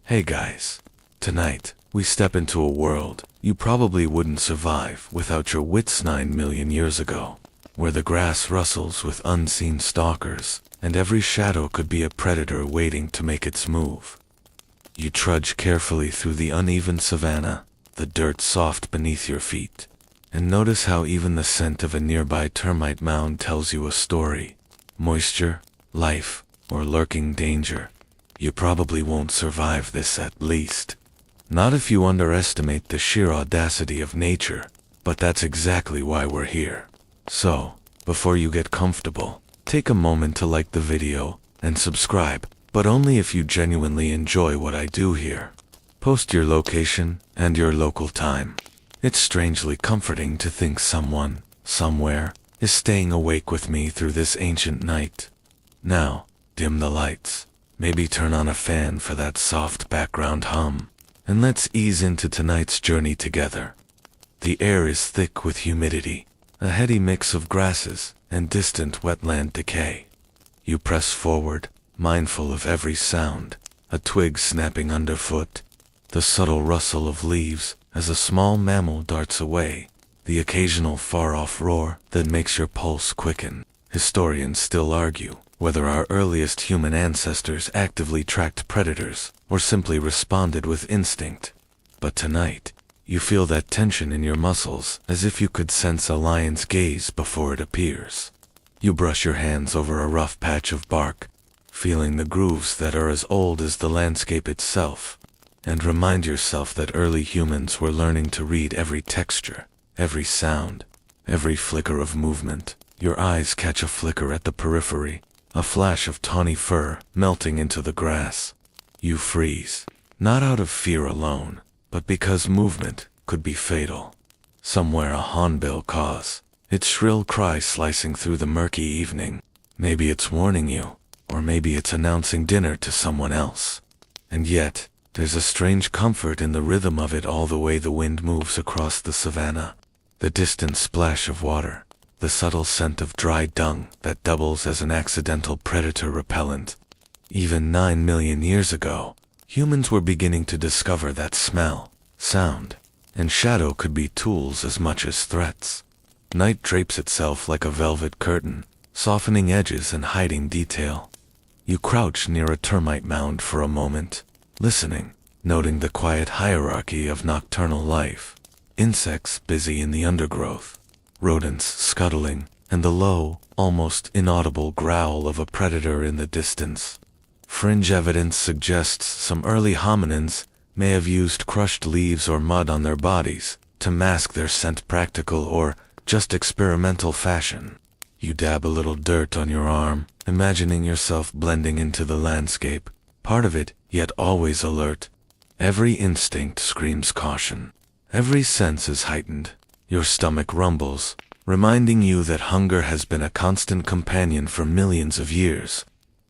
Hey guys. Tonight, we step into a world you probably wouldn't survive without your wits 9 million years ago, where the grass rustles with unseen stalkers, and every shadow could be a predator waiting to make its move. You trudge carefully through the uneven savanna, the dirt soft beneath your feet, and notice how even the scent of a nearby termite mound tells you a story. Moisture, life, or lurking danger. You probably won't survive this, at least. Not if you underestimate the sheer audacity of nature, but that's exactly why we're here. So, before you get comfortable, take a moment to like the video and subscribe, but only if you genuinely enjoy what I do here. Post your location and your local time. It's strangely comforting to think someone, somewhere, is staying awake with me through this ancient night. Now, dim the lights, maybe turn on a fan for that soft background hum, and let's ease into tonight's journey together. The air is thick with humidity, a heady mix of grasses and distant wetland decay. You press forward, mindful of every sound, a twig snapping underfoot, the subtle rustle of leaves as a small mammal darts away, the occasional far-off roar that makes your pulse quicken. Historians still argue whether our earliest human ancestors actively tracked predators or simply responded with instinct. But tonight, you feel that tension in your muscles as if you could sense a lion's gaze before it appears. You brush your hands over a rough patch of bark, feeling the grooves that are as old as the landscape itself, and remind yourself that early humans were learning to read every texture, every sound, every flicker of movement. Your eyes catch a flicker at the periphery, a flash of tawny fur melting into the grass. You freeze, not out of fear alone, but because movement could be fatal. Somewhere a hornbill caws, its shrill cry slicing through the murky evening. Maybe it's warning you, or maybe it's announcing dinner to someone else. And yet, there's a strange comfort in the rhythm of it all, the way the wind moves across the savanna, the distant splash of water, the subtle scent of dry dung that doubles as an accidental predator repellent. Even 9 million years ago, humans were beginning to discover that smell, sound, and shadow could be tools as much as threats. Night drapes itself like a velvet curtain, softening edges and hiding detail. You crouch near a termite mound for a moment, listening, noting the quiet hierarchy of nocturnal life. Insects busy in the undergrowth, rodents scuttling, and the low, almost inaudible growl of a predator in the distance. Fringe evidence suggests some early hominins may have used crushed leaves or mud on their bodies to mask their scent, practical or just experimental fashion. You dab a little dirt on your arm, imagining yourself blending into the landscape, part of it, yet always alert. Every instinct screams caution. Every sense is heightened. Your stomach rumbles, reminding you that hunger has been a constant companion for millions of years.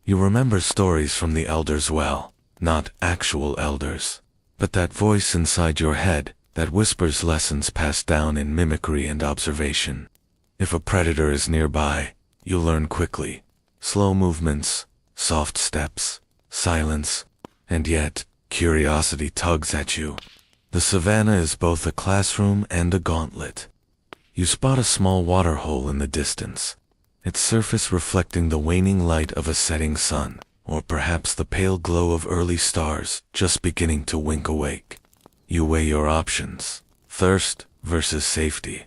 You remember stories from the elders well, not actual elders, but that voice inside your head that whispers lessons passed down in mimicry and observation. If a predator is nearby, you learn quickly. Slow movements, soft steps, silence, and yet, curiosity tugs at you. The savanna is both a classroom and a gauntlet. You spot a small water hole in the distance, its surface reflecting the waning light of a setting sun, or perhaps the pale glow of early stars just beginning to wink awake. You weigh your options, thirst versus safety.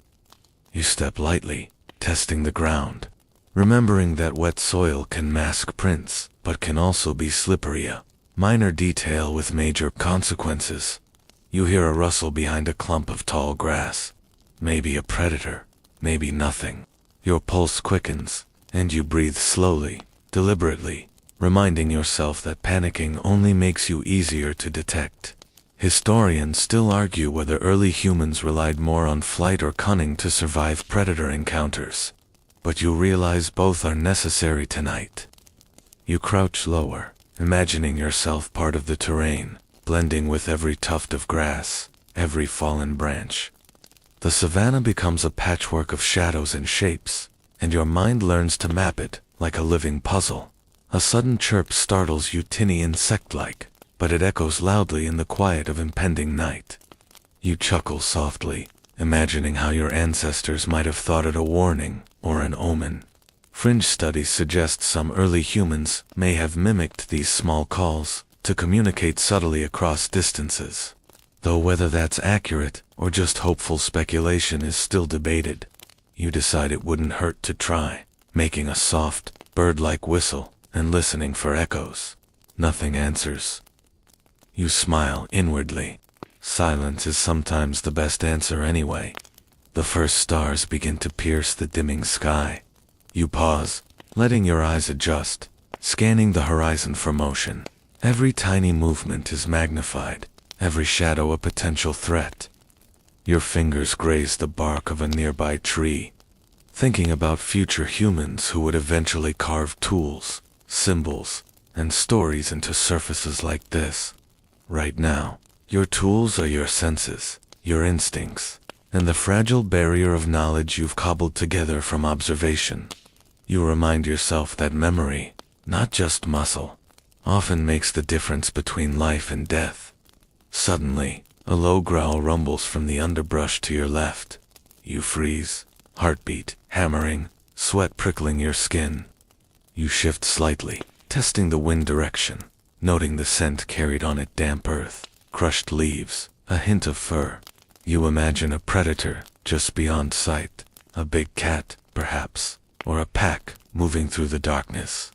You step lightly, testing the ground, remembering that wet soil can mask prints, but can also be slippery, a minor detail with major consequences. You hear a rustle behind a clump of tall grass. Maybe a predator, maybe nothing. Your pulse quickens, and you breathe slowly, deliberately, reminding yourself that panicking only makes you easier to detect. Historians still argue whether early humans relied more on flight or cunning to survive predator encounters. But you realize both are necessary tonight. You crouch lower, imagining yourself part of the terrain, blending with every tuft of grass, every fallen branch. The savanna becomes a patchwork of shadows and shapes, and your mind learns to map it like a living puzzle. A sudden chirp startles you, tinny insect-like, but it echoes loudly in the quiet of impending night. You chuckle softly, imagining how your ancestors might have thought it a warning or an omen. Fringe studies suggest some early humans may have mimicked these small calls to communicate subtly across distances, though whether that's accurate or just hopeful speculation is still debated. You decide it wouldn't hurt to try, making a soft, bird-like whistle and listening for echoes. Nothing answers. You smile inwardly. Silence is sometimes the best answer anyway. The first stars begin to pierce the dimming sky. You pause, letting your eyes adjust, scanning the horizon for motion. Every tiny movement is magnified, every shadow a potential threat. Your fingers graze the bark of a nearby tree, thinking about future humans who would eventually carve tools, symbols, and stories into surfaces like this. Right now, your tools are your senses, your instincts, and the fragile barrier of knowledge you've cobbled together from observation. You remind yourself that memory, not just muscle, often makes the difference between life and death. Suddenly, a low growl rumbles from the underbrush to your left. You freeze, heartbeat hammering, sweat prickling your skin. You shift slightly, testing the wind direction, noting the scent carried on it: damp earth, crushed leaves, a hint of fur. You imagine a predator just beyond sight, a big cat, perhaps, or a pack moving through the darkness.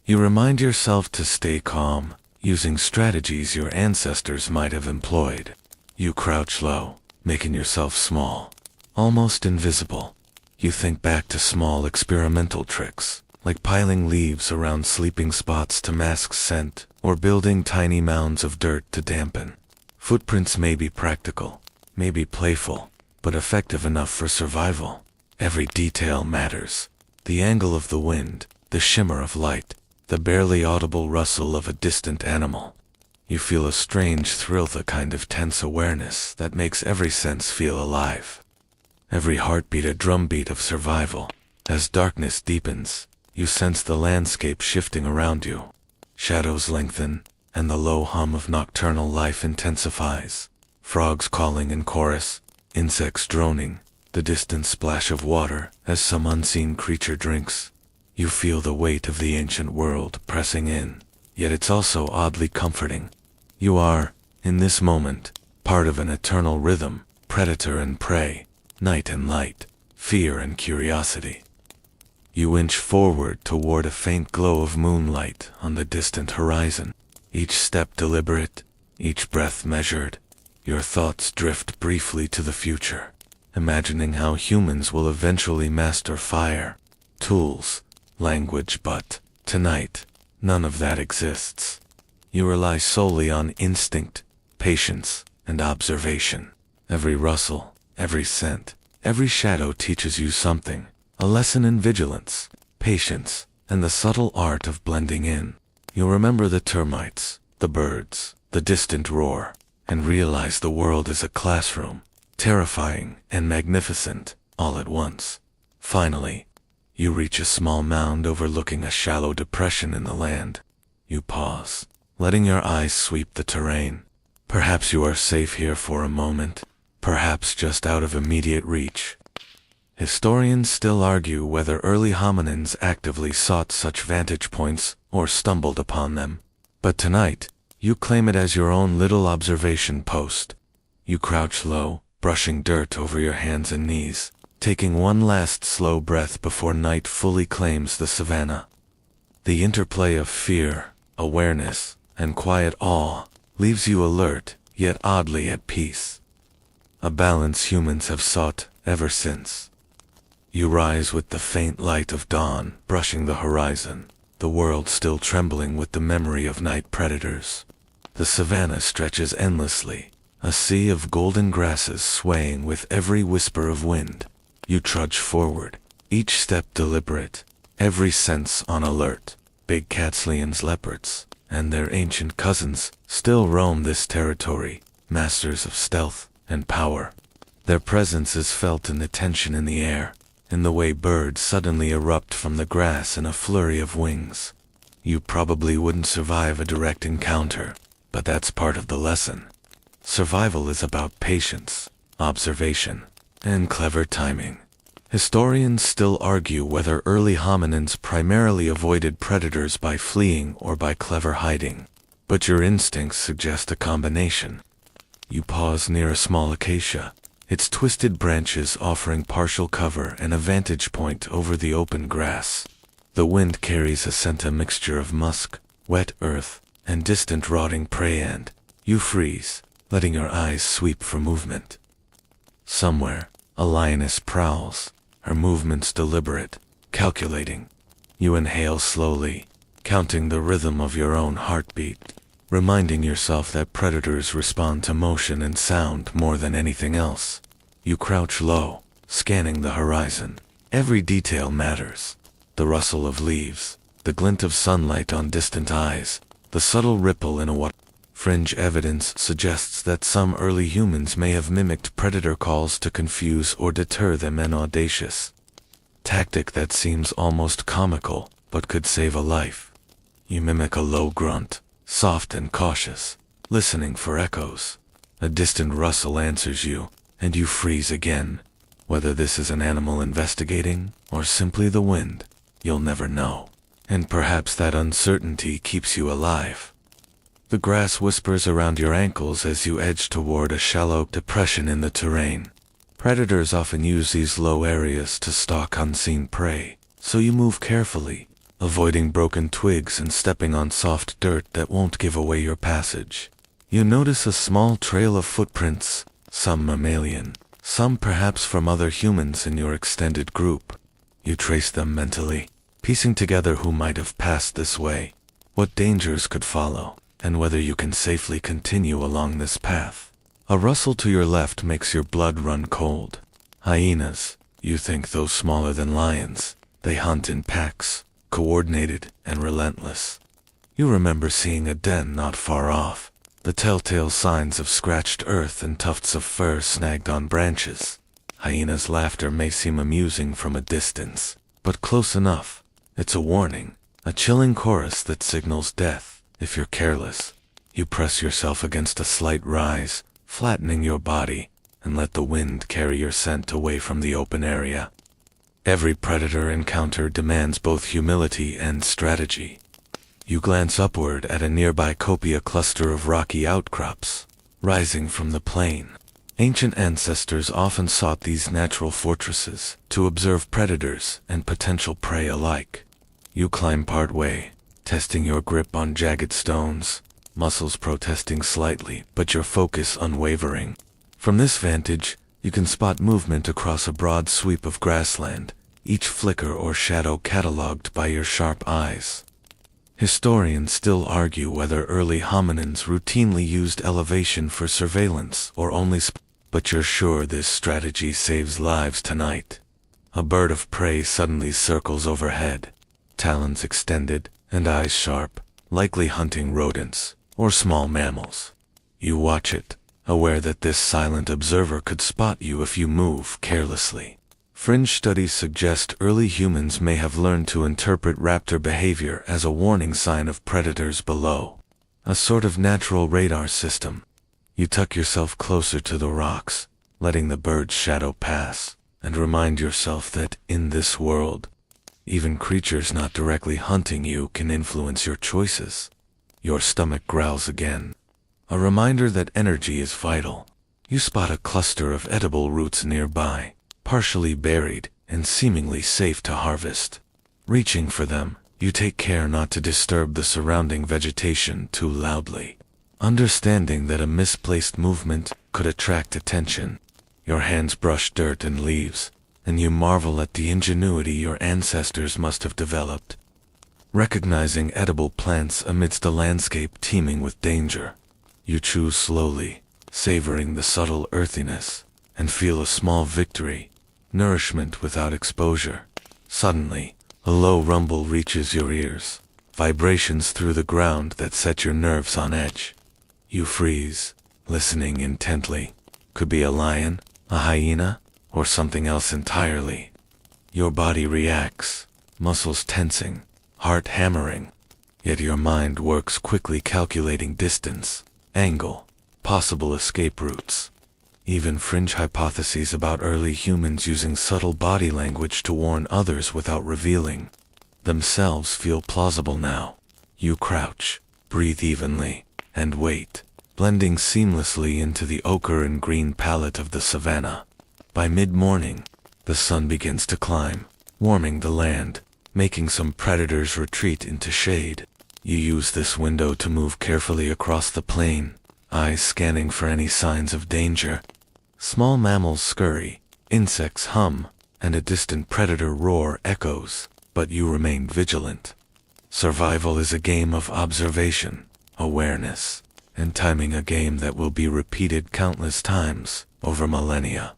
You remind yourself to stay calm, using strategies your ancestors might have employed. You crouch low, making yourself small, almost invisible. You think back to small experimental tricks, like piling leaves around sleeping spots to mask scent, or building tiny mounds of dirt to dampen. Footprints may be practical, may be playful, but effective enough for survival. Every detail matters. The angle of the wind, the shimmer of light, the barely audible rustle of a distant animal. You feel a strange thrill, the kind of tense awareness that makes every sense feel alive. Every heartbeat a drumbeat of survival. As darkness deepens, you sense the landscape shifting around you. Shadows lengthen, and the low hum of nocturnal life intensifies. Frogs calling in chorus, insects droning, the distant splash of water as some unseen creature drinks. You feel the weight of the ancient world pressing in, yet it's also oddly comforting. You are, in this moment, part of an eternal rhythm, predator and prey, night and light, fear and curiosity. You inch forward toward a faint glow of moonlight on the distant horizon, each step deliberate, each breath measured. Your thoughts drift briefly to the future, imagining how humans will eventually master fire, tools, language, but tonight, none of that exists. You rely solely on instinct, patience, and observation. Every rustle, every scent, every shadow teaches you something, a lesson in vigilance, patience, and the subtle art of blending in. You'll remember the termites, the birds, the distant roar, and realize the world is a classroom, terrifying and magnificent, all at once. Finally, you reach a small mound overlooking a shallow depression in the land. You pause, letting your eyes sweep the terrain. Perhaps you are safe here for a moment, perhaps just out of immediate reach. Historians still argue whether early hominins actively sought such vantage points or stumbled upon them. But tonight, you claim it as your own little observation post. You crouch low, brushing dirt over your hands and knees, taking one last slow breath before night fully claims the savanna. The interplay of fear, awareness, and quiet awe leaves you alert, yet oddly at peace. A balance humans have sought ever since. You rise with the faint light of dawn brushing the horizon, the world still trembling with the memory of night predators. The savanna stretches endlessly, a sea of golden grasses swaying with every whisper of wind. You trudge forward, each step deliberate, every sense on alert. Big cats, lions, leopards, and their ancient cousins still roam this territory, masters of stealth and power. Their presence is felt in the tension in the air, in the way birds suddenly erupt from the grass in a flurry of wings. You probably wouldn't survive a direct encounter, But that's part of the lesson. Survival is about patience, observation, and clever timing. Historians still argue whether early hominins primarily avoided predators by fleeing or by clever hiding. But your instincts suggest a combination. You pause near a small acacia, its twisted branches offering partial cover and a vantage point over the open grass. The wind carries a scent, a mixture of musk, wet earth, and distant rotting prey, and you freeze, letting your eyes sweep for movement. Somewhere, a lioness prowls, her movements deliberate, calculating. You inhale slowly, counting the rhythm of your own heartbeat, reminding yourself that predators respond to motion and sound more than anything else. You crouch low, scanning the horizon. Every detail matters. The rustle of leaves, the glint of sunlight on distant eyes, the subtle ripple in a water. Fringe evidence suggests that some early humans may have mimicked predator calls to confuse or deter them, an audacious tactic that seems almost comical, but could save a life. You mimic a low grunt, soft and cautious, listening for echoes. A distant rustle answers you, and you freeze again. Whether this is an animal investigating, or simply the wind, you'll never know. And perhaps that uncertainty keeps you alive. The grass whispers around your ankles as you edge toward a shallow depression in the terrain. Predators often use these low areas to stalk unseen prey, so you move carefully, avoiding broken twigs and stepping on soft dirt that won't give away your passage. You notice a small trail of footprints, some mammalian, some perhaps from other humans in your extended group. You trace them mentally, piecing together who might have passed this way, what dangers could follow, and whether you can safely continue along this path. A rustle to your left makes your blood run cold. Hyenas, you think, those smaller than lions. They hunt in packs, coordinated and relentless. You remember seeing a den not far off, the telltale signs of scratched earth and tufts of fur snagged on branches. Hyena's laughter may seem amusing from a distance, but close enough. It's a warning, a chilling chorus that signals death. If you're careless, you press yourself against a slight rise, flattening your body, and let the wind carry your scent away from the open area. Every predator encounter demands both humility and strategy. You glance upward at a nearby copia cluster of rocky outcrops, rising from the plain. Ancient ancestors often sought these natural fortresses to observe predators and potential prey alike. You climb partway, testing your grip on jagged stones, muscles protesting slightly, but your focus unwavering. From this vantage, you can spot movement across a broad sweep of grassland, each flicker or shadow catalogued by your sharp eyes. Historians still argue whether early hominins routinely used elevation for surveillance or only but you're sure this strategy saves lives tonight. A bird of prey suddenly circles overhead, talons extended, and eyes sharp, likely hunting rodents or small mammals. You watch it, aware that this silent observer could spot you if you move carelessly. Fringe studies suggest early humans may have learned to interpret raptor behavior as a warning sign of predators below, a sort of natural radar system. You tuck yourself closer to the rocks, letting the bird's shadow pass, and remind yourself that in this world, even creatures not directly hunting you can influence your choices. Your stomach growls again, a reminder that energy is vital. You spot a cluster of edible roots nearby, partially buried and seemingly safe to harvest. Reaching for them, you take care not to disturb the surrounding vegetation too loudly. Understanding that a misplaced movement could attract attention, your hands brush dirt and leaves, and you marvel at the ingenuity your ancestors must have developed. Recognizing edible plants amidst a landscape teeming with danger, you chew slowly, savoring the subtle earthiness, and feel a small victory, nourishment without exposure. Suddenly, a low rumble reaches your ears, vibrations through the ground that set your nerves on edge. You freeze, listening intently. Could be a lion, a hyena, or something else entirely. Your body reacts, muscles tensing, heart hammering, yet your mind works quickly, calculating distance, angle, possible escape routes. Even fringe hypotheses about early humans using subtle body language to warn others without revealing themselves feel plausible now. You crouch, breathe evenly, and wait, blending seamlessly into the ochre and green palette of the savanna. By mid-morning, the sun begins to climb, warming the land, making some predators retreat into shade. You use this window to move carefully across the plain, eyes scanning for any signs of danger. Small mammals scurry, insects hum, and a distant predator roar echoes, but you remain vigilant. Survival is a game of observation, awareness, and timing, a game that will be repeated countless times over millennia.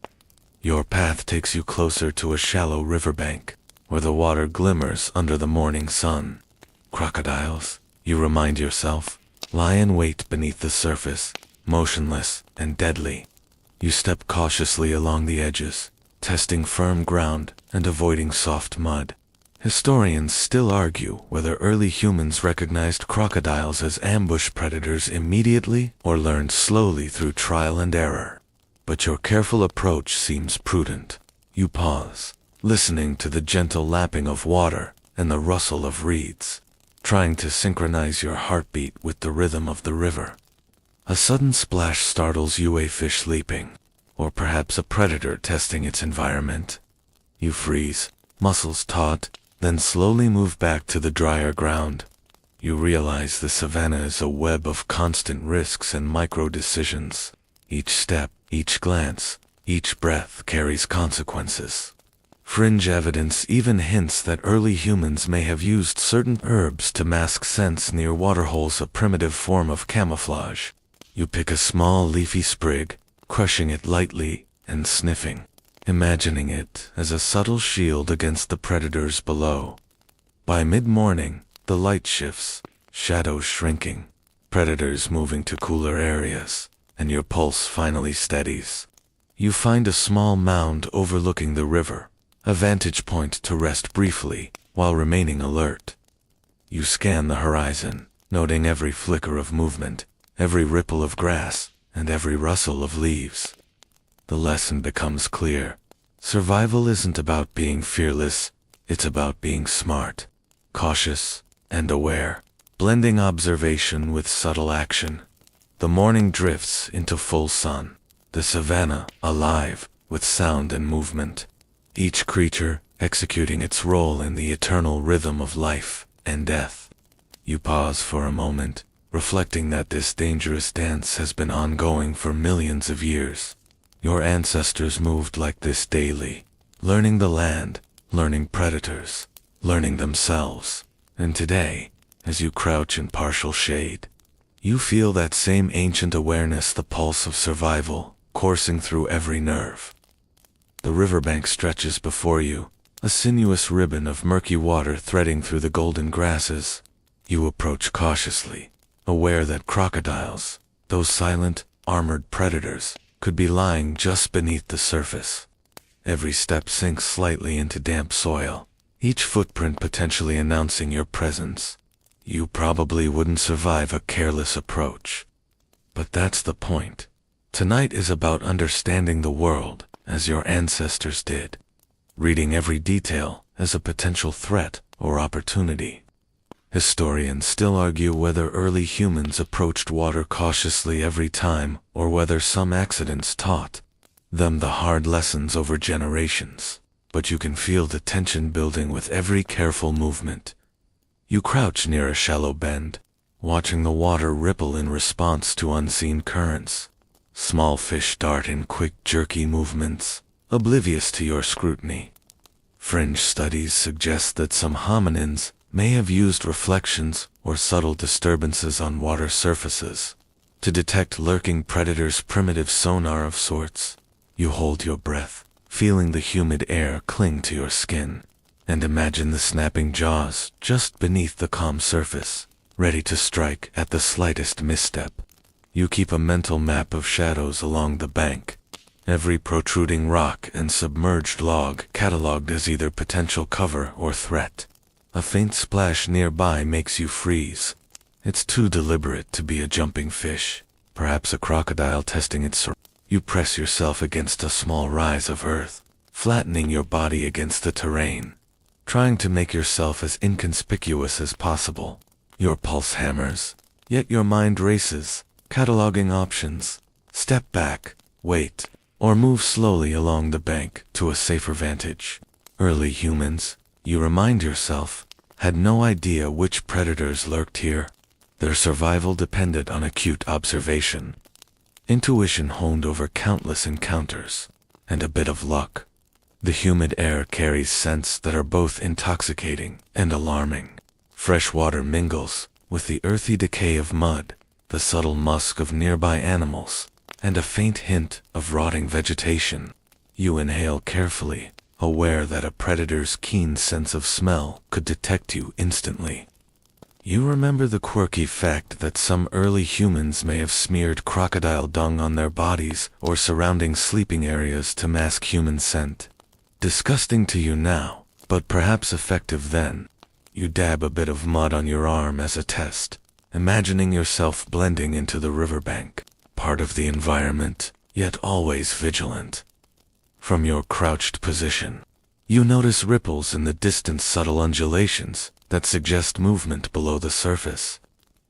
Your path takes you closer to a shallow riverbank, where the water glimmers under the morning sun. Crocodiles, you remind yourself, lie in wait beneath the surface, motionless and deadly. You step cautiously along the edges, testing firm ground and avoiding soft mud. Historians still argue whether early humans recognized crocodiles as ambush predators immediately or learned slowly through trial and error. But your careful approach seems prudent. You pause, listening to the gentle lapping of water and the rustle of reeds, trying to synchronize your heartbeat with the rhythm of the river. A sudden splash startles you, a fish leaping, or perhaps a predator testing its environment. You freeze, muscles taut, then slowly move back to the drier ground. You realize the savanna is a web of constant risks and micro-decisions. Each step, each glance, each breath carries consequences. Fringe evidence even hints that early humans may have used certain herbs to mask scents near waterholes, a primitive form of camouflage. You pick a small leafy sprig, crushing it lightly and sniffing, imagining it as a subtle shield against the predators below. By mid-morning, the light shifts, shadows shrinking, predators moving to cooler areas, and your pulse finally steadies. You find a small mound overlooking the river, a vantage point to rest briefly while remaining alert. You scan the horizon, noting every flicker of movement, every ripple of grass, and every rustle of leaves. The lesson becomes clear. Survival isn't about being fearless, it's about being smart, cautious, and aware, blending observation with subtle action. The morning drifts into full sun, the savanna alive with sound and movement, each creature executing its role in the eternal rhythm of life and death. You pause for a moment, reflecting that this dangerous dance has been ongoing for millions of years. Your ancestors moved like this daily, learning the land, learning predators, learning themselves. And today, as you crouch in partial shade, you feel that same ancient awareness, the pulse of survival, coursing through every nerve. The riverbank stretches before you, a sinuous ribbon of murky water threading through the golden grasses. You approach cautiously, aware that crocodiles, those silent, armored predators, could be lying just beneath the surface. Every step sinks slightly into damp soil, each footprint potentially announcing your presence. You probably wouldn't survive a careless approach. But that's the point. Tonight is about understanding the world as your ancestors did, reading every detail as a potential threat or opportunity. Historians still argue whether early humans approached water cautiously every time or whether some accidents taught them the hard lessons over generations. But you can feel the tension building with every careful movement. You crouch near a shallow bend, watching the water ripple in response to unseen currents. Small fish dart in quick, jerky movements, oblivious to your scrutiny. Fringe studies suggest that some hominins may have used reflections or subtle disturbances on water surfaces to detect lurking predators, primitive sonar of sorts. You hold your breath, feeling the humid air cling to your skin, and imagine the snapping jaws just beneath the calm surface, ready to strike at the slightest misstep. You keep a mental map of shadows along the bank, every protruding rock and submerged log cataloged as either potential cover or threat. A faint splash nearby makes you freeze. It's too deliberate to be a jumping fish. perhaps a crocodile testing its survival. You press yourself against a small rise of earth, flattening your body against the terrain, trying to make yourself as inconspicuous as possible. Your pulse hammers, yet your mind races, cataloging options. Step back, wait, or move slowly along the bank to a safer vantage. Early humans, you remind yourself, had no idea which predators lurked here. Their survival depended on acute observation, intuition honed over countless encounters, and a bit of luck. The humid air carries scents that are both intoxicating and alarming. Fresh water mingles with the earthy decay of mud, the subtle musk of nearby animals, and a faint hint of rotting vegetation. You inhale carefully, aware that a predator's keen sense of smell could detect you instantly. You remember the quirky fact that some early humans may have smeared crocodile dung on their bodies or surrounding sleeping areas to mask human scent. Disgusting to you now, but perhaps effective then. You dab a bit of mud on your arm as a test, imagining yourself blending into the riverbank, part of the environment, yet always vigilant. From your crouched position, you notice ripples in the distant, subtle undulations that suggest movement below the surface.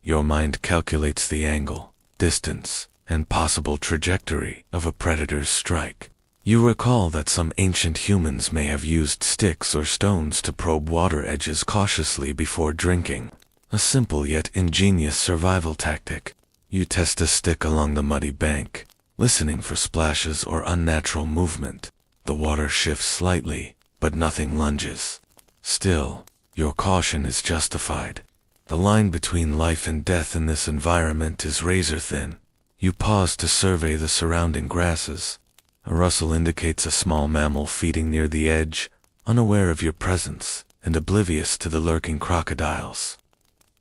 Your mind calculates the angle, distance, and possible trajectory of a predator's strike. You recall that some ancient humans may have used sticks or stones to probe water edges cautiously before drinking, a simple yet ingenious survival tactic. You test a stick along the muddy bank, listening for splashes or unnatural movement. The water shifts slightly, but nothing lunges. Still, your caution is justified. The line between life and death in this environment is razor thin. You pause to survey the surrounding grasses. A rustle indicates a small mammal feeding near the edge, unaware of your presence and oblivious to the lurking crocodiles.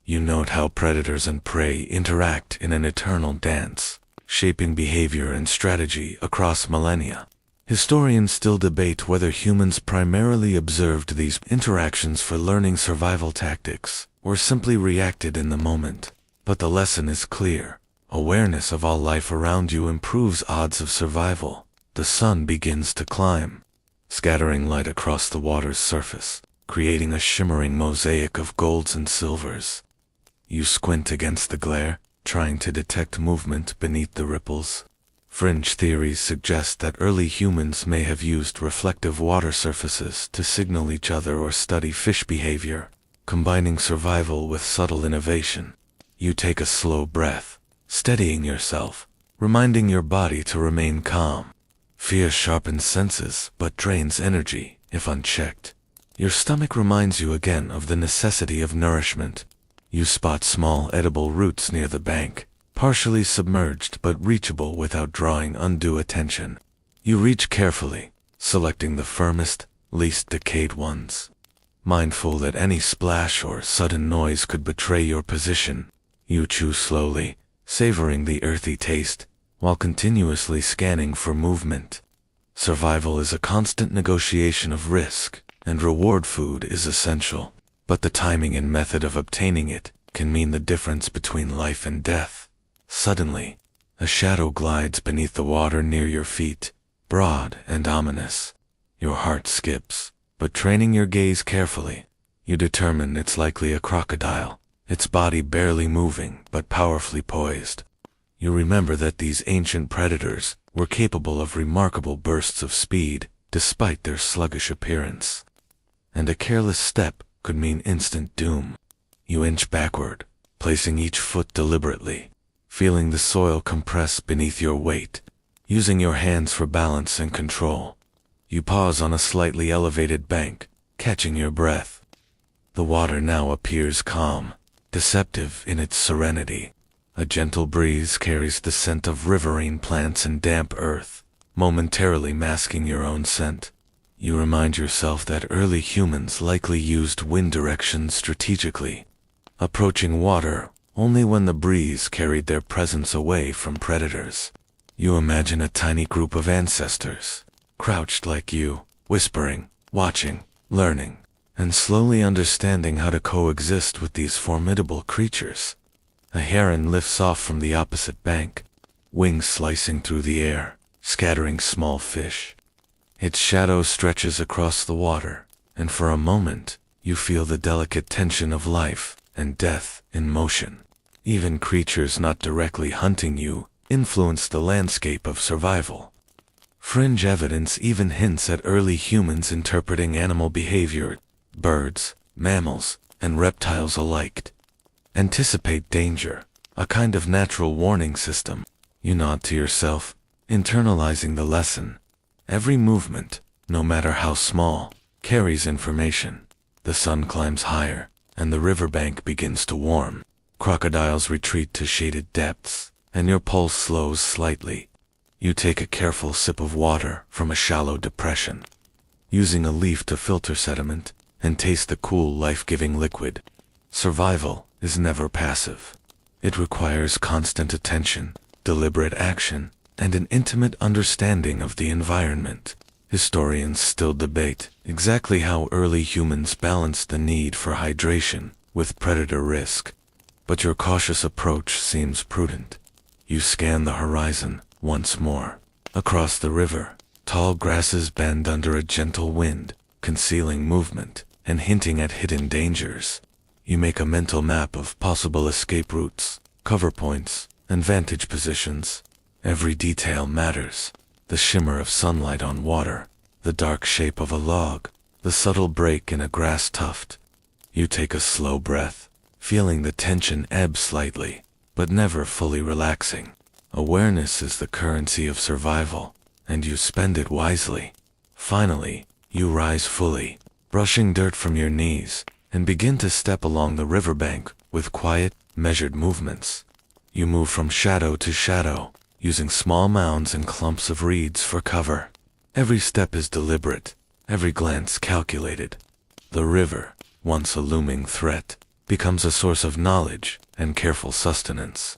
You note how predators and prey interact in an eternal dance, shaping behavior and strategy across millennia. Historians still debate whether humans primarily observed these interactions for learning survival tactics, or simply reacted in the moment. But the lesson is clear. Awareness of all life around you improves odds of survival. The sun begins to climb, scattering light across the water's surface, creating a shimmering mosaic of golds and silvers. You squint against the glare, trying to detect movement beneath the ripples. Fringe theories suggest that early humans may have used reflective water surfaces to signal each other or study fish behavior, combining survival with subtle innovation. You take a slow breath, steadying yourself, reminding your body to remain calm. Fear sharpens senses but drains energy if unchecked. Your stomach reminds you again of the necessity of nourishment. You spot small edible roots near the bank, partially submerged but reachable without drawing undue attention. You reach carefully, selecting the firmest, least decayed ones. Mindful that any splash or sudden noise could betray your position, you chew slowly, savoring the earthy taste, while continuously scanning for movement. Survival is a constant negotiation of risk, and reward food is essential, but the timing and method of obtaining it can mean the difference between life and death. Suddenly, a shadow glides beneath the water near your feet, broad and ominous. Your heart skips, but training your gaze carefully, you determine it's likely a crocodile, its body barely moving but powerfully poised. You remember that these ancient predators were capable of remarkable bursts of speed despite their sluggish appearance. And a careless step could mean instant doom. You inch backward, placing each foot deliberately, feeling the soil compress beneath your weight, using your hands for balance and control. You pause on a slightly elevated bank, catching your breath. The water now appears calm, deceptive in its serenity. A gentle breeze carries the scent of riverine plants and damp earth, momentarily masking your own scent. You remind yourself that early humans likely used wind directions strategically, approaching water only when the breeze carried their presence away from predators. You imagine a tiny group of ancestors, crouched like you, whispering, watching, learning, and slowly understanding how to coexist with these formidable creatures. A heron lifts off from the opposite bank, wings slicing through the air, scattering small fish. Its shadow stretches across the water, and for a moment, you feel the delicate tension of life and death in motion. Even creatures not directly hunting you influence the landscape of survival. Fringe evidence even hints at early humans interpreting animal behavior. Birds, mammals, and reptiles alike anticipate danger, a kind of natural warning system. You nod to yourself, internalizing the lesson. Every movement, no matter how small, carries information. The sun climbs higher, and the riverbank begins to warm. Crocodiles retreat to shaded depths, and your pulse slows slightly. You take a careful sip of water from a shallow depression, using a leaf to filter sediment, and taste the cool, life-giving liquid. Survival is never passive. It requires constant attention, deliberate action, and an intimate understanding of the environment. Historians still debate exactly how early humans balanced the need for hydration with predator risk, but your cautious approach seems prudent. You scan the horizon once more. Across the river, tall grasses bend under a gentle wind, concealing movement and hinting at hidden dangers. You make a mental map of possible escape routes, cover points, and vantage positions. Every detail matters. The shimmer of sunlight on water, the dark shape of a log, the subtle break in a grass tuft. You take a slow breath, feeling the tension ebb slightly, but never fully relaxing. Awareness is the currency of survival, and you spend it wisely. Finally, you rise fully, brushing dirt from your knees, and begin to step along the riverbank with quiet, measured movements. You move from shadow to shadow, using small mounds and clumps of reeds for cover. Every step is deliberate, every glance calculated. The river, once a looming threat, becomes a source of knowledge and careful sustenance.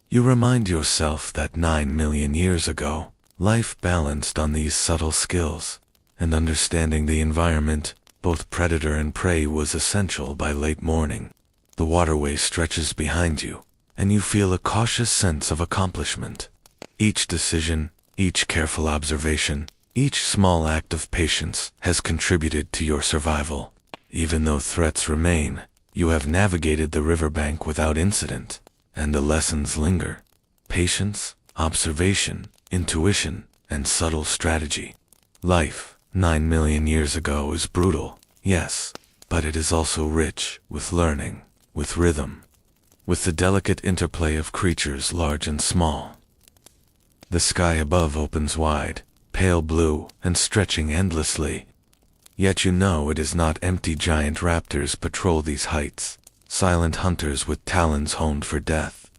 You remind yourself that 9 million years ago, life balanced on these subtle skills, and understanding the environment, both predator and prey, was essential by late morning. The waterway stretches behind you, and you feel a cautious sense of accomplishment. Each decision, each careful observation, each small act of patience has contributed to your survival. Even though threats remain, you have navigated the riverbank without incident, and the lessons linger. Patience, observation, intuition, and subtle strategy. Life, 9 million years ago, is brutal, yes, but it is also rich with learning, with rhythm, with the delicate interplay of creatures large and small. The sky above opens wide, pale blue and stretching endlessly. Yet you know it is not empty. Giant raptors patrol these heights, silent hunters with talons honed for death.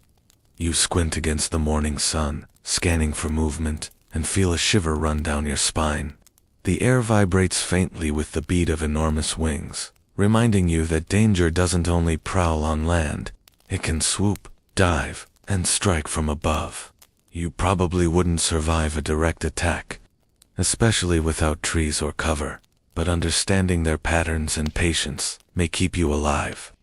You squint against the morning sun, scanning for movement, and feel a shiver run down your spine. The air vibrates faintly with the beat of enormous wings, reminding you that danger doesn't only prowl on land, it can swoop, dive, and strike from above. You probably wouldn't survive a direct attack, especially without trees or cover, but understanding their patterns and patience may keep you alive.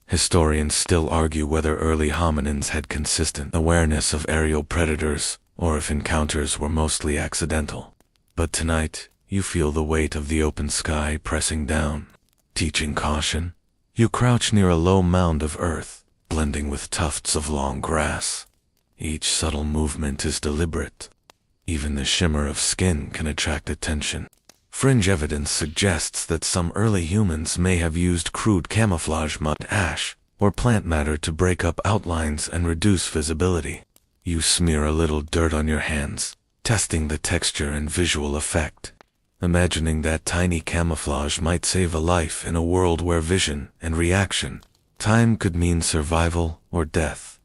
Historians still argue whether early hominins had consistent awareness of aerial predators, or if encounters were mostly accidental. But tonight, you feel the weight of the open sky pressing down, teaching caution. You crouch near a low mound of earth, blending with tufts of long grass. Each subtle movement is deliberate. Even the shimmer of skin can attract attention. Fringe evidence suggests that some early humans may have used crude camouflage, mud, ash, or plant matter to break up outlines and reduce visibility. You smear a little dirt on your hands, testing the texture and visual effect, imagining that tiny camouflage might save a life in a world where vision and reaction time could mean survival or death.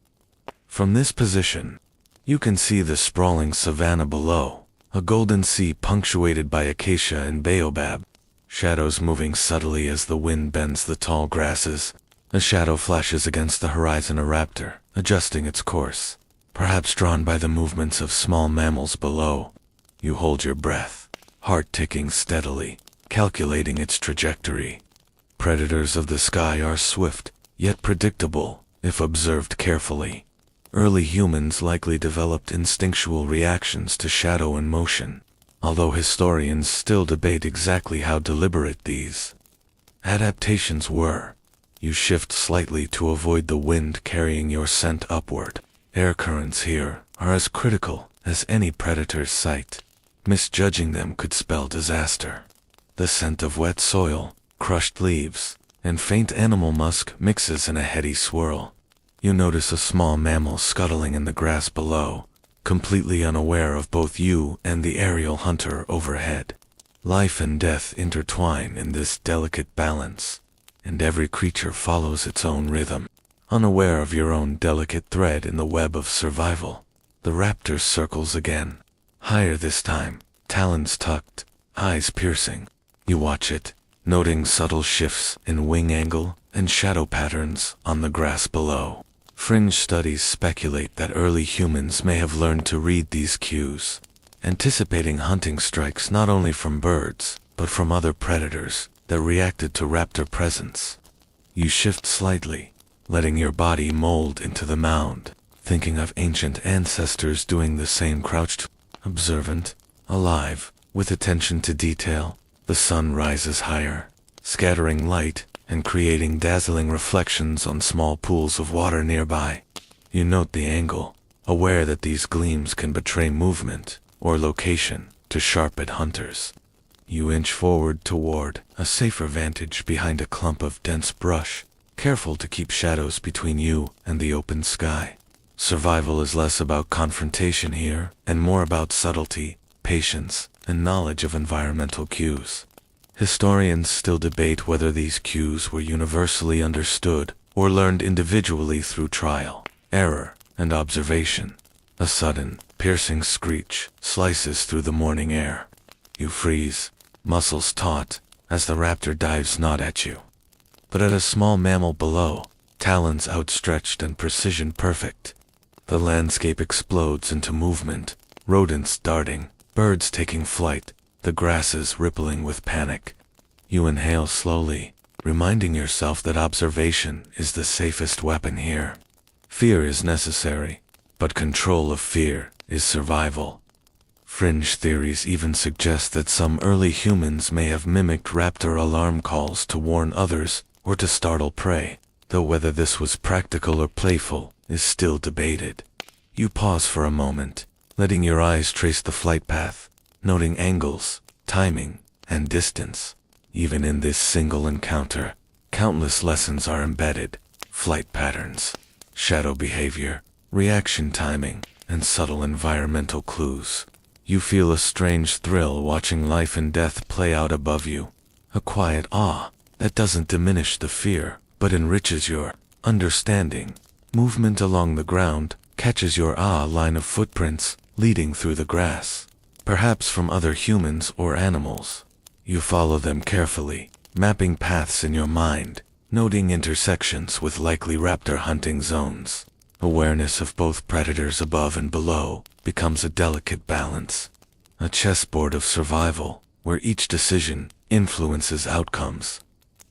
From this position, you can see the sprawling savanna below, a golden sea punctuated by acacia and baobab, shadows moving subtly as the wind bends the tall grasses. A shadow flashes against the horizon, a raptor, adjusting its course, perhaps drawn by the movements of small mammals below. You hold your breath, heart ticking steadily, calculating its trajectory. Predators of the sky are swift, yet predictable, if observed carefully. Early humans likely developed instinctual reactions to shadow and motion, although historians still debate exactly how deliberate these adaptations were. You shift slightly to avoid the wind carrying your scent upward. Air currents here are as critical as any predator's sight. Misjudging them could spell disaster. The scent of wet soil, crushed leaves, and faint animal musk mixes in a heady swirl. You notice a small mammal scuttling in the grass below, completely unaware of both you and the aerial hunter overhead. Life and death intertwine in this delicate balance, and every creature follows its own rhythm. Unaware of your own delicate thread in the web of survival, the raptor circles again. Higher this time, talons tucked, eyes piercing. You watch it, noting subtle shifts in wing angle and shadow patterns on the grass below. Fringe studies speculate that early humans may have learned to read these cues, anticipating hunting strikes not only from birds, but from other predators that reacted to raptor presence. You shift slightly, letting your body mold into the mound, thinking of ancient ancestors doing the same, crouched, observant, alive, with attention to detail. The sun rises higher, scattering light and creating dazzling reflections on small pools of water nearby. You note the angle, aware that these gleams can betray movement or location to sharp-eyed hunters. You inch forward toward a safer vantage behind a clump of dense brush, careful to keep shadows between you and the open sky. Survival is less about confrontation here and more about subtlety, patience, and knowledge of environmental cues. Historians still debate whether these cues were universally understood or learned individually through trial, error, and observation. A sudden, piercing screech slices through the morning air. You freeze, muscles taut, as the raptor dives not at you, but at a small mammal below, talons outstretched and precision perfect. The landscape explodes into movement, rodents darting, birds taking flight, the grasses rippling with panic. You inhale slowly, reminding yourself that observation is the safest weapon here. Fear is necessary, but control of fear is survival. Fringe theories even suggest that some early humans may have mimicked raptor alarm calls to warn others or to startle prey, though whether this was practical or playful is still debated. You pause for a moment, letting your eyes trace the flight path, noting angles, timing, and distance. Even in this single encounter, countless lessons are embedded: flight patterns, shadow behavior, reaction timing, and subtle environmental clues. You feel a strange thrill watching life and death play out above you, a quiet awe that doesn't diminish the fear, but enriches your understanding. Movement along the ground catches your line of footprints leading through the grass, perhaps from other humans or animals. You follow them carefully, mapping paths in your mind, noting intersections with likely raptor hunting zones. Awareness of both predators above and below becomes a delicate balance, a chessboard of survival where each decision influences outcomes.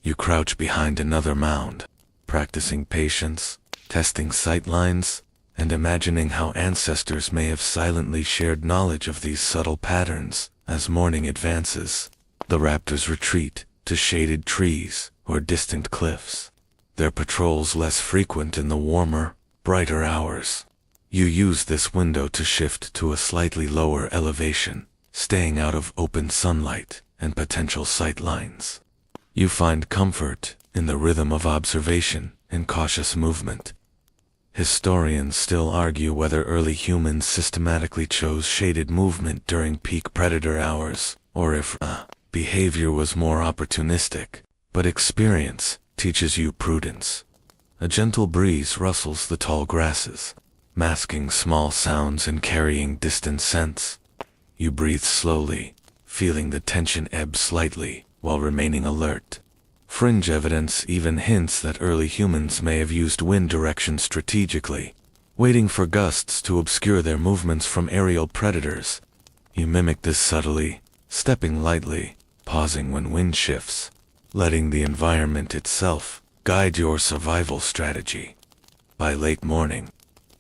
You crouch behind another mound, practicing patience, testing sight lines, and imagining how ancestors may have silently shared knowledge of these subtle patterns. As morning advances, the raptors retreat to shaded trees or distant cliffs, their patrols less frequent in the warmer, brighter hours. You use this window to shift to a slightly lower elevation, staying out of open sunlight and potential sight lines. You find comfort in the rhythm of observation and cautious movement. Historians still argue whether early humans systematically chose shaded movement during peak predator hours, or if behavior was more opportunistic, but experience teaches you prudence. A gentle breeze rustles the tall grasses, masking small sounds and carrying distant scents. You breathe slowly, feeling the tension ebb slightly while remaining alert. Fringe evidence even hints that early humans may have used wind direction strategically, waiting for gusts to obscure their movements from aerial predators. You mimic this subtly, stepping lightly, pausing when wind shifts, letting the environment itself guide your survival strategy. By late morning,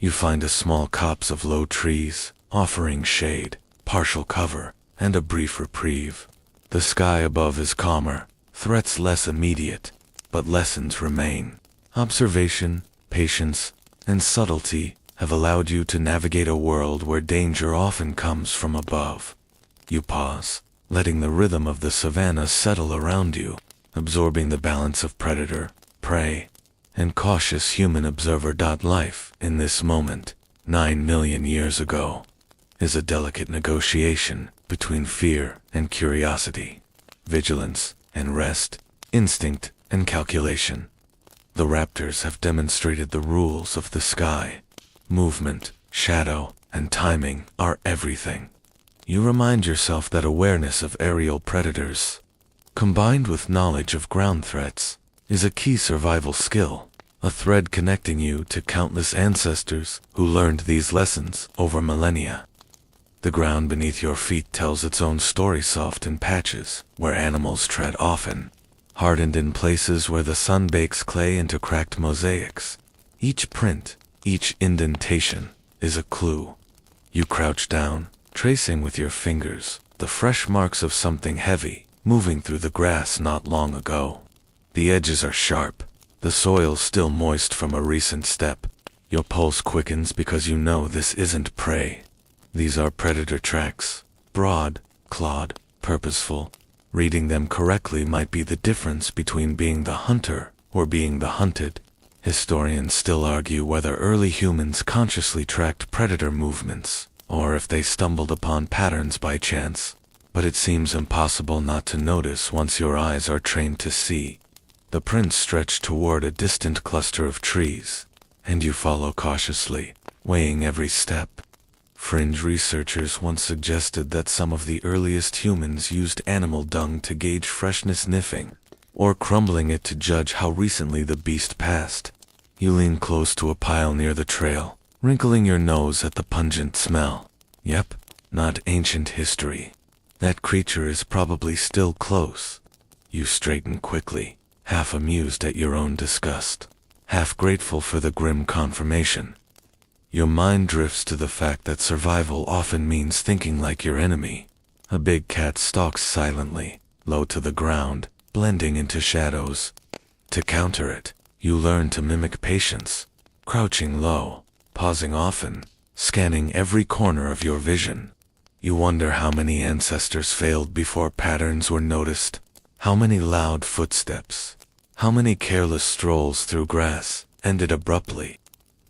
You find a small copse of low trees, offering shade, partial cover, and a brief reprieve. The sky above is calmer, threats less immediate, but lessons remain. Observation, patience, and subtlety have allowed you to navigate a world where danger often comes from above. You pause, letting the rhythm of the savannah settle around you, absorbing the balance of predator, prey, and cautious human observer. Life, in this moment, 9 million years ago, is a delicate negotiation between fear and curiosity, vigilance and rest, instinct and calculation. The raptors have demonstrated the rules of the sky. Movement, shadow, and timing are everything. You remind yourself that awareness of aerial predators, combined with knowledge of ground threats, is a key survival skill, a thread connecting you to countless ancestors who learned these lessons over millennia. The ground beneath your feet tells its own story, soft in patches where animals tread often, hardened in places where the sun bakes clay into cracked mosaics. Each print, each indentation, is a clue. You crouch down, tracing with your fingers the fresh marks of something heavy moving through the grass not long ago. The edges are sharp, the soil still moist from a recent step. Your pulse quickens because you know this isn't prey. These are predator tracks, broad, clawed, purposeful. Reading them correctly might be the difference between being the hunter or being the hunted. Historians still argue whether early humans consciously tracked predator movements, or if they stumbled upon patterns by chance, but it seems impossible not to notice once your eyes are trained to see. The prints stretch toward a distant cluster of trees, and you follow cautiously, weighing every step. Fringe researchers once suggested that some of the earliest humans used animal dung to gauge freshness, sniffing, or crumbling it to judge how recently the beast passed. You lean close to a pile near the trail, wrinkling your nose at the pungent smell. Yep, not ancient history. That creature is probably still close. You straighten quickly, half amused at your own disgust, half grateful for the grim confirmation. Your mind drifts to the fact that survival often means thinking like your enemy. A big cat stalks silently, low to the ground, blending into shadows. To counter it, you learn to mimic patience, crouching low, pausing often, scanning every corner of your vision. You wonder how many ancestors failed before patterns were noticed, how many loud footsteps, how many careless strolls through grass ended abruptly.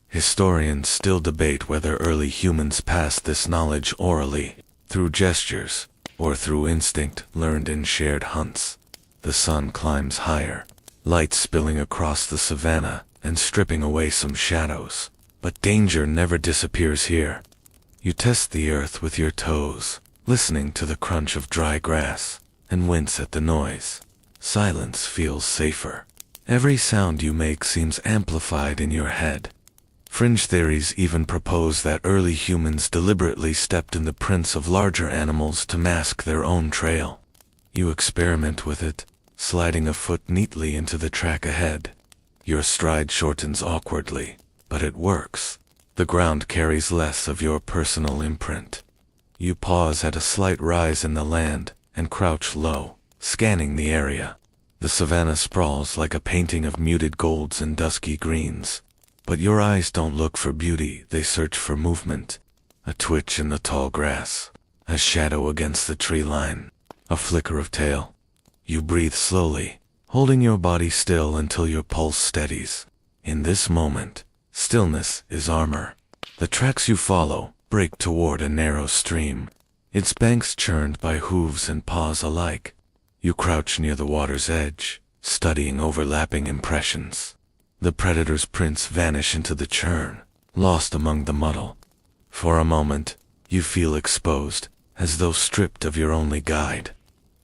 Historians still debate whether early humans passed this knowledge orally, through gestures, or through instinct learned in shared hunts. The sun climbs higher, light spilling across the savannah and stripping away some shadows. But danger never disappears here. You test the earth with your toes, listening to the crunch of dry grass, and wince at the noise. Silence feels safer. Every sound you make seems amplified in your head. Fringe theories even propose that early humans deliberately stepped in the prints of larger animals to mask their own trail. You experiment with it, sliding a foot neatly into the track ahead. Your stride shortens awkwardly, but it works. The ground carries less of your personal imprint. You pause at a slight rise in the land and crouch low, scanning the area. The savannah sprawls like a painting of muted golds and dusky greens. But your eyes don't look for beauty, they search for movement. A twitch in the tall grass, a shadow against the tree line, a flicker of tail. You breathe slowly, holding your body still until your pulse steadies. In this moment, stillness is armor. The tracks you follow break toward a narrow stream, its banks churned by hooves and paws alike. You crouch near the water's edge, studying overlapping impressions. The predator's prints vanish into the churn, lost among the muddle. For a moment, you feel exposed, as though stripped of your only guide.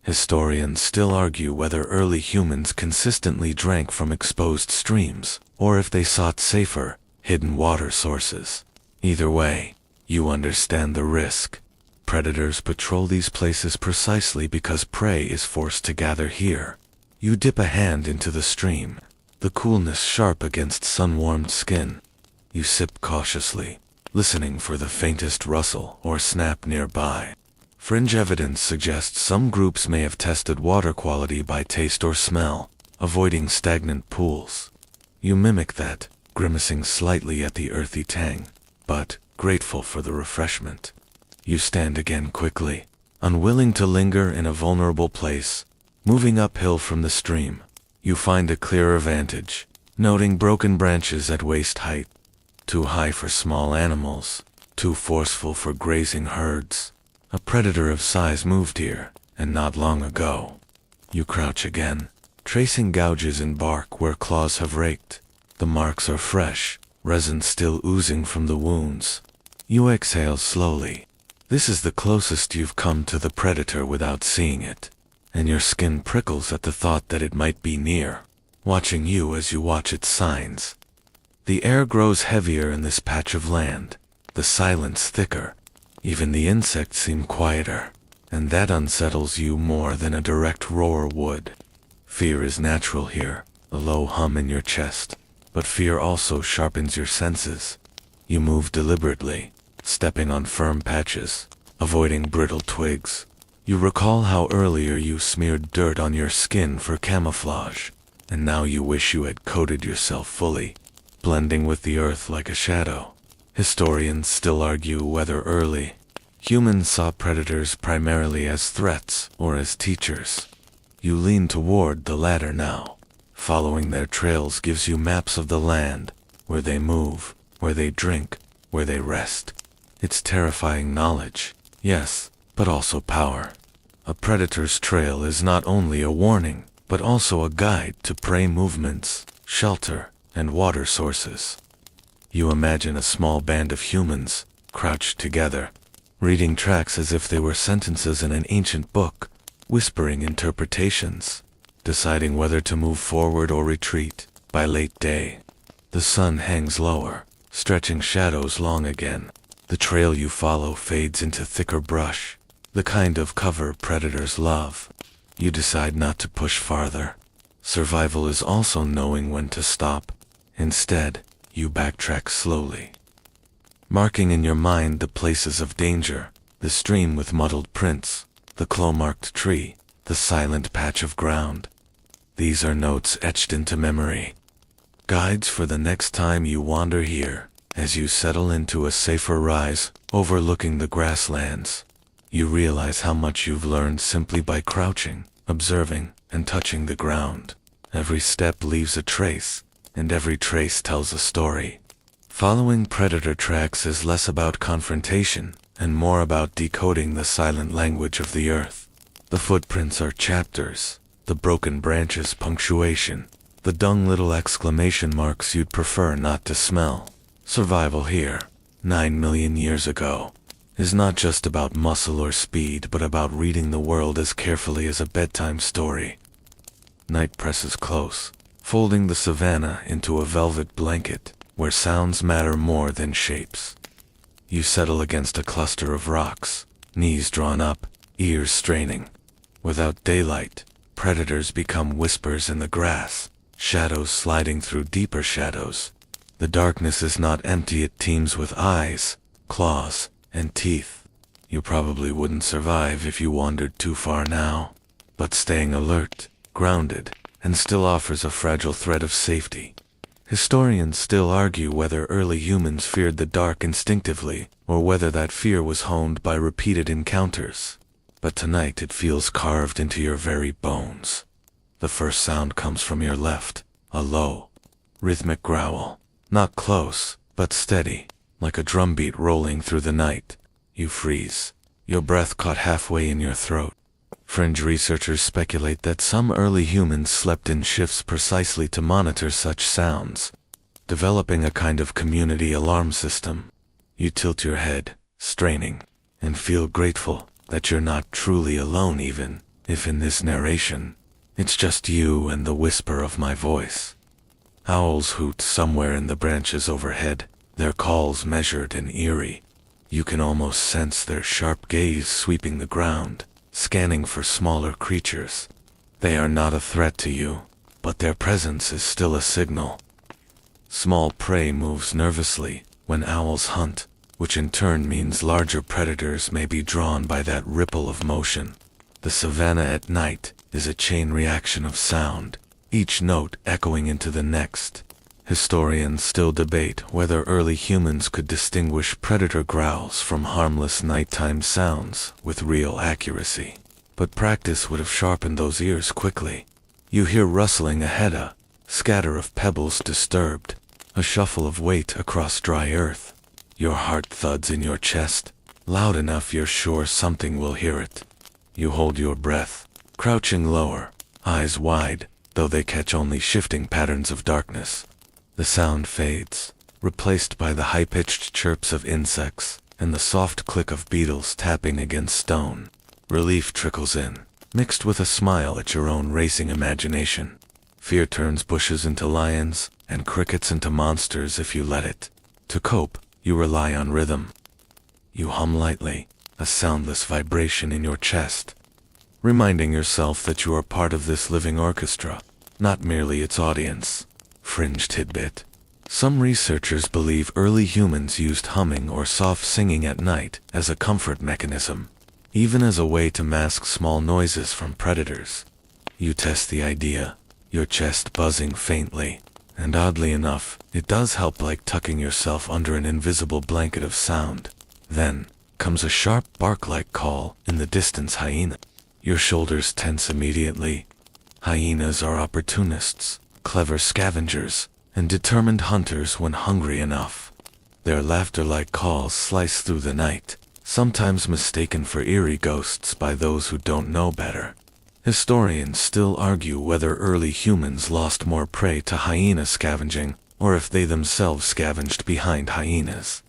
Historians still argue whether early humans consistently drank from exposed streams, or if they sought safer, hidden water sources. Either way, you understand the risk. Predators patrol these places precisely because prey is forced to gather here. You dip a hand into the stream, the coolness sharp against sun-warmed skin. You sip cautiously, listening for the faintest rustle or snap nearby. Fringe evidence suggests some groups may have tested water quality by taste or smell, avoiding stagnant pools. You mimic that, grimacing slightly at the earthy tang, but grateful for the refreshment. You stand again quickly, unwilling to linger in a vulnerable place. Moving uphill from the stream, you find a clearer vantage, noting broken branches at waist height. Too high for small animals, too forceful for grazing herds. A predator of size moved here, and not long ago. You crouch again, tracing gouges in bark where claws have raked. The marks are fresh, resin still oozing from the wounds. You exhale slowly. This is the closest you've come to the predator without seeing it, and your skin prickles at the thought that it might be near, watching you as you watch its signs. The air grows heavier in this patch of land, the silence thicker. Even the insects seem quieter, and that unsettles you more than a direct roar would. Fear is natural here, a low hum in your chest, but fear also sharpens your senses. You move deliberately, stepping on firm patches, avoiding brittle twigs. You recall how earlier you smeared dirt on your skin for camouflage, and now you wish you had coated yourself fully, blending with the earth like a shadow. Historians still argue whether early humans saw predators primarily as threats or as teachers. You lean toward the latter now. Following their trails gives you maps of the land, where they move, where they drink, where they rest. It's terrifying knowledge, yes, but also power. A predator's trail is not only a warning, but also a guide to prey movements, shelter, and water sources. You imagine a small band of humans, crouched together, reading tracks as if they were sentences in an ancient book, whispering interpretations, deciding whether to move forward or retreat. By late day, the sun hangs lower, stretching shadows long again. The trail you follow fades into thicker brush, the kind of cover predators love. You decide not to push farther. Survival is also knowing when to stop. Instead, you backtrack slowly, marking in your mind the places of danger, the stream with muddled prints, the claw-marked tree, the silent patch of ground. These are notes etched into memory, guides for the next time you wander here. As you settle into a safer rise, overlooking the grasslands, you realize how much you've learned simply by crouching, observing, and touching the ground. Every step leaves a trace, and every trace tells a story. Following predator tracks is less about confrontation and more about decoding the silent language of the earth. The footprints are chapters, the broken branches punctuation, the dung little exclamation marks you'd prefer not to smell. Survival here, 9 million years ago, is not just about muscle or speed, but about reading the world as carefully as a bedtime story. Night presses close, folding the savannah into a velvet blanket, where sounds matter more than shapes. You settle against a cluster of rocks, knees drawn up, ears straining. Without daylight, predators become whispers in the grass, shadows sliding through deeper shadows. The darkness is not empty, it teems with eyes, claws, and teeth. You probably wouldn't survive if you wandered too far now, but staying alert, grounded, and still offers a fragile thread of safety. Historians still argue whether early humans feared the dark instinctively, or whether that fear was honed by repeated encounters. But tonight it feels carved into your very bones. The first sound comes from your left, a low, rhythmic growl. Not close, but steady, like a drumbeat rolling through the night. You freeze, your breath caught halfway in your throat. Fringe researchers speculate that some early humans slept in shifts precisely to monitor such sounds, developing a kind of community alarm system. You tilt your head, straining, and feel grateful that you're not truly alone, even if in this narration, it's just you and the whisper of my voice. Owls hoot somewhere in the branches overhead, their calls measured and eerie. You can almost sense their sharp gaze sweeping the ground, scanning for smaller creatures. They are not a threat to you, but their presence is still a signal. Small prey moves nervously when owls hunt, which in turn means larger predators may be drawn by that ripple of motion. The savanna at night is a chain reaction of sound, each note echoing into the next. Historians still debate whether early humans could distinguish predator growls from harmless nighttime sounds with real accuracy. But practice would have sharpened those ears quickly. You hear rustling ahead, a scatter of pebbles disturbed, a shuffle of weight across dry earth. Your heart thuds in your chest, loud enough you're sure something will hear it. You hold your breath, crouching lower, eyes wide, though they catch only shifting patterns of darkness. The sound fades, replaced by the high-pitched chirps of insects and the soft click of beetles tapping against stone. Relief trickles in, mixed with a smile at your own racing imagination. Fear turns bushes into lions and crickets into monsters if you let it. To cope, you rely on rhythm. You hum lightly, a soundless vibration in your chest, reminding yourself that you are part of this living orchestra, not merely its audience. Fringe tidbit. Some researchers believe early humans used humming or soft singing at night as a comfort mechanism, even as a way to mask small noises from predators. You test the idea, your chest buzzing faintly, and oddly enough, it does help, like tucking yourself under an invisible blanket of sound. Then comes a sharp bark-like call in the distance: hyena. Your shoulders tense immediately. Hyenas are opportunists, clever scavengers, and determined hunters when hungry enough. Their laughter-like calls slice through the night, sometimes mistaken for eerie ghosts by those who don't know better. Historians still argue whether early humans lost more prey to hyena scavenging, or if they themselves scavenged behind hyenas,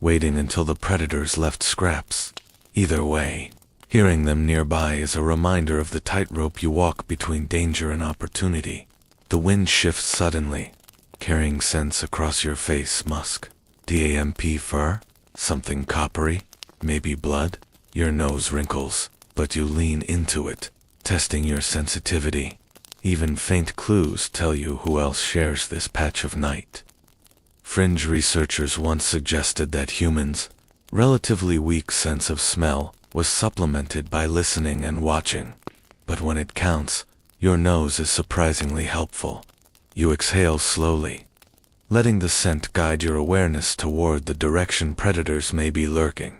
waiting until the predators left scraps. Either way, hearing them nearby is a reminder of the tightrope you walk between danger and opportunity. The wind shifts suddenly, carrying scents across your face: musk, damp fur, something coppery, maybe blood. Your nose wrinkles, but you lean into it, testing your sensitivity. Even faint clues tell you who else shares this patch of night. Fringe researchers once suggested that humans' relatively weak sense of smell was supplemented by listening and watching. But when it counts, your nose is surprisingly helpful. You exhale slowly, letting the scent guide your awareness toward the direction predators may be lurking.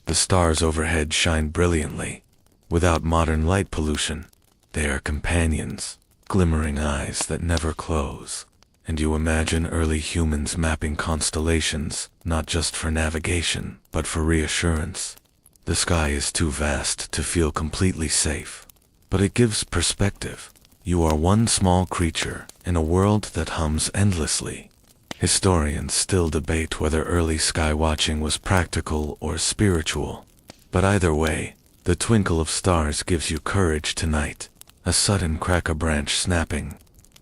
The stars overhead shine brilliantly. Without modern light pollution, they are companions, glimmering eyes that never close. And you imagine early humans mapping constellations, not just for navigation, but for reassurance. The sky is too vast to feel completely safe, but it gives perspective. You are one small creature in a world that hums endlessly. Historians still debate whether early sky watching was practical or spiritual. But either way, the twinkle of stars gives you courage tonight. A sudden crack, a branch snapping.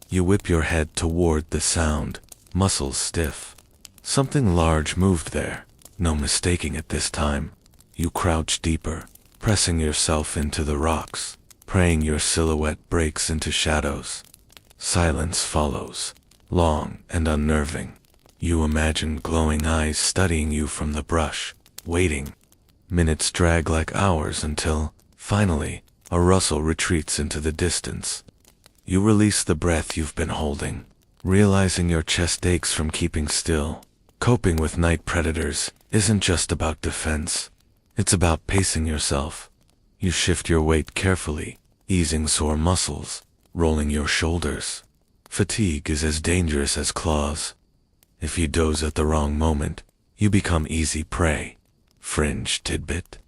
You whip your head toward the sound, muscles stiff. Something large moved there, no mistaking it this time. You crouch deeper, pressing yourself into the rocks, praying your silhouette breaks into shadows. Silence follows, long and unnerving. You imagine glowing eyes studying you from the brush, waiting. Minutes drag like hours until, finally, a rustle retreats into the distance. You release the breath you've been holding, realizing your chest aches from keeping still. Coping with night predators isn't just about defense. It's about pacing yourself. You shift your weight carefully, easing sore muscles, rolling your shoulders. Fatigue is as dangerous as claws. If you doze at the wrong moment, you become easy prey. Fringe tidbit.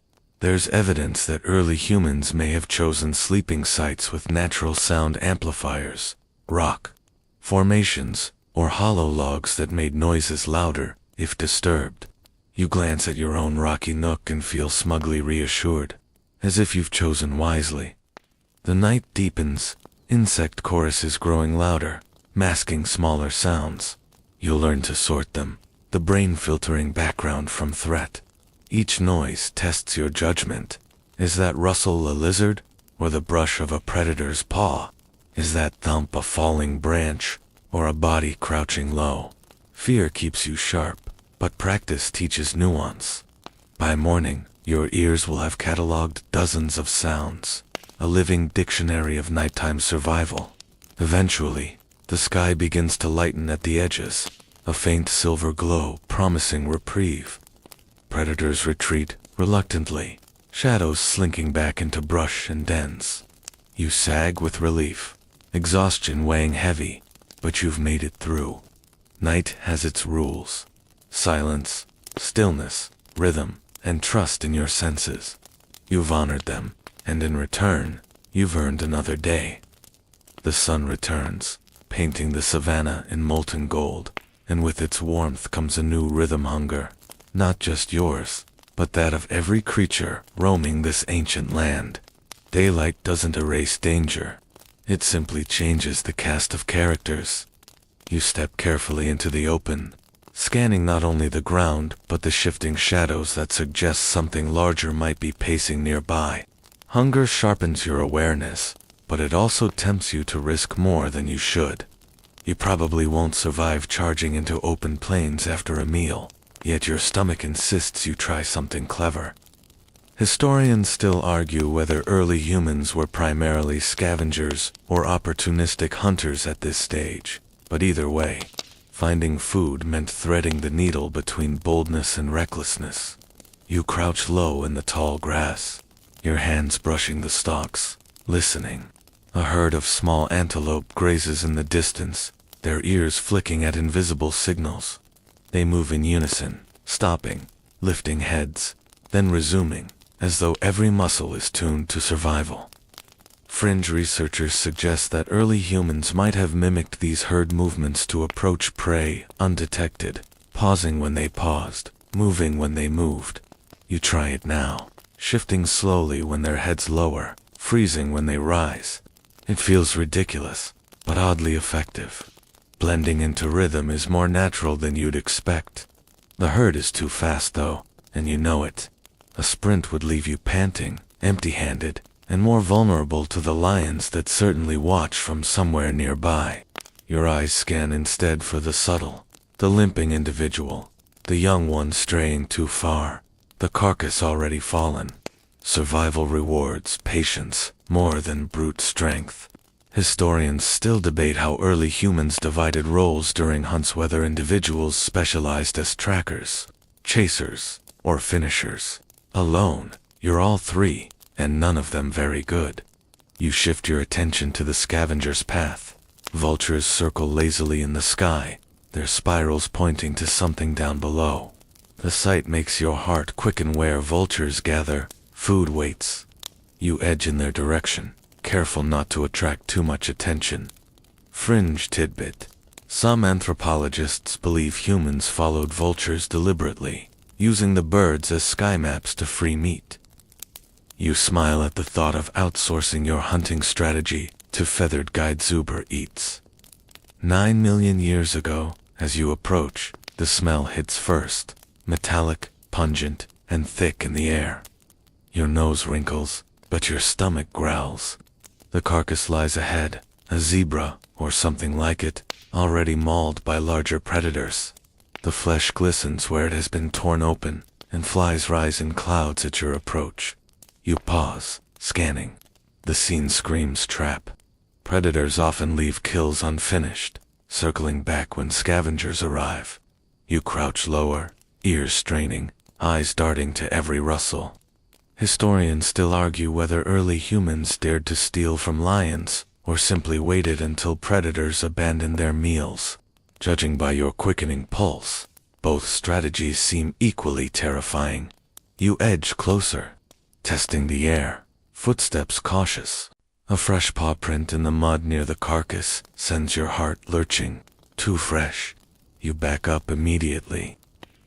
There's evidence that early humans may have chosen sleeping sites with natural sound amplifiers, rock formations, or hollow logs that made noises louder if disturbed. You glance at your own rocky nook and feel smugly reassured, as if you've chosen wisely. The night deepens, insect choruses growing louder, masking smaller sounds. You learn to sort them, the brain filtering background from threat. Each noise tests your judgment. Is that rustle a lizard, or the brush of a predator's paw? Is that thump a falling branch, or a body crouching low. Fear keeps you sharp, but practice teaches nuance. By morning, your ears will have cataloged dozens of sounds, a living dictionary of nighttime survival. Eventually, the sky begins to lighten at the edges, a faint silver glow promising reprieve. Predators retreat reluctantly, shadows slinking back into brush and dens. You sag with relief, exhaustion weighing heavy, but you've made it through. Night has its rules: silence, stillness, rhythm, and trust in your senses. You've honored them, and in return, you've earned another day. The sun returns, painting the savannah in molten gold, and with its warmth comes a new rhythm hunger, not just yours, but that of every creature roaming this ancient land. Daylight doesn't erase danger. It simply changes the cast of characters. You step carefully into the open, scanning not only the ground but the shifting shadows that suggest something larger might be pacing nearby. Hunger sharpens your awareness, but it also tempts you to risk more than you should. You probably won't survive charging into open plains after a meal, yet your stomach insists you try something clever. Historians still argue whether early humans were primarily scavengers or opportunistic hunters at this stage, but either way, finding food meant threading the needle between boldness and recklessness. You crouch low in the tall grass, your hands brushing the stalks, listening. A herd of small antelope grazes in the distance, their ears flicking at invisible signals. They move in unison, stopping, lifting heads, then resuming, as though every muscle is tuned to survival. Fringe researchers suggest that early humans might have mimicked these herd movements to approach prey undetected, pausing when they paused, moving when they moved. You try it now, shifting slowly when their heads lower, freezing when they rise. It feels ridiculous, but oddly effective. Blending into rhythm is more natural than you'd expect. The herd is too fast though, and you know it. A sprint would leave you panting, empty-handed, and more vulnerable to the lions that certainly watch from somewhere nearby. Your eyes scan instead for the subtle, the limping individual, the young one straying too far, the carcass already fallen. Survival rewards patience more than brute strength. Historians still debate how early humans divided roles during hunts, whether individuals specialized as trackers, chasers, or finishers. Alone, you're all three, and none of them very good. You shift your attention to the scavenger's path. Vultures circle lazily in the sky, their spirals pointing to something down below. The sight makes your heart quicken. Where vultures gather, food waits. You edge in their direction, careful not to attract too much attention. Fringe tidbit: some anthropologists believe humans followed vultures deliberately, using the birds as sky maps to free meat. You smile at the thought of outsourcing your hunting strategy to feathered guide Zuber Eats. 9 million years ago, as you approach, the smell hits first, metallic, pungent, and thick in the air. Your nose wrinkles, but your stomach growls. The carcass lies ahead, a zebra, or something like it, already mauled by larger predators. The flesh glistens where it has been torn open, and flies rise in clouds at your approach. You pause, scanning. The scene screams trap. Predators often leave kills unfinished, circling back when scavengers arrive. You crouch lower, ears straining, eyes darting to every rustle. Historians still argue whether early humans dared to steal from lions, or simply waited until predators abandoned their meals. Judging by your quickening pulse, both strategies seem equally terrifying. You edge closer, testing the air, footsteps cautious. A fresh paw print in the mud near the carcass sends your heart lurching. Too fresh. You back up immediately,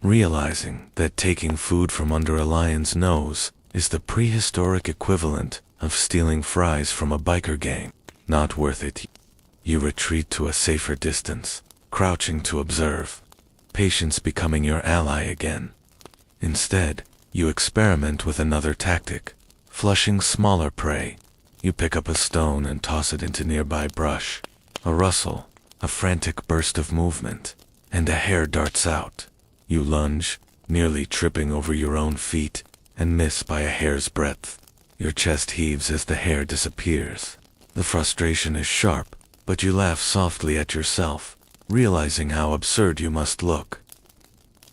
realizing that taking food from under a lion's nose is the prehistoric equivalent of stealing fries from a biker gang. Not worth it. You retreat to a safer distance, crouching to observe, patience becoming your ally again. Instead, you experiment with another tactic, flushing smaller prey. You pick up a stone and toss it into nearby brush. A rustle, a frantic burst of movement, and a hare darts out. You lunge, nearly tripping over your own feet, and miss by a hair's breadth. Your chest heaves as the hare disappears. The frustration is sharp, but you laugh softly at yourself, realizing how absurd you must look.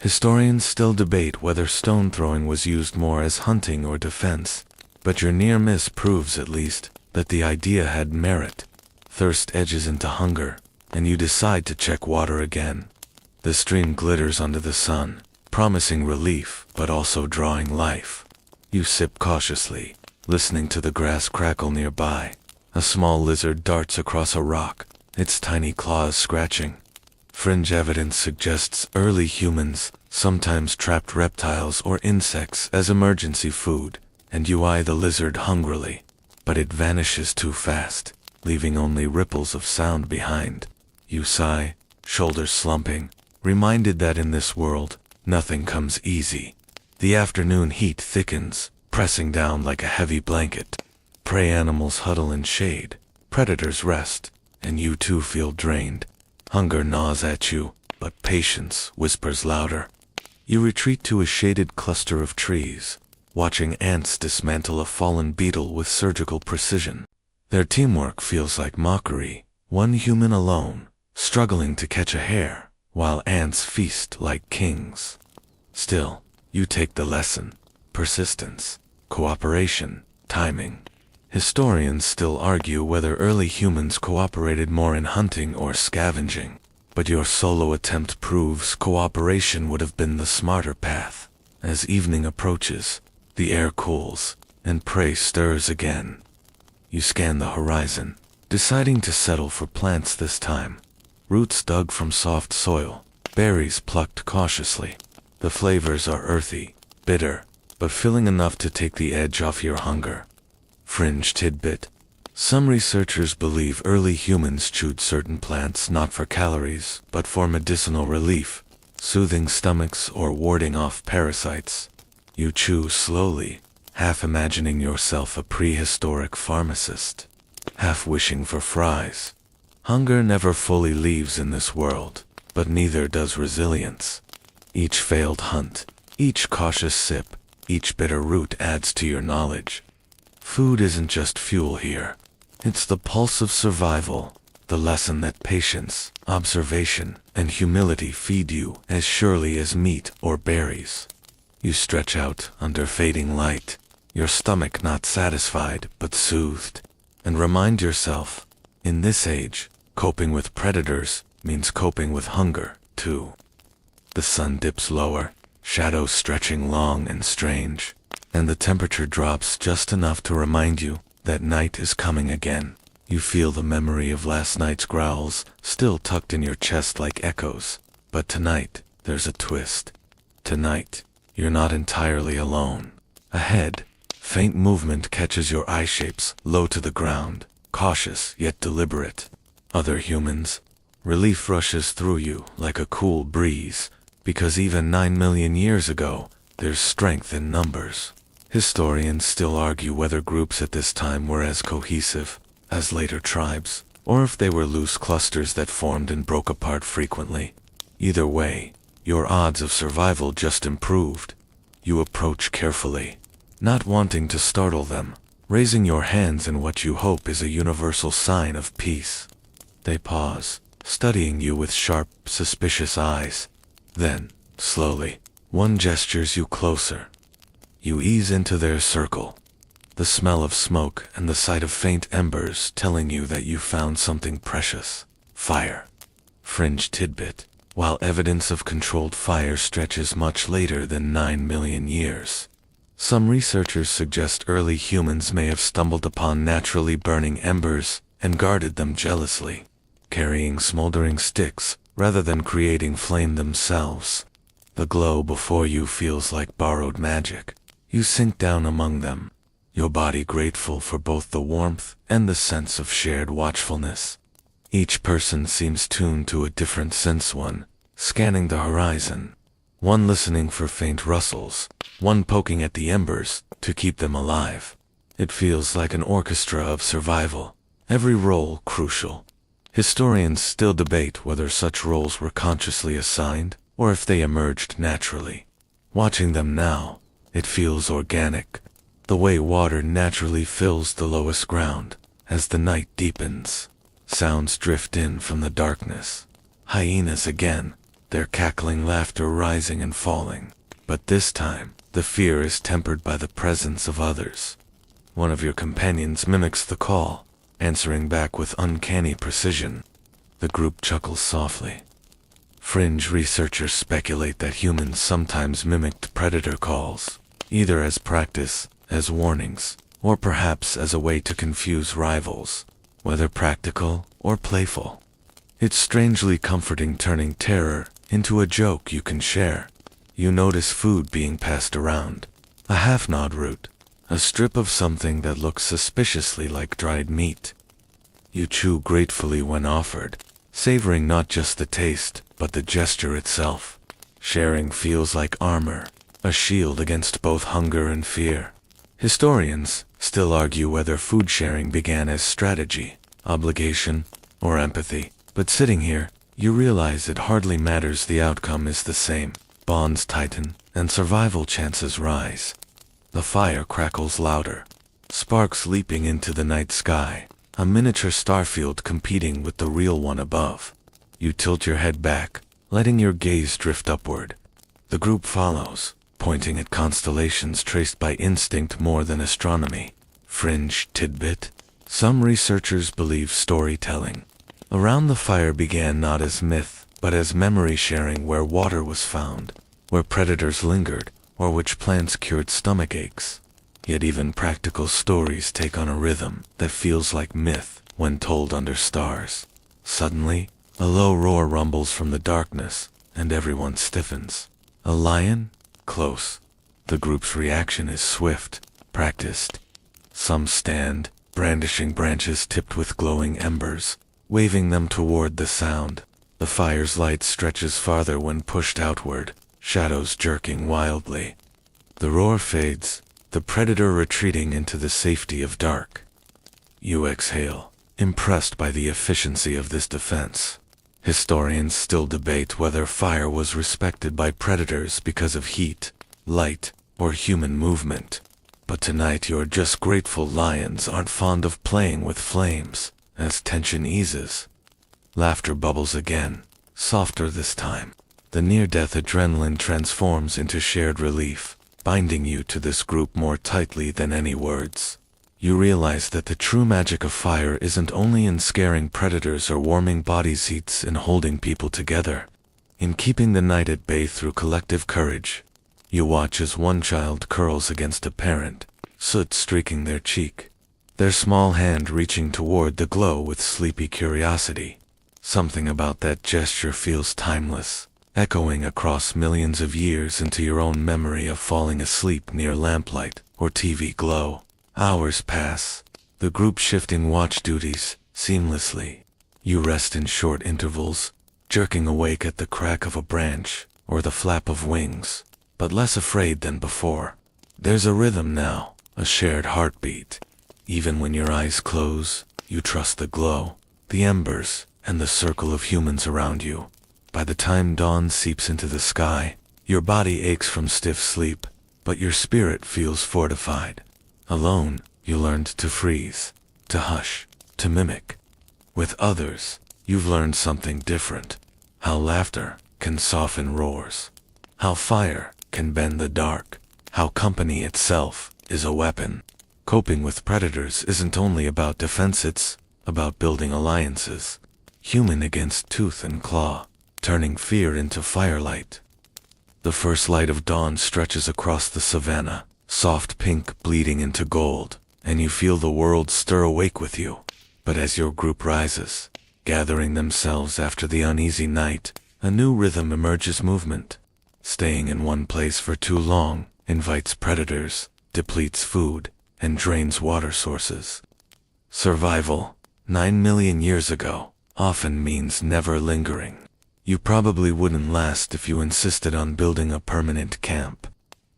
Historians still debate whether stone throwing was used more as hunting or defense, but your near miss proves at least that the idea had merit. Thirst edges into hunger, and you decide to check water again. The stream glitters under the sun, promising relief but also drawing life. You sip cautiously, listening to the grass crackle nearby. A small lizard darts across a rock, its tiny claws scratching. Fringe evidence suggests early humans sometimes trapped reptiles or insects as emergency food, and you eye the lizard hungrily, but it vanishes too fast, leaving only ripples of sound behind. You sigh, shoulders slumping, reminded that in this world, nothing comes easy. The afternoon heat thickens, pressing down like a heavy blanket. Prey animals huddle in shade, predators rest, and you too feel drained. Hunger gnaws at you, but patience whispers louder. You retreat to a shaded cluster of trees, watching ants dismantle a fallen beetle with surgical precision. Their teamwork feels like mockery, one human alone, struggling to catch a hare, while ants feast like kings. Still, you take the lesson: persistence, cooperation, timing. Historians still argue whether early humans cooperated more in hunting or scavenging, but your solo attempt proves cooperation would have been the smarter path. As evening approaches, the air cools, and prey stirs again. You scan the horizon, deciding to settle for plants this time. Roots dug from soft soil, berries plucked cautiously. The flavors are earthy, bitter, but filling enough to take the edge off your hunger. Fringe tidbit: some researchers believe early humans chewed certain plants not for calories, but for medicinal relief, soothing stomachs or warding off parasites. You chew slowly, half imagining yourself a prehistoric pharmacist, half wishing for fries. Hunger never fully leaves in this world, but neither does resilience. Each failed hunt, each cautious sip, each bitter root adds to your knowledge. Food isn't just fuel here. It's the pulse of survival, the lesson that patience, observation, and humility feed you as surely as meat or berries. You stretch out under fading light, your stomach not satisfied but soothed, and remind yourself, in this age, coping with predators means coping with hunger, too. The sun dips lower, shadows stretching long and strange, and the temperature drops just enough to remind you that night is coming again. You feel the memory of last night's growls still tucked in your chest like echoes, but tonight, there's a twist. Tonight, you're not entirely alone. Ahead, faint movement catches your eye shapes low to the ground, cautious yet deliberate. Other humans. Relief rushes through you like a cool breeze, because even 9 million years ago, there's strength in numbers. Historians still argue whether groups at this time were as cohesive as later tribes, or if they were loose clusters that formed and broke apart frequently. Either way, your odds of survival just improved. You approach carefully, not wanting to startle them, raising your hands in what you hope is a universal sign of peace. They pause, studying you with sharp, suspicious eyes. Then, slowly, one gestures you closer. You ease into their circle, the smell of smoke and the sight of faint embers telling you that you found something precious: fire. Fringe tidbit: while evidence of controlled fire stretches much later than 9 million years, some researchers suggest early humans may have stumbled upon naturally burning embers and guarded them jealously, carrying smoldering sticks rather than creating flame themselves. The glow before you feels like borrowed magic. You sink down among them, your body grateful for both the warmth and the sense of shared watchfulness. Each person seems tuned to a different sense, one scanning the horizon, one listening for faint rustles, one poking at the embers to keep them alive. It feels like an orchestra of survival, every role crucial. Historians still debate whether such roles were consciously assigned or if they emerged naturally. Watching them now, it feels organic, the way water naturally fills the lowest ground. As the night deepens, sounds drift in from the darkness. Hyenas again, their cackling laughter rising and falling. But this time, the fear is tempered by the presence of others. One of your companions mimics the call, answering back with uncanny precision. The group chuckles softly. Fringe researchers speculate that humans sometimes mimicked predator calls, either as practice, as warnings, or perhaps as a way to confuse rivals, whether practical or playful. It's strangely comforting, turning terror into a joke you can share. You notice food being passed around, a half-gnawed root, a strip of something that looks suspiciously like dried meat. You chew gratefully when offered, savoring not just the taste, but the gesture itself. Sharing feels like armor, a shield against both hunger and fear. Historians still argue whether food sharing began as strategy, obligation, or empathy, but sitting here, you realize it hardly matters, the outcome is the same. Bonds tighten, and survival chances rise. The fire crackles louder, sparks leaping into the night sky, a miniature starfield competing with the real one above. You tilt your head back, letting your gaze drift upward. The group follows, pointing at constellations traced by instinct more than astronomy. Fringe tidbit: some researchers believe storytelling around the fire began not as myth, but as memory sharing, where water was found, where predators lingered, or which plants cured stomach aches. Yet even practical stories take on a rhythm that feels like myth when told under stars. Suddenly, a low roar rumbles from the darkness, and everyone stiffens. A lion? Close. The group's reaction is swift, practiced. Some stand, brandishing branches tipped with glowing embers, waving them toward the sound. The fire's light stretches farther when pushed outward, shadows jerking wildly. The roar fades, the predator retreating into the safety of dark. You exhale, impressed by the efficiency of this defense. Historians still debate whether fire was respected by predators because of heat, light, or human movement. But tonight you're just grateful lions aren't fond of playing with flames. As tension eases, laughter bubbles again, softer this time. The near-death adrenaline transforms into shared relief, binding you to this group more tightly than any words. You realize that the true magic of fire isn't only in scaring predators or warming body heats, in holding people together, in keeping the night at bay through collective courage. You watch as one child curls against a parent, soot streaking their cheek, their small hand reaching toward the glow with sleepy curiosity. Something about that gesture feels timeless, echoing across millions of years into your own memory of falling asleep near lamplight or TV glow. Hours pass, the group shifting watch duties seamlessly. You rest in short intervals, jerking awake at the crack of a branch or the flap of wings, but less afraid than before. There's a rhythm now, a shared heartbeat. Even when your eyes close, you trust the glow, the embers, and the circle of humans around you. By the time dawn seeps into the sky, your body aches from stiff sleep, but your spirit feels fortified. Alone, you learned to freeze, to hush, to mimic. With others, you've learned something different. How laughter can soften roars. How fire can bend the dark. How company itself is a weapon. Coping with predators isn't only about defense, it's about building alliances. Human against tooth and claw, turning fear into firelight. The first light of dawn stretches across the savannah, soft pink bleeding into gold, and you feel the world stir awake with you. But as your group rises, gathering themselves after the uneasy night, a new rhythm emerges. Movement. Staying in one place for too long invites predators, depletes food, and drains water sources. Survival, 9 million years ago, often means never lingering. You probably wouldn't last if you insisted on building a permanent camp.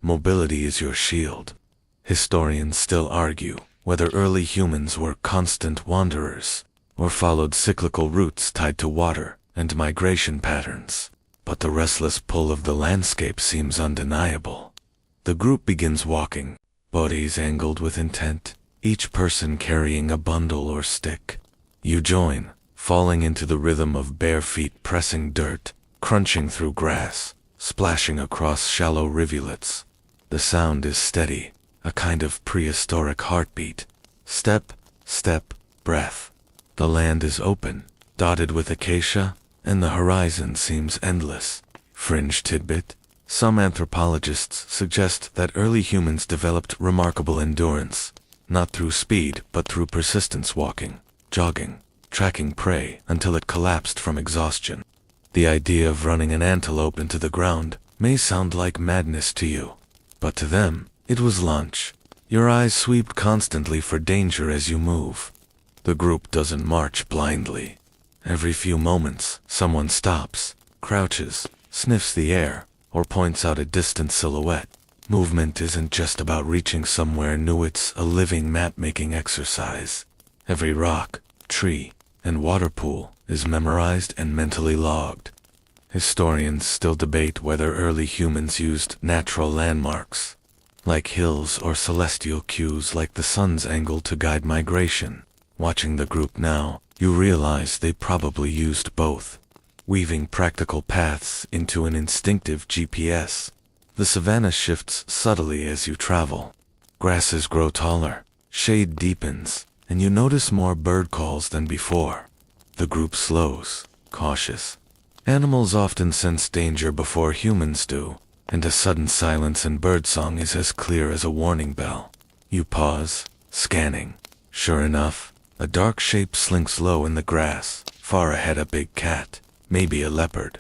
Mobility is your shield. Historians still argue whether early humans were constant wanderers, or followed cyclical routes tied to water and migration patterns. But the restless pull of the landscape seems undeniable. The group begins walking, bodies angled with intent, each person carrying a bundle or stick. You join, falling into the rhythm of bare feet pressing dirt, crunching through grass, splashing across shallow rivulets. The sound is steady, a kind of prehistoric heartbeat. Step, step, breath. The land is open, dotted with acacia, and the horizon seems endless. Fringe tidbit: some anthropologists suggest that early humans developed remarkable endurance, not through speed but through persistence, walking, jogging, tracking prey until it collapsed from exhaustion. The idea of running an antelope into the ground may sound like madness to you, but to them, it was lunch. Your eyes sweep constantly for danger as you move. The group doesn't march blindly. Every few moments, someone stops, crouches, sniffs the air, or points out a distant silhouette. Movement isn't just about reaching somewhere new, it's a living map-making exercise. Every rock, tree, and water pool is memorized and mentally logged. Historians still debate whether early humans used natural landmarks, like hills or celestial cues like the sun's angle, to guide migration. Watching the group now, you realize they probably used both, weaving practical paths into an instinctive GPS. The savanna shifts subtly as you travel. Grasses grow taller, shade deepens, and you notice more bird calls than before. The group slows, cautious. Animals often sense danger before humans do, and a sudden silence in birdsong is as clear as a warning bell. You pause, scanning. Sure enough, a dark shape slinks low in the grass, far ahead a big cat, maybe a leopard.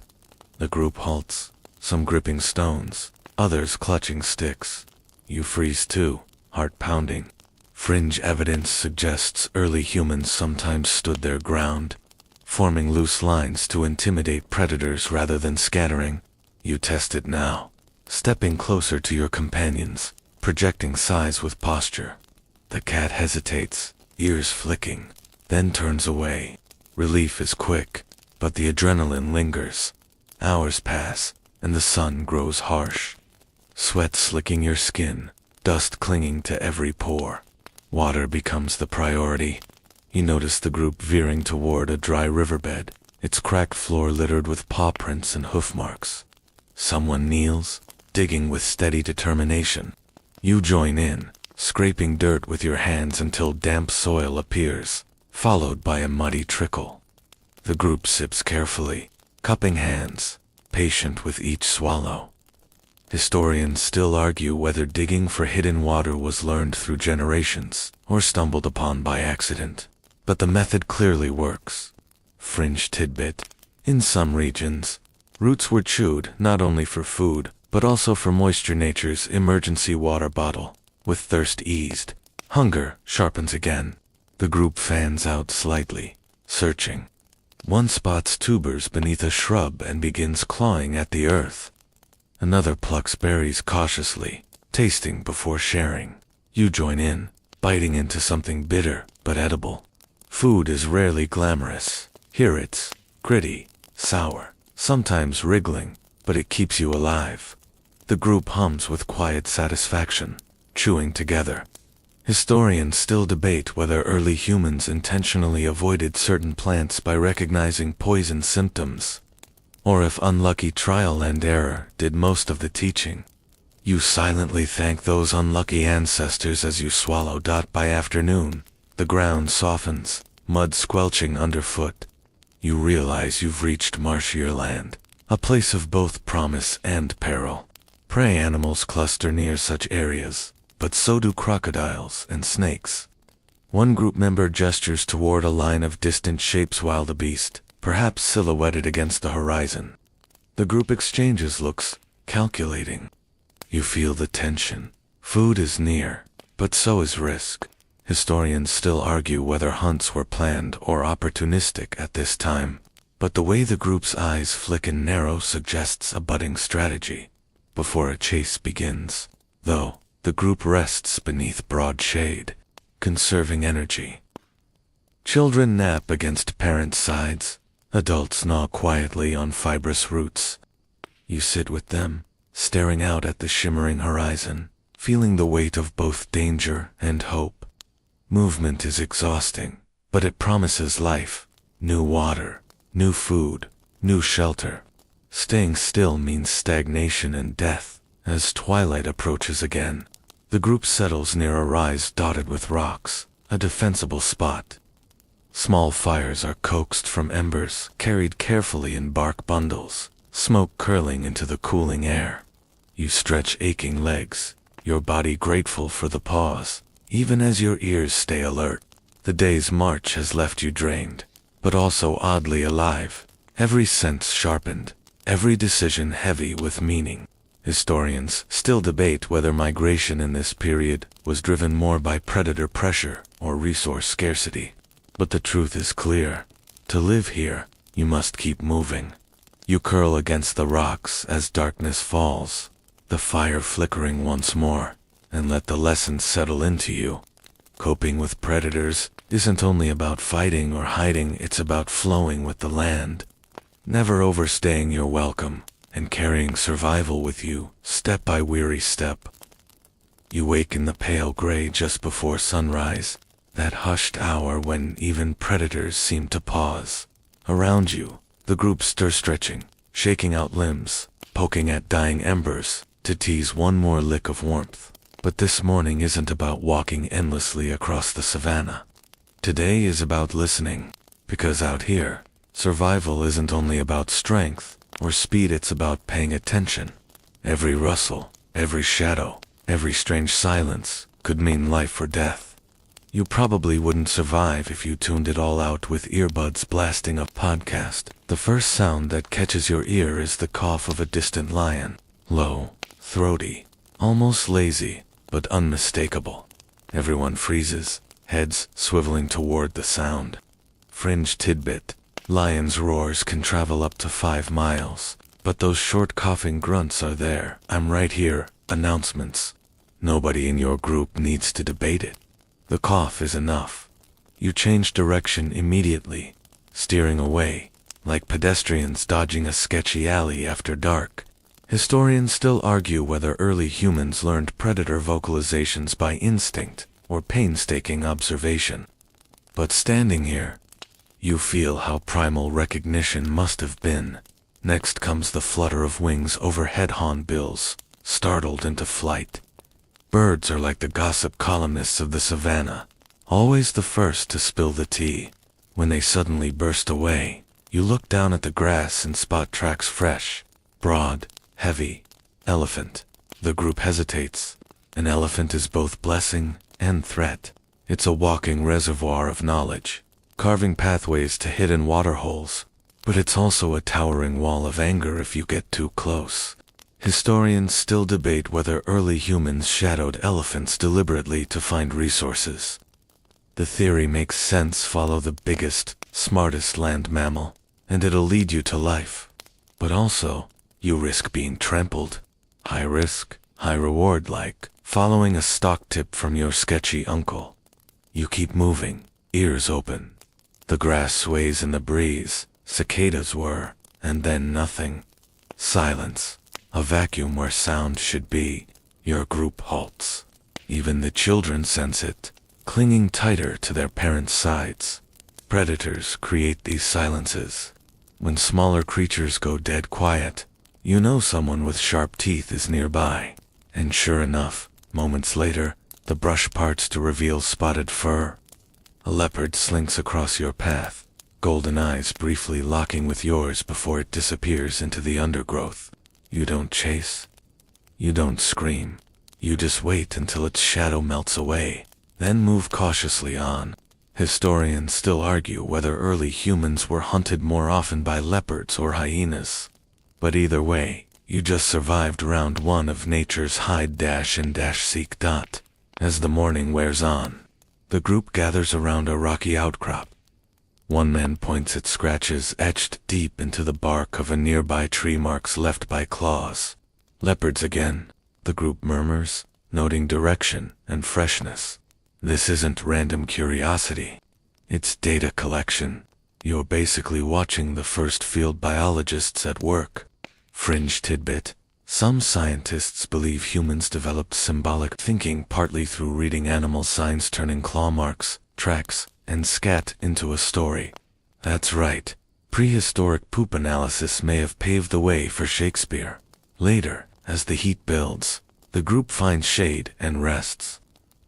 The group halts, some gripping stones, others clutching sticks. You freeze too, heart pounding. Fringe evidence suggests early humans sometimes stood their ground, forming loose lines to intimidate predators rather than scattering. You test it now, stepping closer to your companions, projecting size with posture. The cat hesitates, ears flicking, then turns away. Relief is quick, but the adrenaline lingers. Hours pass, and the sun grows harsh. Sweat slicking your skin, dust clinging to every pore. Water becomes the priority. You notice the group veering toward a dry riverbed, its cracked floor littered with paw prints and hoof marks. Someone kneels, digging with steady determination. You join in, scraping dirt with your hands until damp soil appears, followed by a muddy trickle. The group sips carefully, cupping hands, patient with each swallow. Historians still argue whether digging for hidden water was learned through generations or stumbled upon by accident, but the method clearly works. Fringe tidbit: in some regions, roots were chewed not only for food, but also for moisture, nature's emergency water bottle. With thirst eased, hunger sharpens again. The group fans out slightly, searching. One spots tubers beneath a shrub and begins clawing at the earth. Another plucks berries cautiously, tasting before sharing. You join in, biting into something bitter but edible. Food is rarely glamorous. Here it's gritty, sour, sometimes wriggling, but it keeps you alive. The group hums with quiet satisfaction, chewing together. Historians still debate whether early humans intentionally avoided certain plants by recognizing poison symptoms, or if unlucky trial and error did most of the teaching. You silently thank those unlucky ancestors as you swallow. By afternoon, the ground softens, mud squelching underfoot. You realize you've reached marshier land, a place of both promise and peril. Prey animals cluster near such areas, but so do crocodiles and snakes. One group member gestures toward a line of distant shapes while the beast, perhaps silhouetted against the horizon. The group exchanges looks, calculating. You feel the tension. Food is near, but so is risk. Historians still argue whether hunts were planned or opportunistic at this time, but the way the group's eyes flick and narrow suggests a budding strategy. Before a chase begins, though, the group rests beneath broad shade, conserving energy. Children nap against parents' sides. Adults gnaw quietly on fibrous roots. You sit with them, staring out at the shimmering horizon, feeling the weight of both danger and hope. Movement is exhausting, but it promises life. New water, new food, new shelter. Staying still means stagnation and death. As twilight approaches again, the group settles near a rise dotted with rocks, a defensible spot. Small fires are coaxed from embers, carried carefully in bark bundles, smoke curling into the cooling air. You stretch aching legs, your body grateful for the pause, even as your ears stay alert. The day's march has left you drained, but also oddly alive, every sense sharpened, every decision heavy with meaning. Historians still debate whether migration in this period was driven more by predator pressure or resource scarcity. But the truth is clear. To live here, you must keep moving. You curl against the rocks as darkness falls, the fire flickering once more, and let the lessons settle into you. Coping with predators isn't only about fighting or hiding, it's about flowing with the land. Never overstaying your welcome, and carrying survival with you, step by weary step. You wake in the pale gray just before sunrise, that hushed hour when even predators seem to pause. Around you, the group stretching, shaking out limbs, poking at dying embers, to tease one more lick of warmth. But this morning isn't about walking endlessly across the savannah. Today is about listening, because out here, survival isn't only about strength or speed, it's about paying attention. Every rustle, every shadow, every strange silence could mean life or death. You probably wouldn't survive if you tuned it all out with earbuds blasting a podcast. The first sound that catches your ear is the cough of a distant lion. Low, throaty, almost lazy, but unmistakable. Everyone freezes, heads swiveling toward the sound. Fringe tidbit. Lions' roars can travel up to 5 miles, but those short coughing grunts are there. I'm right here. Announcements. Nobody in your group needs to debate it. The cough is enough. You change direction immediately, steering away, like pedestrians dodging a sketchy alley after dark. Historians still argue whether early humans learned predator vocalizations by instinct or painstaking observation. But standing here, you feel how primal recognition must have been. Next comes the flutter of wings overhead, hornbills, startled into flight. Birds are like the gossip columnists of the savannah, always the first to spill the tea. When they suddenly burst away, you look down at the grass and spot tracks fresh, broad, heavy. Elephant. The group hesitates. An elephant is both blessing and threat. It's a walking reservoir of knowledge, carving pathways to hidden water holes, but it's also a towering wall of anger if you get too close. Historians still debate whether early humans shadowed elephants deliberately to find resources. The theory makes sense: follow the biggest, smartest land mammal, and it'll lead you to life. But also, you risk being trampled. High risk, high reward, like following a stock tip from your sketchy uncle. You keep moving, ears open. The grass sways in the breeze, cicadas whir, and then nothing. Silence. A vacuum where sound should be. Your group halts. Even the children sense it, clinging tighter to their parents' sides. Predators create these silences. When smaller creatures go dead quiet, you know someone with sharp teeth is nearby. And sure enough, moments later, the brush parts to reveal spotted fur. A leopard slinks across your path, golden eyes briefly locking with yours before it disappears into the undergrowth. You don't chase. You don't scream. You just wait until its shadow melts away, then move cautiously on. Historians still argue whether early humans were hunted more often by leopards or hyenas. But either way, you just survived round one of nature's hide and seek. As the morning wears on, the group gathers around a rocky outcrop. One man points at scratches etched deep into the bark of a nearby tree, marks left by claws. Leopards again, the group murmurs, noting direction and freshness. This isn't random curiosity. It's data collection. You're basically watching the first field biologists at work. Fringe tidbit. Some scientists believe humans developed symbolic thinking partly through reading animal signs, turning claw marks, tracks, and scat into a story. That's right. Prehistoric poop analysis may have paved the way for Shakespeare. Later, as the heat builds, the group finds shade and rests.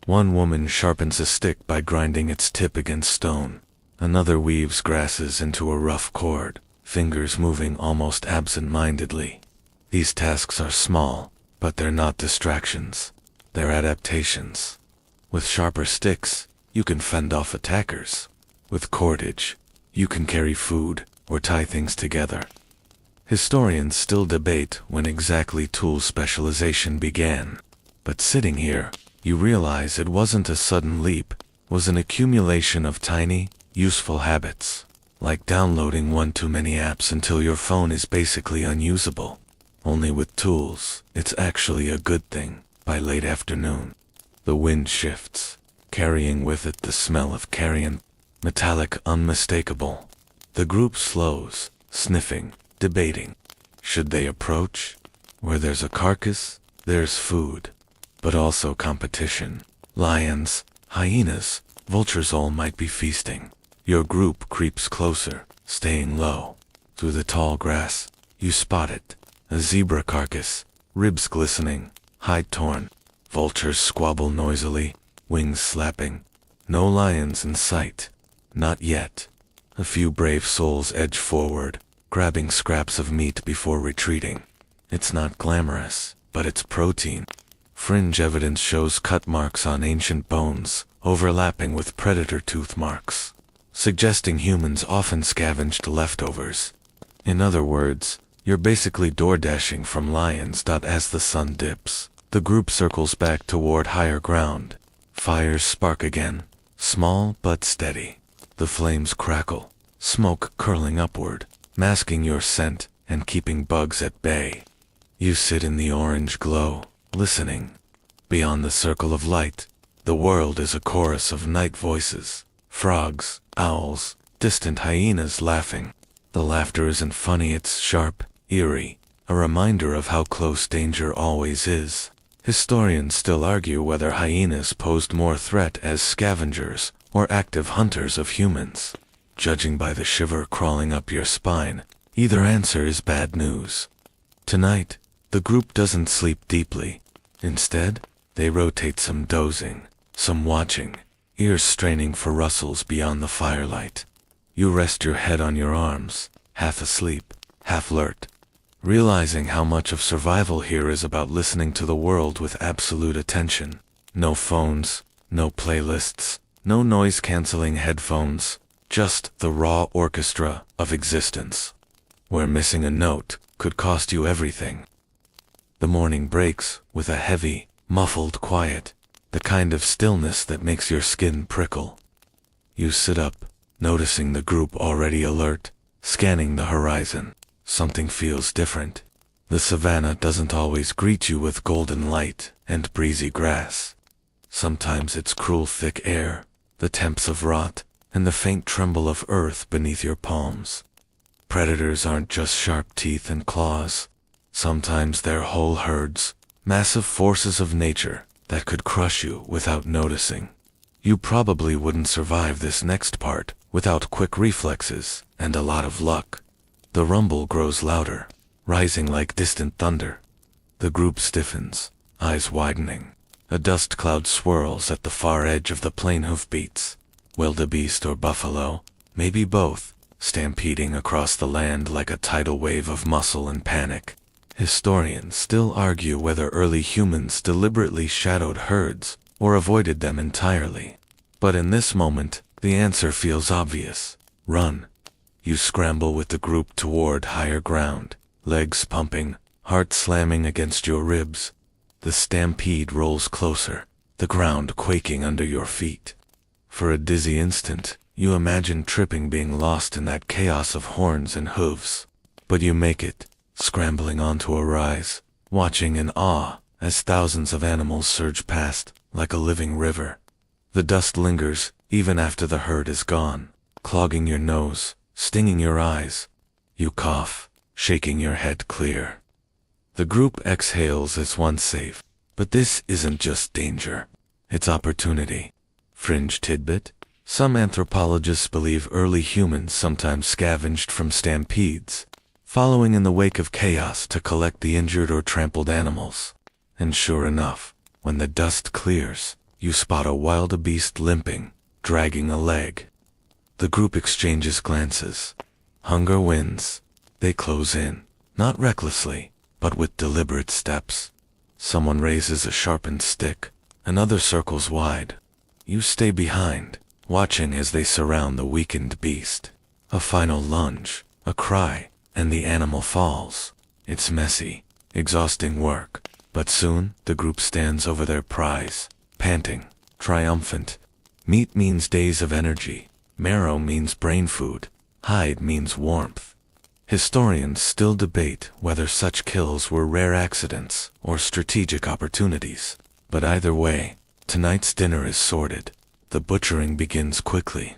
One woman sharpens a stick by grinding its tip against stone. Another weaves grasses into a rough cord, fingers moving almost absent-mindedly. These tasks are small, but they're not distractions. They're adaptations. With sharper sticks, you can fend off attackers. With cordage, you can carry food or tie things together. Historians still debate when exactly tool specialization began. But sitting here, you realize it wasn't a sudden leap, it was an accumulation of tiny, useful habits. Like downloading one too many apps until your phone is basically unusable. Only with tools, it's actually a good thing. By late afternoon, the wind shifts, carrying with it the smell of carrion, metallic, unmistakable. The group slows, sniffing, debating. Should they approach? Where there's a carcass, there's food. But also competition. Lions, hyenas, vultures all might be feasting. Your group creeps closer, staying low. Through the tall grass, you spot it. A zebra carcass, ribs glistening, hide torn. Vultures squabble noisily, wings slapping. No lions in sight. Not yet. A few brave souls edge forward, grabbing scraps of meat before retreating. It's not glamorous, but it's protein. Fringe evidence shows cut marks on ancient bones, overlapping with predator tooth marks, suggesting humans often scavenged leftovers. In other words, you're basically door-dashing from lions. As the sun dips, the group circles back toward higher ground. Fires spark again, small but steady. The flames crackle, smoke curling upward, masking your scent and keeping bugs at bay. You sit in the orange glow, listening. Beyond the circle of light, the world is a chorus of night voices. Frogs, owls, distant hyenas laughing. The laughter isn't funny, it's sharp, eerie, a reminder of how close danger always is. Historians still argue whether hyenas posed more threat as scavengers or active hunters of humans. Judging by the shiver crawling up your spine, either answer is bad news. Tonight, the group doesn't sleep deeply. Instead, they rotate, some dozing, some watching, ears straining for rustles beyond the firelight. You rest your head on your arms, half asleep, half alert, realizing how much of survival here is about listening to the world with absolute attention. No phones, no playlists, no noise-canceling headphones, just the raw orchestra of existence, where missing a note could cost you everything. The morning breaks with a heavy, muffled quiet, the kind of stillness that makes your skin prickle. You sit up, noticing the group already alert, scanning the horizon. Something feels different. The savannah doesn't always greet you with golden light and breezy grass. Sometimes it's cruel thick air, the temps of rot, and the faint tremble of earth beneath your palms. Predators aren't just sharp teeth and claws. Sometimes they're whole herds, massive forces of nature that could crush you without noticing. You probably wouldn't survive this next part without quick reflexes and a lot of luck. The rumble grows louder, rising like distant thunder. The group stiffens, eyes widening. A dust cloud swirls at the far edge of the plain. Hoofbeats. Wildebeest or buffalo, maybe both, stampeding across the land like a tidal wave of muscle and panic. Historians still argue whether early humans deliberately shadowed herds or avoided them entirely. But in this moment, the answer feels obvious. Run. You scramble with the group toward higher ground, legs pumping, heart slamming against your ribs. The stampede rolls closer, the ground quaking under your feet. For a dizzy instant, you imagine tripping, being lost in that chaos of horns and hooves. But you make it, scrambling onto a rise, watching in awe as thousands of animals surge past, like a living river. The dust lingers, even after the herd is gone, clogging your nose, stinging your eyes. You cough, shaking your head clear. The group exhales as one safe, but this isn't just danger. It's opportunity. Fringe tidbit: some anthropologists believe early humans sometimes scavenged from stampedes, following in the wake of chaos to collect the injured or trampled animals. And sure enough, when the dust clears, you spot a wildebeest limping, dragging a leg. The group exchanges glances. Hunger wins. They close in, not recklessly, but with deliberate steps. Someone raises a sharpened stick, another circles wide. You stay behind, watching as they surround the weakened beast. A final lunge, a cry, and the animal falls. It's messy, exhausting work, but soon the group stands over their prize, panting, triumphant. Meat means days of energy, marrow means brain food, hide means warmth. Historians still debate whether such kills were rare accidents or strategic opportunities. But either way, tonight's dinner is sorted. The butchering begins quickly.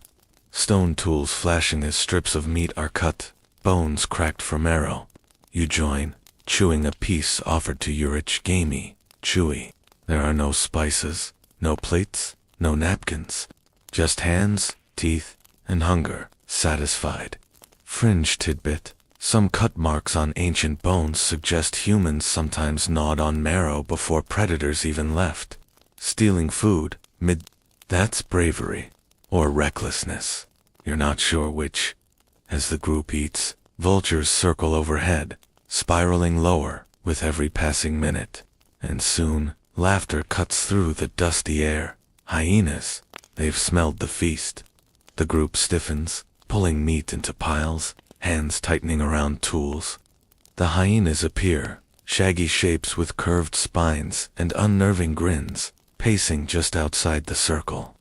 Stone tools flashing as strips of meat are cut, bones cracked for marrow. You join, chewing a piece offered to you rich, gamey, chewy. There are no spices, no plates, no napkins. Just hands, teeth, and hunger, satisfied. Fringe tidbit: some cut marks on ancient bones suggest humans sometimes gnawed on marrow before predators even left. Stealing food, that's bravery. Or recklessness. You're not sure which. As the group eats, vultures circle overhead, spiraling lower with every passing minute. And soon, laughter cuts through the dusty air. Hyenas. They've smelled the feast. The group stiffens, pulling meat into piles, hands tightening around tools. The hyenas appear, shaggy shapes with curved spines and unnerving grins, pacing just outside the circle.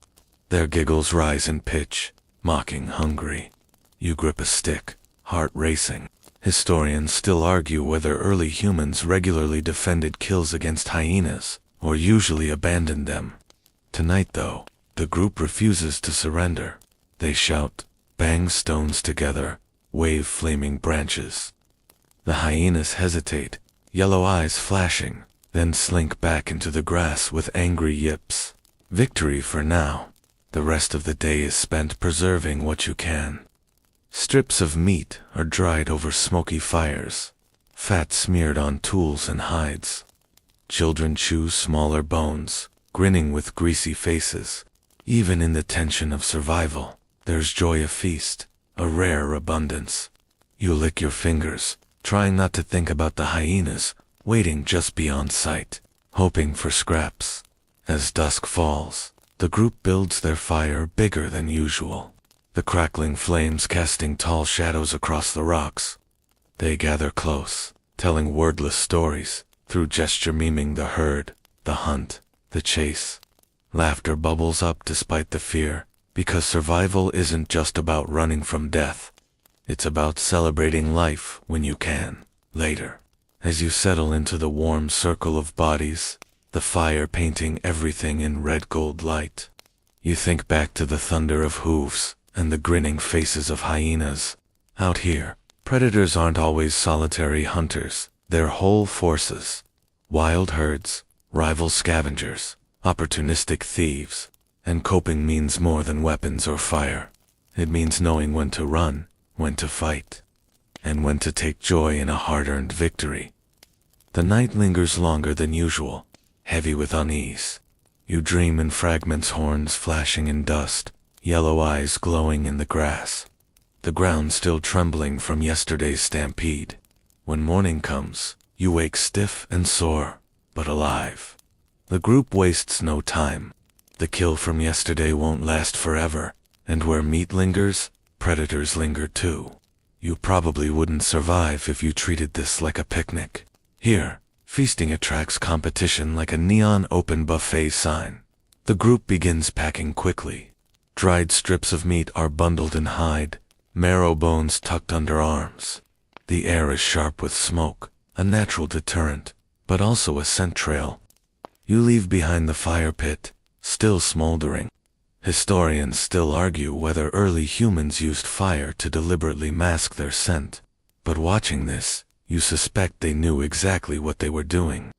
Their giggles rise in pitch, mocking hungry. You grip a stick, heart racing. Historians still argue whether early humans regularly defended kills against hyenas, or usually abandoned them. Tonight, though, the group refuses to surrender. They shout, bang stones together, wave flaming branches. The hyenas hesitate, yellow eyes flashing, then slink back into the grass with angry yips. Victory for now. The rest of the day is spent preserving what you can. Strips of meat are dried over smoky fires, fat smeared on tools and hides. Children chew smaller bones, grinning with greasy faces. Even in the tension of survival, there's joy of feast, a rare abundance. You lick your fingers, trying not to think about the hyenas, waiting just beyond sight, hoping for scraps. As dusk falls, the group builds their fire bigger than usual, the crackling flames casting tall shadows across the rocks. They gather close, telling wordless stories, through gesture miming the herd, the hunt, the chase. Laughter bubbles up despite the fear, because survival isn't just about running from death. It's about celebrating life when you can, later. As you settle into the warm circle of bodies, the fire painting everything in red-gold light, you think back to the thunder of hooves and the grinning faces of hyenas. Out here, predators aren't always solitary hunters, they're whole forces. Wild herds, rival scavengers, opportunistic thieves. And coping means more than weapons or fire. It means knowing when to run, when to fight, and when to take joy in a hard-earned victory. The night lingers longer than usual, heavy with unease. You dream in fragments, horns flashing in dust, yellow eyes glowing in the grass. The ground still trembling from yesterday's stampede. When morning comes, you wake stiff and sore, but alive. The group wastes no time. The kill from yesterday won't last forever, and where meat lingers, predators linger too. You probably wouldn't survive if you treated this like a picnic. Here, feasting attracts competition like a neon open buffet sign. The group begins packing quickly. Dried strips of meat are bundled in hide, marrow bones tucked under arms. The air is sharp with smoke, a natural deterrent, but also a scent trail. You leave behind the fire pit, still smoldering. Historians still argue whether early humans used fire to deliberately mask their scent, but watching this, you suspect they knew exactly what they were doing.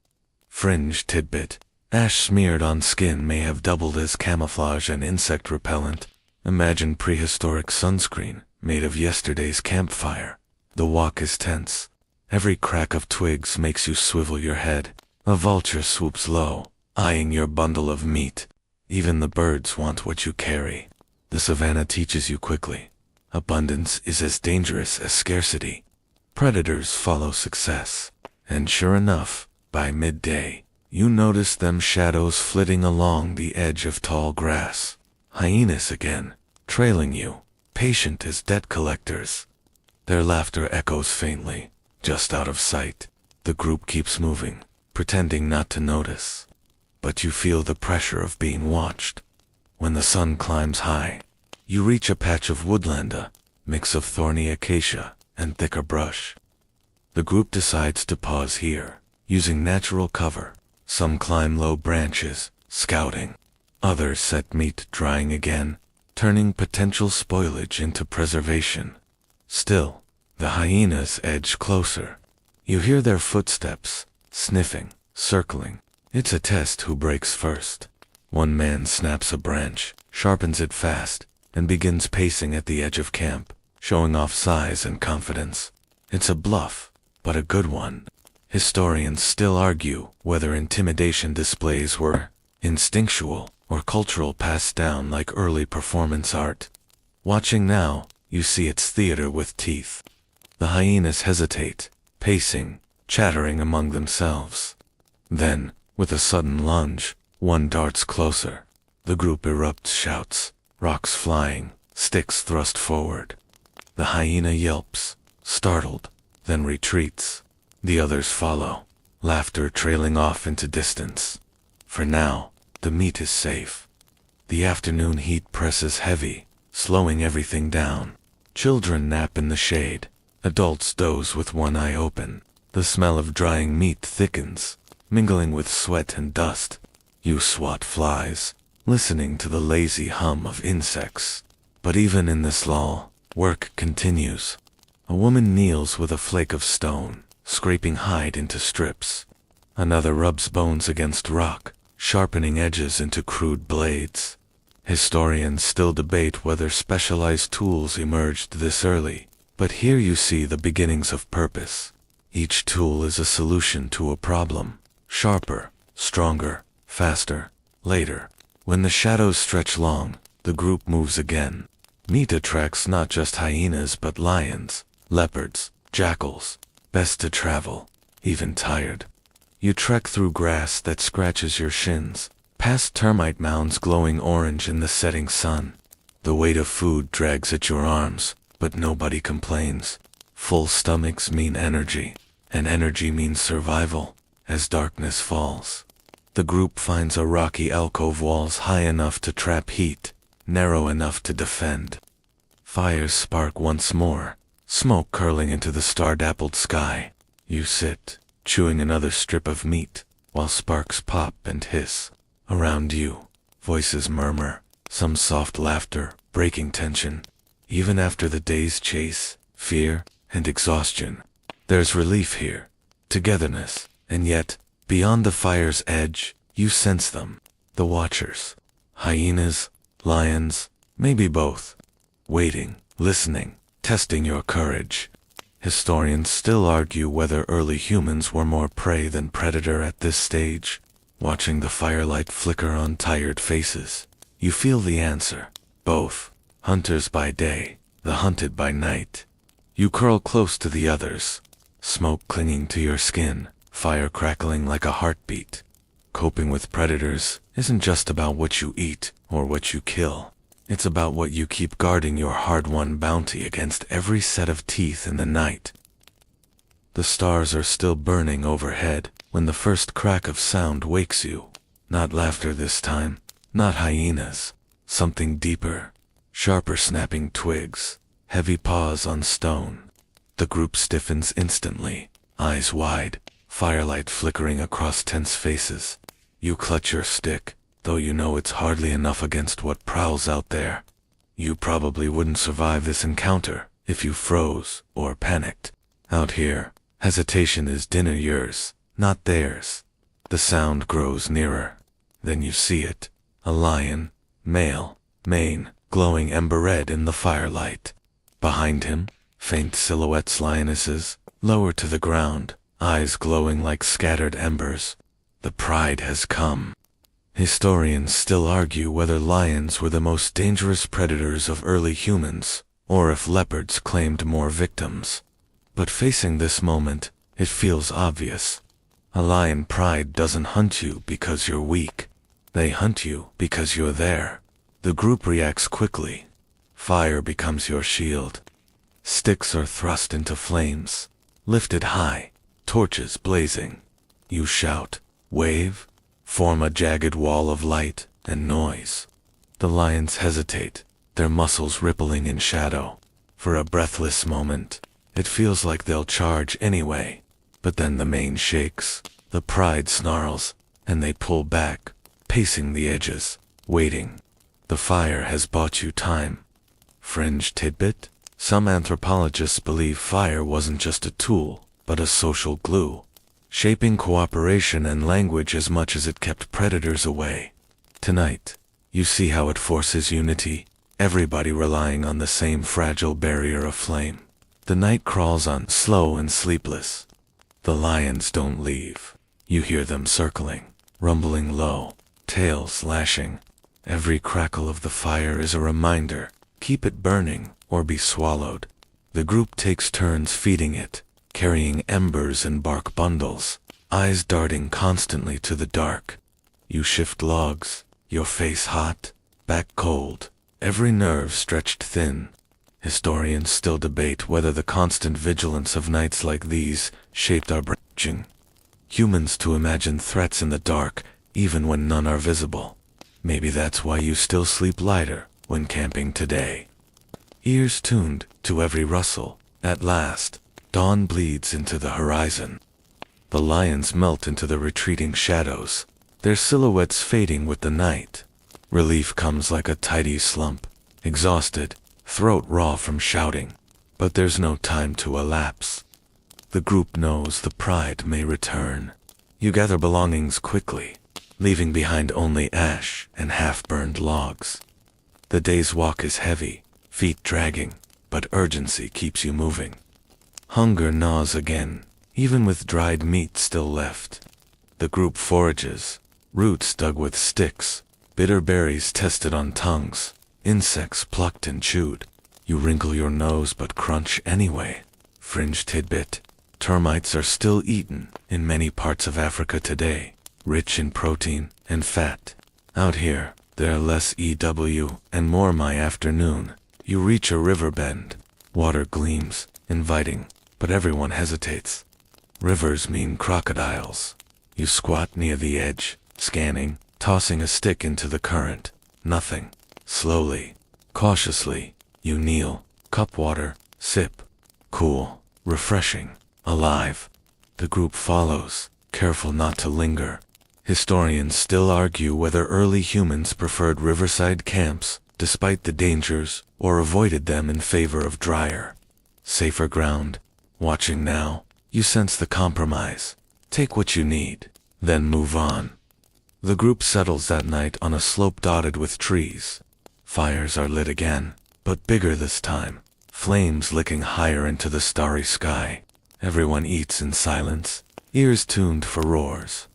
Fringe tidbit: ash smeared on skin may have doubled as camouflage and insect repellent. Imagine prehistoric sunscreen, made of yesterday's campfire. The walk is tense. Every crack of twigs makes you swivel your head. A vulture swoops low, eyeing your bundle of meat. Even the birds want what you carry. The savannah teaches you quickly. Abundance is as dangerous as scarcity. Predators follow success. And sure enough, by midday, you notice them shadows flitting along the edge of tall grass. Hyenas again, trailing you, patient as debt collectors. Their laughter echoes faintly, just out of sight. The group keeps moving, pretending not to notice. But you feel the pressure of being watched. When the sun climbs high, you reach a patch of woodland, a mix of thorny acacia and thicker brush. The group decides to pause here, using natural cover. Some climb low branches, scouting. Others set meat drying again, turning potential spoilage into preservation. Still, the hyenas edge closer. You hear their footsteps, sniffing, circling. It's a test who breaks first. One man snaps a branch, sharpens it fast, and begins pacing at the edge of camp, showing off size and confidence. It's a bluff, but a good one. Historians still argue whether intimidation displays were instinctual or cultural, passed down like early performance art. Watching now, you see it's theater with teeth. The hyenas hesitate, pacing, chattering among themselves. Then, with a sudden lunge, one darts closer. The group erupts, shouts, rocks flying, sticks thrust forward. The hyena yelps, startled, then retreats. The others follow, laughter trailing off into distance. For now, the meat is safe. The afternoon heat presses heavy, slowing everything down. Children nap in the shade. Adults doze with one eye open. The smell of drying meat thickens, mingling with sweat and dust. You swat flies, listening to the lazy hum of insects. But even in this lull, work continues. A woman kneels with a flake of stone, scraping hide into strips. Another rubs bones against rock, sharpening edges into crude blades. Historians still debate whether specialized tools emerged this early, but here you see the beginnings of purpose. Each tool is a solution to a problem. Sharper, stronger, faster. Later, when the shadows stretch long, the group moves again. Meat attracts not just hyenas but lions, leopards, jackals. Best to travel, even tired. You trek through grass that scratches your shins, past termite mounds glowing orange in the setting sun. The weight of food drags at your arms, but nobody complains. Full stomachs mean energy, and energy means survival. As darkness falls, the group finds a rocky alcove, walls high enough to trap heat, narrow enough to defend. Fires spark once more, smoke curling into the star-dappled sky. You sit, chewing another strip of meat, while sparks pop and hiss. Around you, voices murmur, some soft laughter, breaking tension. Even after the day's chase, fear, and exhaustion, there's relief here, togetherness, and yet, beyond the fire's edge, you sense them, the watchers. Hyenas, lions, maybe both. Waiting, listening, testing your courage. Historians still argue whether early humans were more prey than predator at this stage. Watching the firelight flicker on tired faces, you feel the answer. Both. Hunters by day, the hunted by night. You curl close to the others, smoke clinging to your skin, fire crackling like a heartbeat. Coping with predators isn't just about what you eat or what you kill. It's about what you keep, guarding your hard-won bounty against every set of teeth in the night. The stars are still burning overhead when the first crack of sound wakes you. Not laughter this time, not hyenas. Something deeper, sharper snapping twigs, heavy paws on stone. The group stiffens instantly, eyes wide, firelight flickering across tense faces. You clutch your stick, though you know it's hardly enough against what prowls out there. You probably wouldn't survive this encounter if you froze or panicked. Out here, hesitation is dinner yours, not theirs. The sound grows nearer. Then you see it. A lion, male, mane, glowing ember red in the firelight. Behind him, faint silhouettes lionesses, lower to the ground, eyes glowing like scattered embers. The pride has come. Historians still argue whether lions were the most dangerous predators of early humans, or if leopards claimed more victims. But facing this moment, it feels obvious. A lion pride doesn't hunt you because you're weak. They hunt you because you're there. The group reacts quickly. Fire becomes your shield. Sticks are thrust into flames, lifted high, torches blazing. You shout, wave, form a jagged wall of light and noise. The lions hesitate, their muscles rippling in shadow. For a breathless moment, it feels like they'll charge anyway. But then the mane shakes, the pride snarls, and they pull back, pacing the edges, waiting. The fire has bought you time. Fringe tidbit? Some anthropologists believe fire wasn't just a tool, but a social glue, shaping cooperation and language as much as it kept predators away. Tonight, you see how it forces unity, everybody relying on the same fragile barrier of flame. The night crawls on, slow and sleepless. The lions don't leave. You hear them circling, rumbling low, tails lashing. Every crackle of the fire is a reminder, keep it burning or be swallowed. The group takes turns feeding it, carrying embers and bark bundles, eyes darting constantly to the dark. You shift logs, your face hot, back cold, every nerve stretched thin. Historians still debate whether the constant vigilance of nights like these shaped our brain. Humans to imagine threats in the dark, even when none are visible. Maybe that's why you still sleep lighter when camping today. Ears tuned to every rustle. At last, dawn bleeds into the horizon. The lions melt into the retreating shadows, their silhouettes fading with the night. Relief comes like a tidy slump, exhausted, throat raw from shouting. But there's no time to elapse. The group knows the pride may return. You gather belongings quickly, leaving behind only ash and half-burned logs. The day's walk is heavy, feet dragging, but urgency keeps you moving. Hunger gnaws again, even with dried meat still left. The group forages, roots dug with sticks, bitter berries tested on tongues, insects plucked and chewed. You wrinkle your nose but crunch anyway. Fringe tidbit. Termites are still eaten in many parts of Africa today, rich in protein and fat. Out here, there are less EW and more my afternoon. You reach a river bend. Water gleams, inviting, but everyone hesitates. Rivers mean crocodiles. You squat near the edge, scanning, tossing a stick into the current. Nothing. Slowly, cautiously, you kneel, cup water, sip. Cool, refreshing, alive. The group follows, careful not to linger. Historians still argue whether early humans preferred riverside camps, despite the dangers, or avoided them in favor of drier, safer ground. Watching now, you sense the compromise. Take what you need, then move on. The group settles that night on a slope dotted with trees. Fires are lit again, but bigger this time, flames licking higher into the starry sky. Everyone eats in silence, ears tuned for roars.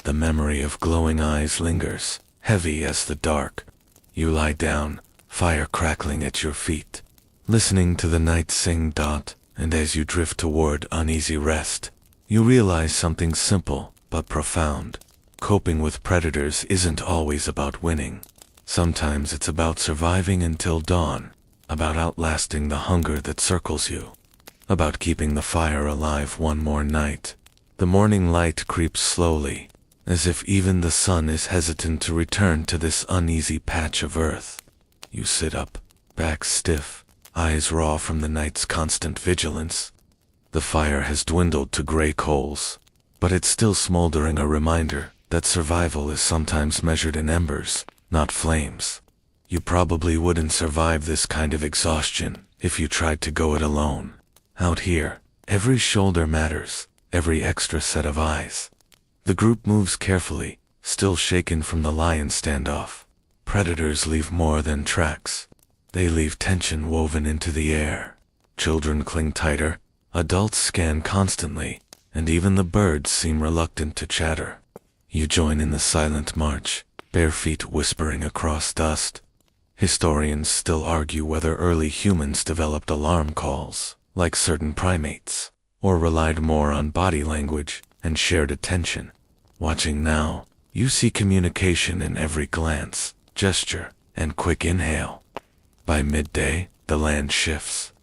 The memory of glowing eyes lingers, heavy as the dark. You lie down, fire crackling at your feet, listening to the night sing dot, and as you drift toward uneasy rest, you realize something simple but profound. Coping with predators isn't always about winning. Sometimes it's about surviving until dawn, about outlasting the hunger that circles you, about keeping the fire alive one more night. The morning light creeps slowly, as if even the sun is hesitant to return to this uneasy patch of earth. You sit up, back stiff, eyes raw from the night's constant vigilance. The fire has dwindled to gray coals, but it's still smoldering, a reminder that survival is sometimes measured in embers, not flames. You probably wouldn't survive this kind of exhaustion if you tried to go it alone. Out here, every shoulder matters, every extra set of eyes. The group moves carefully, still shaken from the lion standoff. Predators leave more than tracks. They leave tension woven into the air. Children cling tighter, adults scan constantly, and even the birds seem reluctant to chatter. You join in the silent march, bare feet whispering across dust. Historians still argue whether early humans developed alarm calls, like certain primates, or relied more on body language and shared attention. Watching now, you see communication in every glance, gesture, and quick inhale. By midday, the land shifts.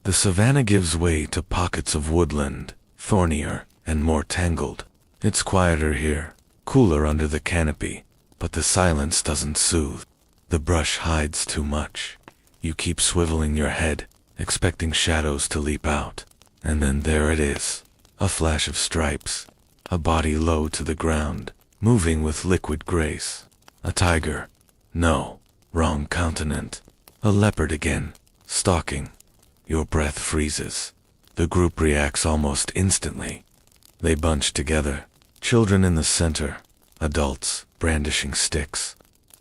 The savanna gives way to pockets of woodland, thornier and more tangled. It's quieter here, cooler under the canopy, but the silence doesn't soothe. The brush hides too much. You keep swiveling your head, expecting shadows to leap out. And then there it is, a flash of stripes, a body low to the ground, moving with liquid grace. A tiger. No, wrong continent. A leopard again, stalking. Your breath freezes. The group reacts almost instantly. They bunch together, children in the center, adults brandishing sticks.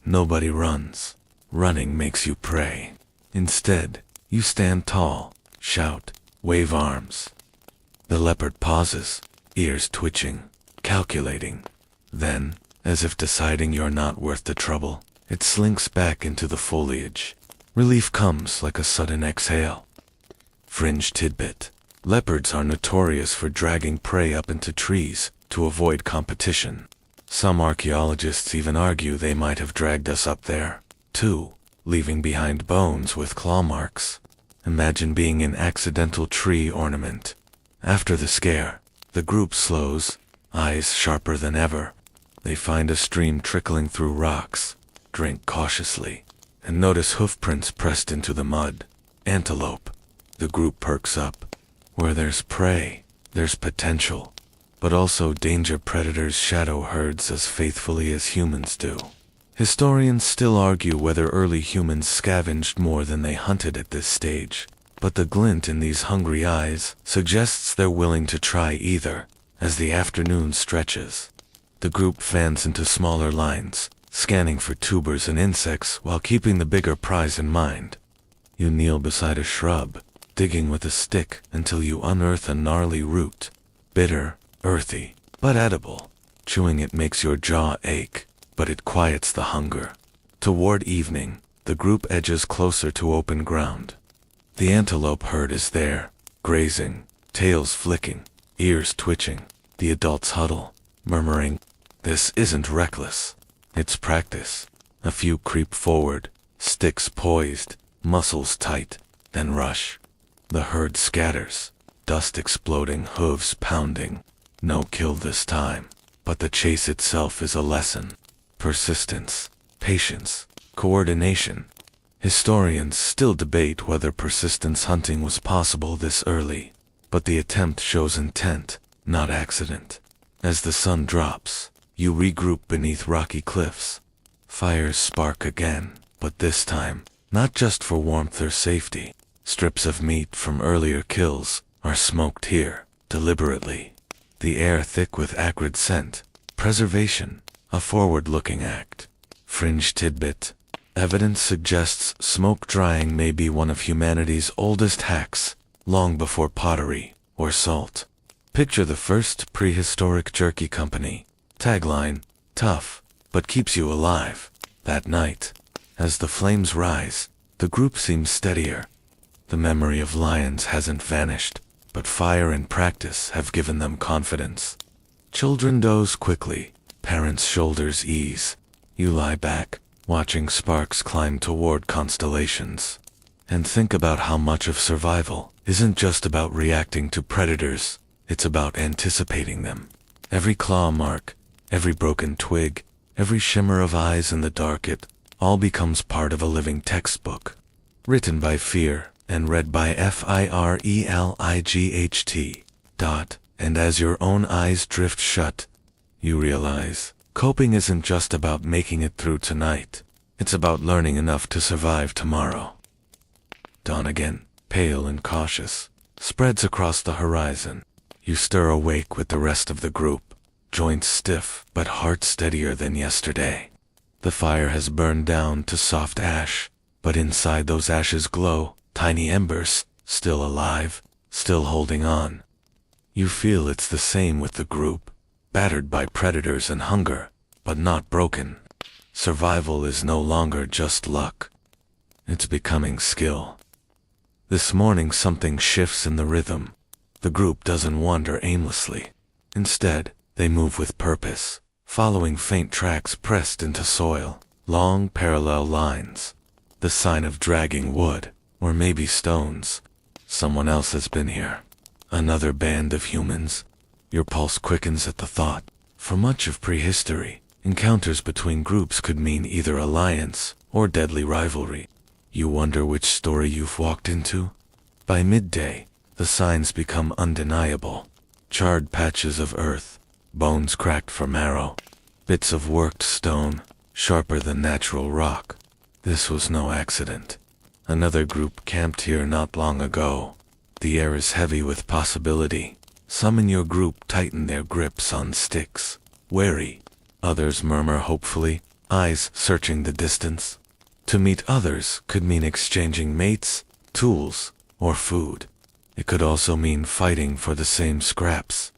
Nobody runs. Running makes you pray. Instead, you stand tall, shout, wave arms. The leopard pauses, ears twitching, calculating. Then, as if deciding you're not worth the trouble, it slinks back into the foliage. Relief comes like a sudden exhale. Fringe tidbit. Leopards are notorious for dragging prey up into trees to avoid competition. Some archaeologists even argue they might have dragged us up there, too, leaving behind bones with claw marks. Imagine being an accidental tree ornament. After the scare, the group slows, eyes sharper than ever. They find a stream trickling through rocks, drink cautiously, and notice hoofprints pressed into the mud. Antelope. The group perks up. Where there's prey, there's potential. But also danger. Predators shadow herds as faithfully as humans do. Historians still argue whether early humans scavenged more than they hunted at this stage, but the glint in these hungry eyes suggests they're willing to try either. As the afternoon stretches, the group fans into smaller lines, scanning for tubers and insects while keeping the bigger prize in mind. You kneel beside a shrub, digging with a stick until you unearth a gnarly root. Bitter, earthy, but edible. Chewing it makes your jaw ache, but it quiets the hunger. Toward evening, the group edges closer to open ground. The antelope herd is there, grazing, tails flicking, ears twitching. The adults huddle, murmuring, "This isn't reckless. It's practice." A few creep forward, sticks poised, muscles tight, then rush. The herd scatters, dust exploding, hooves pounding. No kill this time, but the chase itself is a lesson. Persistence, patience, coordination. Historians still debate whether persistence hunting was possible this early, but the attempt shows intent, not accident. As the sun drops, you regroup beneath rocky cliffs. Fires spark again, but this time, not just for warmth or safety. Strips of meat from earlier kills are smoked here, deliberately. The air thick with acrid scent. Preservation, a forward-looking act. Fringe tidbit. Evidence suggests smoke drying may be one of humanity's oldest hacks, long before pottery or salt. Picture the first prehistoric jerky company. Tagline, tough, but keeps you alive. That night, as the flames rise, the group seems steadier. The memory of lions hasn't vanished, but fire and practice have given them confidence. Children doze quickly, parents' shoulders ease. You lie back, watching sparks climb toward constellations. And think about how much of survival isn't just about reacting to predators, it's about anticipating them. Every claw mark, every broken twig, every shimmer of eyes in the dark, it all becomes part of a living textbook. Written by Fear and read by Firelight. And as your own eyes drift shut, you realize Coping isn't just about making it through tonight. It's about learning enough to survive tomorrow. Dawn again, pale and cautious, spreads across the horizon. You stir awake with the rest of the group, joints stiff but heart steadier than yesterday. The fire has burned down to soft ash, but inside those ashes glow tiny embers, still alive, still holding on. You feel it's the same with the group, battered by predators and hunger, but not broken. Survival is no longer just luck. It's becoming skill. This morning something shifts in the rhythm. The group doesn't wander aimlessly. Instead, they move with purpose, following faint tracks pressed into soil, long parallel lines. The sign of dragging wood, or maybe stones. Someone else has been here. Another band of humans. Your pulse quickens at the thought. For much of prehistory, encounters between groups could mean either alliance or deadly rivalry. You wonder which story you've walked into? By midday, the signs become undeniable. Charred patches of earth, bones cracked for marrow, bits of worked stone, sharper than natural rock. This was no accident. Another group camped here not long ago. The air is heavy with possibility. Some in your group tighten their grips on sticks, wary. Others murmur hopefully, eyes searching the distance. To meet others could mean exchanging mates, tools, or food. It could also mean fighting for the same scraps.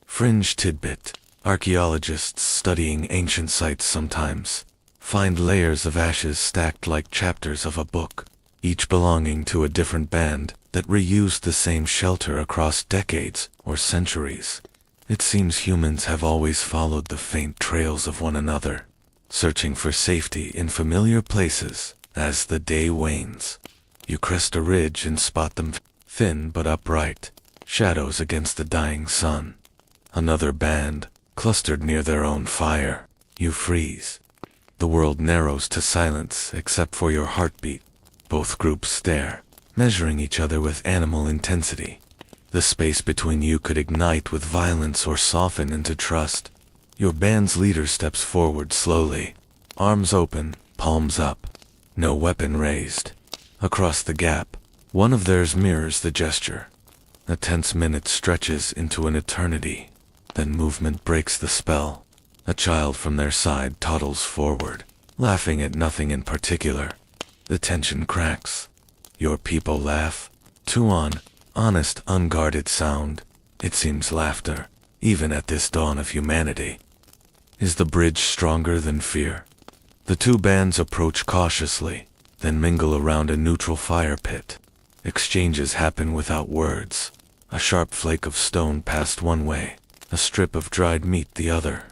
Fringe tidbit. Archaeologists studying ancient sites sometimes find layers of ashes stacked like chapters of a book, each belonging to a different band that reused the same shelter across decades or centuries. It seems humans have always followed the faint trails of one another, searching for safety in familiar places. As the day wanes, you crest a ridge and spot them, thin but upright, shadows against the dying sun. Another band, clustered near their own fire. You freeze. The world narrows to silence except for your heartbeat. Both groups stare, measuring each other with animal intensity. The space between you could ignite with violence or soften into trust. Your band's leader steps forward slowly, arms open, palms up, no weapon raised. Across the gap, one of theirs mirrors the gesture. A tense minute stretches into an eternity. Then movement breaks the spell. A child from their side toddles forward, laughing at nothing in particular. The tension cracks. Your people laugh. Too honest, unguarded sound. It seems laughter, even at this dawn of humanity. Is the bridge stronger than fear? The two bands approach cautiously, then mingle around a neutral fire pit. Exchanges happen without words. A sharp flake of stone passed one way, a strip of dried meat the other.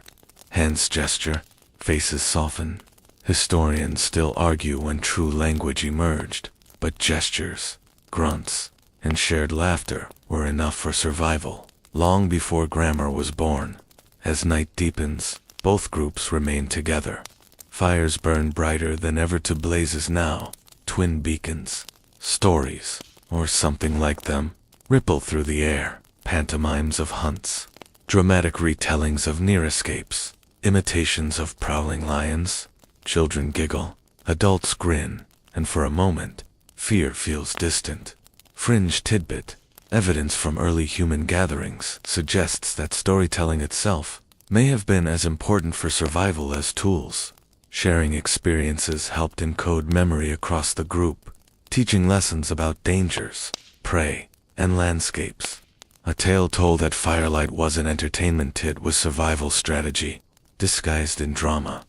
Hands gesture, faces soften. Historians still argue when true language emerged, but gestures, grunts, and shared laughter were enough for survival, long before grammar was born. As night deepens, both groups remain together. Fires burn brighter than ever to blazes now. Twin beacons, stories, or something like them, ripple through the air. Pantomimes of hunts, dramatic retellings of near escapes, imitations of prowling lions. Children giggle, adults grin, and for a moment, fear feels distant. Fringe tidbit. Evidence from early human gatherings suggests that storytelling itself may have been as important for survival as tools. Sharing experiences helped encode memory across the group, teaching lessons about dangers, prey, and landscapes. A tale told at firelight wasn't entertainment, it was survival strategy, disguised in drama.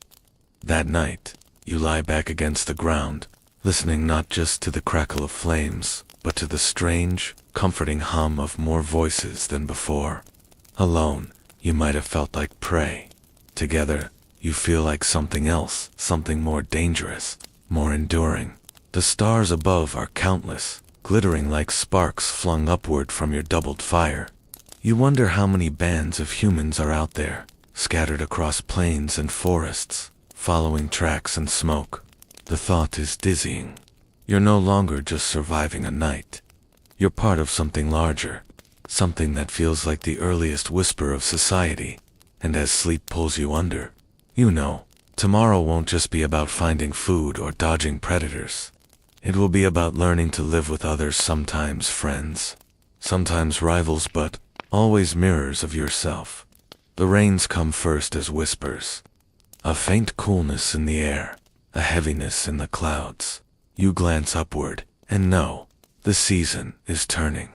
That night, you lie back against the ground, listening not just to the crackle of flames, but to the strange, comforting hum of more voices than before. Alone, you might have felt like prey. Together, you feel like something else, something more dangerous, more enduring. The stars above are countless, glittering like sparks flung upward from your doubled fire. You wonder how many bands of humans are out there, scattered across plains and forests, following tracks and smoke. The thought is dizzying. You're no longer just surviving a night. You're part of something larger, something that feels like the earliest whisper of society, and as sleep pulls you under, You know, tomorrow won't just be about finding food or dodging predators. It will be about learning to live with others, sometimes friends, sometimes rivals, but always mirrors of yourself. The rains come first as whispers, a faint coolness in the air, a heaviness in the clouds. You glance upward and know the season is turning.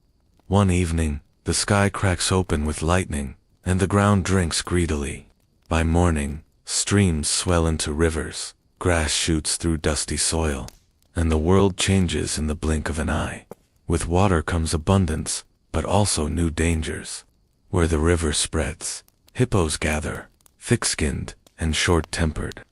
One evening, the sky cracks open with lightning, and the ground drinks greedily. By morning, streams swell into rivers, grass shoots through dusty soil, and the world changes in the blink of an eye. With water comes abundance, but also new dangers. Where the river spreads, hippos gather, thick-skinned and short-tempered,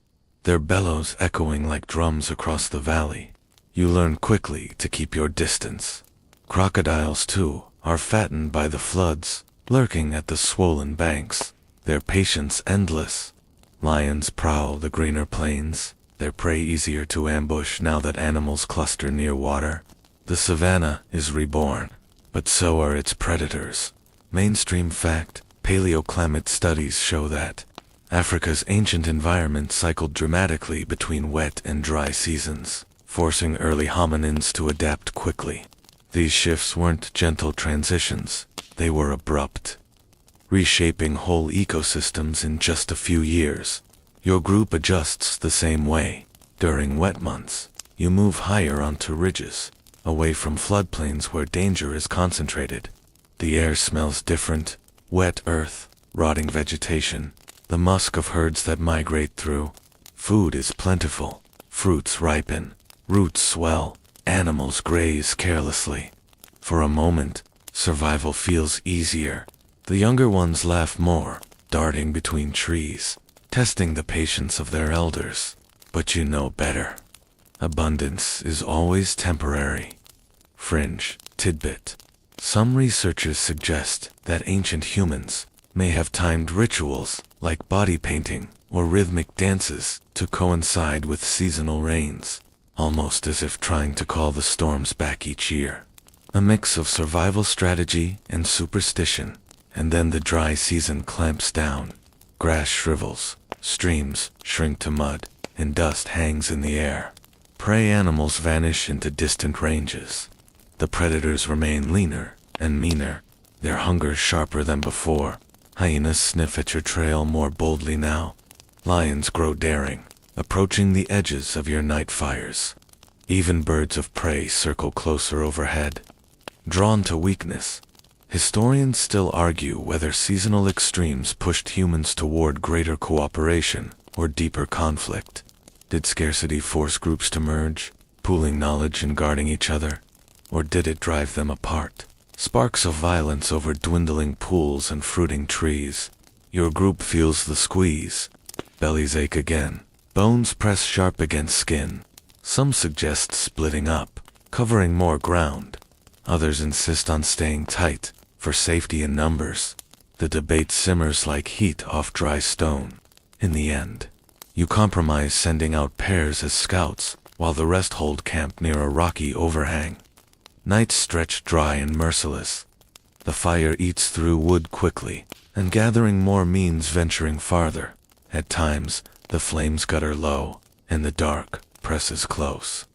their bellows echoing like drums across the valley. You learn quickly to keep your distance. Crocodiles, too, are fattened by the floods, lurking at the swollen banks, their patience endless. Lions prowl the greener plains, their prey easier to ambush now that animals cluster near water. The savanna is reborn, but so are its predators. Mainstream fact: paleoclimate studies show that Africa's ancient environment cycled dramatically between wet and dry seasons, forcing early hominins to adapt quickly. These shifts weren't gentle transitions, they were abrupt, reshaping whole ecosystems in just a few years. Your group adjusts the same way. During wet months, you move higher onto ridges, away from floodplains where danger is concentrated. The air smells different: wet earth, rotting vegetation, the musk of herds that migrate through. Food is plentiful, fruits ripen, roots swell, animals graze carelessly. For a moment, survival feels easier. The younger ones laugh more, darting between trees, testing the patience of their elders. But you know better. Abundance is always temporary. Fringe tidbit: some researchers suggest that ancient humans may have timed rituals like body painting or rhythmic dances to coincide with seasonal rains, almost as if trying to call the storms back each year. A mix of survival strategy and superstition. And then the dry season clamps down. Grass shrivels, streams shrink to mud, and dust hangs in the air. Prey animals vanish into distant ranges. The predators remain leaner and meaner, their hunger sharper than before. Hyenas sniff at your trail more boldly now. Lions grow daring, approaching the edges of your night fires. Even birds of prey circle closer overhead. Drawn to weakness, historians still argue whether seasonal extremes pushed humans toward greater cooperation or deeper conflict. Did scarcity force groups to merge, pooling knowledge and guarding each other? Or did it drive them apart? Sparks of violence over dwindling pools and fruiting trees. Your group feels the squeeze. Bellies ache again. Bones press sharp against skin. Some suggest splitting up, covering more ground. Others insist on staying tight, for safety in numbers. The debate simmers like heat off dry stone. In the end, you compromise, sending out pairs as scouts, while the rest hold camp near a rocky overhang. Nights stretch dry and merciless. The fire eats through wood quickly, and gathering more means venturing farther. At times, the flames gutter low, and the dark presses close.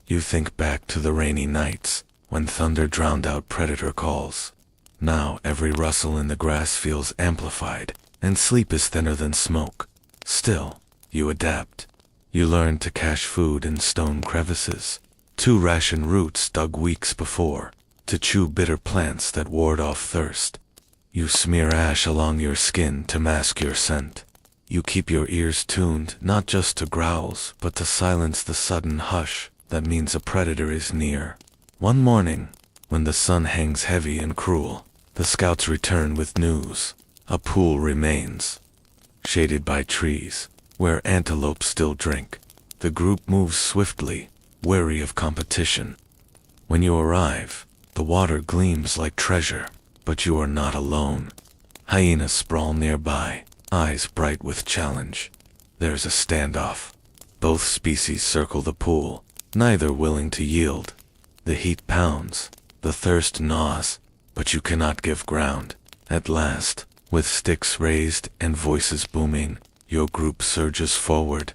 You think back to the rainy nights, when thunder drowned out predator calls. Now every rustle in the grass feels amplified, and sleep is thinner than smoke. Still, you adapt. You learn to cache food in stone crevices, to ration roots dug weeks before, to chew bitter plants that ward off thirst. You smear ash along your skin to mask your scent. You keep your ears tuned not just to growls, but to silence the sudden hush that means a predator is near. One morning, when the sun hangs heavy and cruel, the scouts return with news. A pool remains, shaded by trees, where antelope still drink. The group moves swiftly, wary of competition. When you arrive, the water gleams like treasure, but you are not alone. Hyenas sprawl nearby, eyes bright with challenge. There's a standoff. Both species circle the pool, neither willing to yield. The heat pounds, the thirst gnaws, but you cannot give ground. At last, with sticks raised and voices booming, Your group surges forward.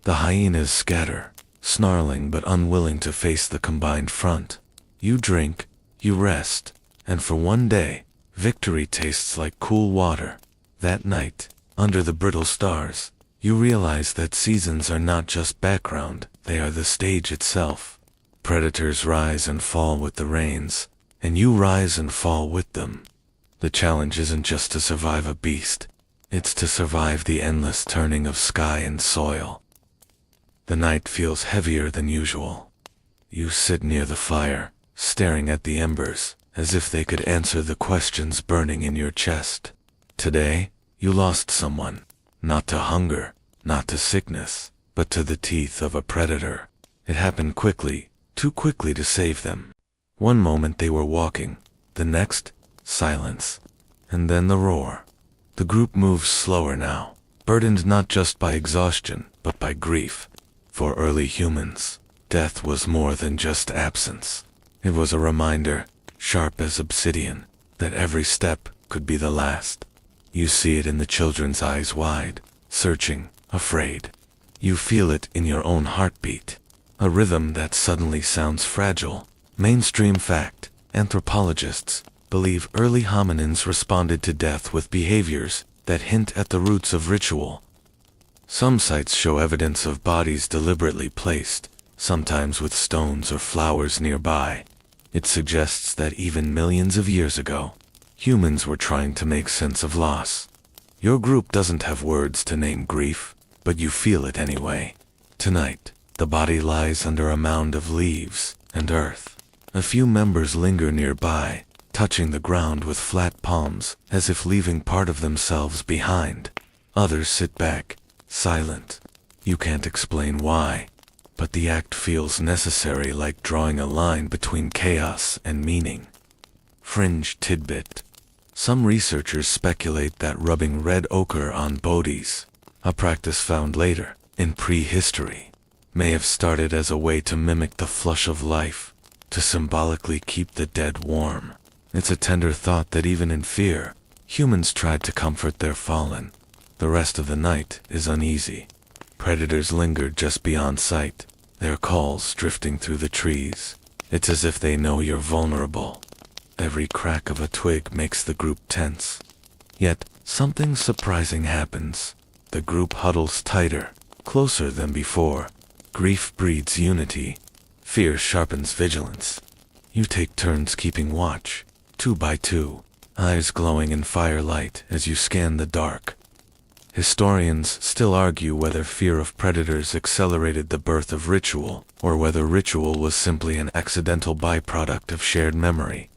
The hyenas scatter, snarling but unwilling to face the combined front. You drink, you rest, and for one day, victory tastes like cool water. That night, under the brittle stars, you realize that seasons are not just background, they are the stage itself. Predators rise and fall with the rains, and you rise and fall with them. The challenge isn't just to survive a beast, it's to survive the endless turning of sky and soil. The night feels heavier than usual. You sit near the fire, staring at the embers, as if they could answer the questions burning in your chest. Today, you lost someone, not to hunger, not to sickness, but to the teeth of a predator. It happened quickly, too quickly to save them. One moment they were walking, the next, silence, and then the roar. The group moves slower now, burdened not just by exhaustion, but by grief. For early humans, death was more than just absence. It was a reminder, sharp as obsidian, that every step could be the last. You see it in the children's eyes wide, searching, afraid. You feel it in your own heartbeat, a rhythm that suddenly sounds fragile. Mainstream fact: anthropologists believe early hominins responded to death with behaviors that hint at the roots of ritual. Some sites show evidence of bodies deliberately placed, sometimes with stones or flowers nearby. It suggests that even millions of years ago, humans were trying to make sense of loss. Your group doesn't have words to name grief, but you feel it anyway. Tonight, the body lies under a mound of leaves and earth. A few members linger nearby, touching the ground with flat palms, as if leaving part of themselves behind. Others sit back, silent. You can't explain why, but the act feels necessary, like drawing a line between chaos and meaning. Fringe tidbit: some researchers speculate that rubbing red ochre on bodies, a practice found later, in prehistory, may have started as a way to mimic the flush of life, to symbolically keep the dead warm. It's a tender thought that even in fear, humans tried to comfort their fallen. The rest of the night is uneasy. Predators linger just beyond sight, their calls drifting through the trees. It's as if they know you're vulnerable. Every crack of a twig makes the group tense. Yet, something surprising happens. The group huddles tighter, closer than before. Grief breeds unity. Fear sharpens vigilance. You take turns keeping watch, 2 by 2, eyes glowing in firelight as you scan the dark. Historians still argue whether fear of predators accelerated the birth of ritual, or whether ritual was simply an accidental byproduct of shared memory.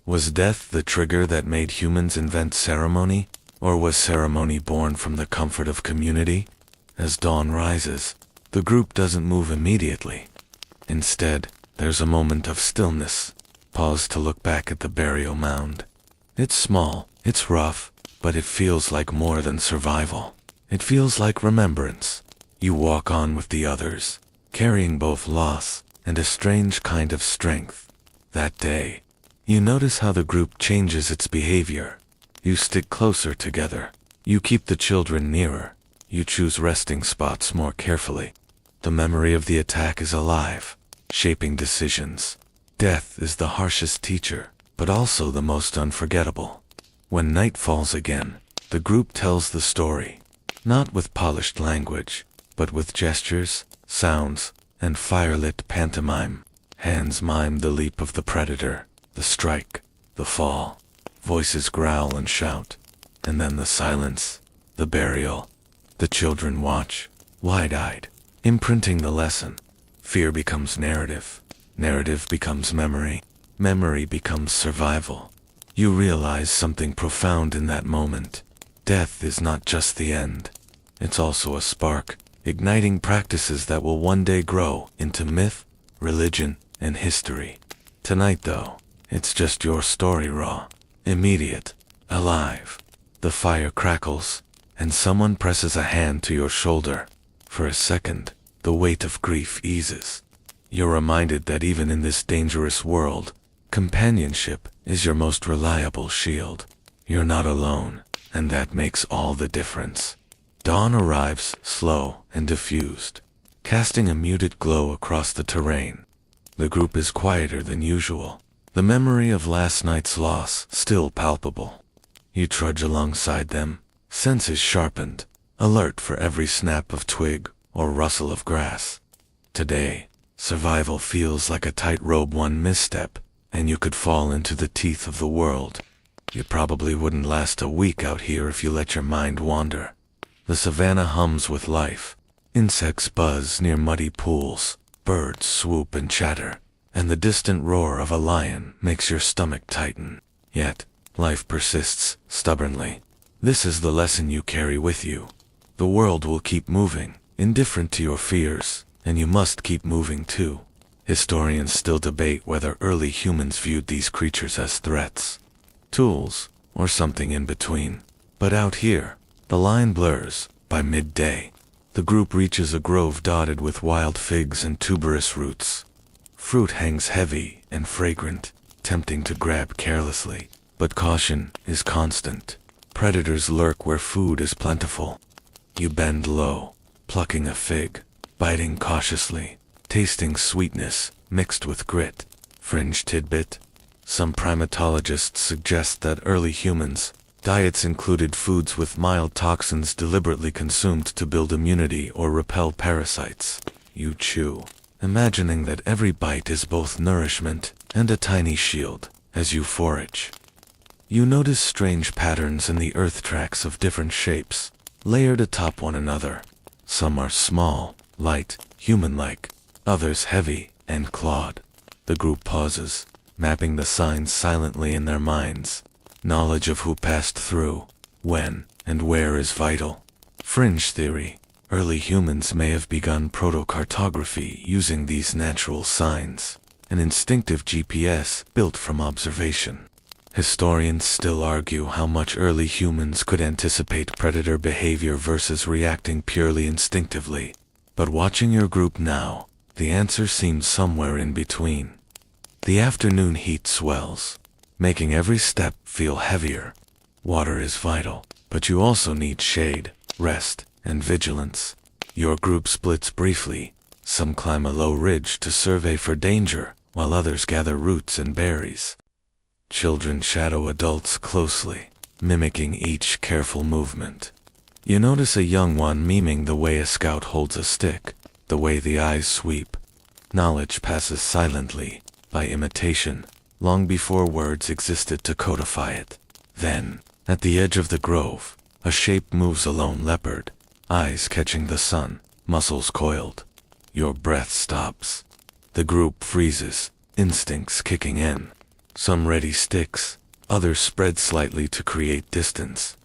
Was death the trigger that made humans invent ceremony, or was ceremony born from the comfort of community? As dawn rises, the group doesn't move immediately. Instead, there's a moment of stillness. Pause to look back at the burial mound. It's small, it's rough, but it feels like more than survival. It feels like remembrance. You walk on with the others, carrying both loss and a strange kind of strength. That day, you notice how the group changes its behavior. You stick closer together. You keep the children nearer. You choose resting spots more carefully. The memory of the attack is alive, shaping decisions. Death is the harshest teacher, but also the most unforgettable. When night falls again, the group tells the story, not with polished language, but with gestures, sounds, and firelit pantomime. Hands mime the leap of the predator, the strike, the fall. Voices growl and shout, and then the silence, the burial. The children watch, wide-eyed, imprinting the lesson. Fear becomes narrative. Narrative becomes memory. Memory becomes survival. You realize something profound in that moment. Death is not just the end. It's also a spark, igniting practices that will one day grow into myth, religion, and history. Tonight, though, it's just your story, raw, immediate, alive. The fire crackles, and someone presses a hand to your shoulder. For a second, the weight of grief eases. You're reminded that even in this dangerous world, companionship is your most reliable shield. You're not alone, and that makes all the difference. Dawn arrives, slow and diffused, casting a muted glow across the terrain. The group is quieter than usual, the memory of last night's loss still palpable. You trudge alongside them, senses sharpened, alert for every snap of twig or rustle of grass. Today, survival feels like a tightrope. One misstep, and you could fall into the teeth of the world. You probably wouldn't last a week out here if you let your mind wander. The savannah hums with life. Insects buzz near muddy pools, birds swoop and chatter, and the distant roar of a lion makes your stomach tighten. Yet, life persists, stubbornly. This is the lesson you carry with you. The world will keep moving, indifferent to your fears, and you must keep moving too. Historians still debate whether early humans viewed these creatures as threats, tools, or something in between. But out here, the line blurs. By midday, the group reaches a grove dotted with wild figs and tuberous roots. Fruit hangs heavy and fragrant, tempting to grab carelessly, but caution is constant. Predators lurk where food is plentiful. You bend low, plucking a fig, biting cautiously, tasting sweetness mixed with grit. Fringe tidbit: some primatologists suggest that early humans' diets included foods with mild toxins deliberately consumed to build immunity or repel parasites. You chew, imagining that every bite is both nourishment and a tiny shield as you forage. You notice strange patterns in the earth tracks of different shapes, layered atop one another. Some are small, light, human-like, others heavy and clawed. The group pauses, mapping the signs silently in their minds. Knowledge of who passed through, when, and where is vital. Fringe theory: early humans may have begun proto-cartography using these natural signs, an instinctive GPS built from observation. Historians still argue how much early humans could anticipate predator behavior versus reacting purely instinctively. But watching your group now, the answer seems somewhere in between. The afternoon heat swells, making every step feel heavier. Water is vital, but you also need shade, rest, and vigilance. Your group splits briefly. Some climb a low ridge to survey for danger, while others gather roots and berries. Children shadow adults closely, mimicking each careful movement. You notice a young one miming the way a scout holds a stick, the way the eyes sweep. Knowledge passes silently, by imitation, long before words existed to codify it. Then, at the edge of the grove, a shape moves, a lone leopard, eyes catching the sun, muscles coiled. Your breath stops. The group freezes, instincts kicking in. Some ready sticks, others spread slightly to create distance.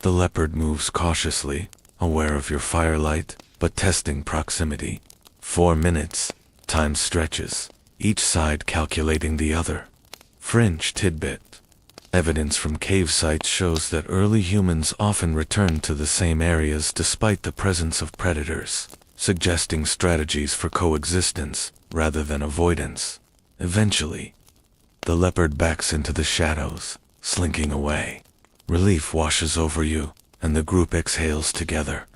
The leopard moves cautiously, aware of your firelight, but testing proximity. 4 minutes. Time stretches, each side calculating the other. Fringe tidbit: evidence from cave sites shows that early humans often returned to the same areas despite the presence of predators, suggesting strategies for coexistence rather than avoidance. Eventually, the leopard backs into the shadows, slinking away. Relief washes over you, and the group exhales together.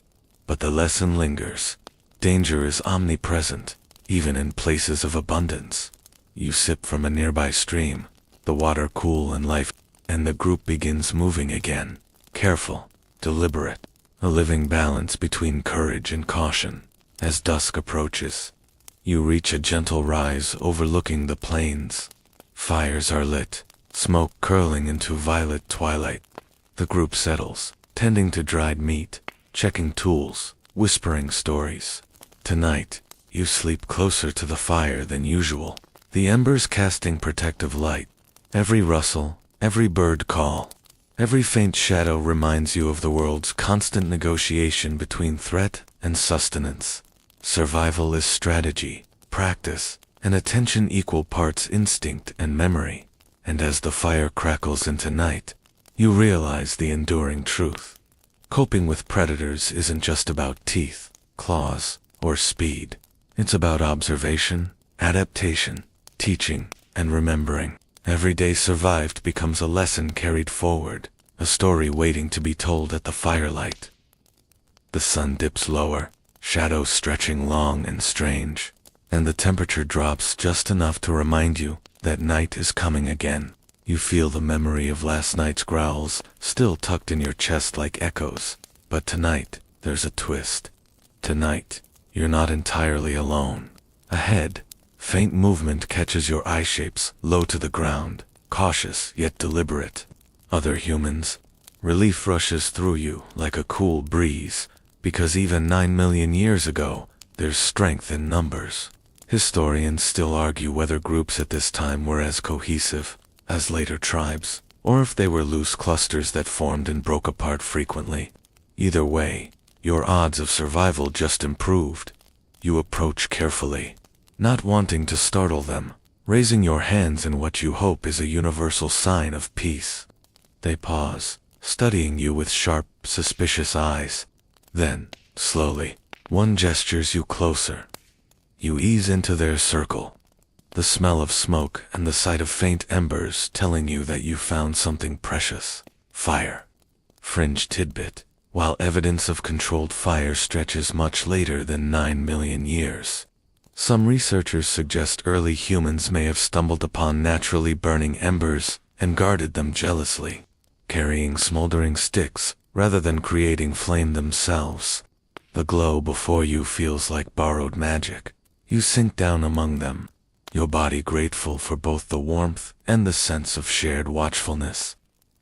But the lesson lingers. Danger is omnipresent, even in places of abundance. You sip from a nearby stream, the water cool and life, and the group begins moving again. Careful, deliberate, a living balance between courage and caution. As dusk approaches, you reach a gentle rise overlooking the plains. Fires are lit, smoke curling into violet twilight. The group settles, tending to dried meat, checking tools, whispering stories. Tonight, you sleep closer to the fire than usual, the embers casting protective light. Every rustle, every bird call, every faint shadow reminds you of the world's constant negotiation between threat and sustenance. Survival is strategy, practice, and attention, equal parts instinct and memory. And as the fire crackles into night, you realize the enduring truth. Coping with predators isn't just about teeth, claws, or speed. It's about observation, adaptation, teaching, and remembering. Every day survived becomes a lesson carried forward, a story waiting to be told at the firelight. The sun dips lower, shadows stretching long and strange, and the temperature drops just enough to remind you that night is coming again. You feel the memory of last night's growls still tucked in your chest like echoes. But tonight, there's a twist. Tonight, you're not entirely alone. Ahead, faint movement catches your eye shapes low to the ground, cautious yet deliberate. Other humans. Relief rushes through you like a cool breeze, because even 9 million years ago, there's strength in numbers. Historians still argue whether groups at this time were as cohesive as later tribes, or if they were loose clusters that formed and broke apart frequently. Either way, your odds of survival just improved. You approach carefully, not wanting to startle them, raising your hands in what you hope is a universal sign of peace. They pause, studying you with sharp, suspicious eyes. Then, slowly, one gestures you closer. You ease into their circle, the smell of smoke and the sight of faint embers telling you that you found something precious. Fire. Fringe tidbit. While evidence of controlled fire stretches much later than 9 million years, some researchers suggest early humans may have stumbled upon naturally burning embers and guarded them jealously, carrying smoldering sticks rather than creating flame themselves. The glow before you feels like borrowed magic. You sink down among them, your body grateful for both the warmth and the sense of shared watchfulness.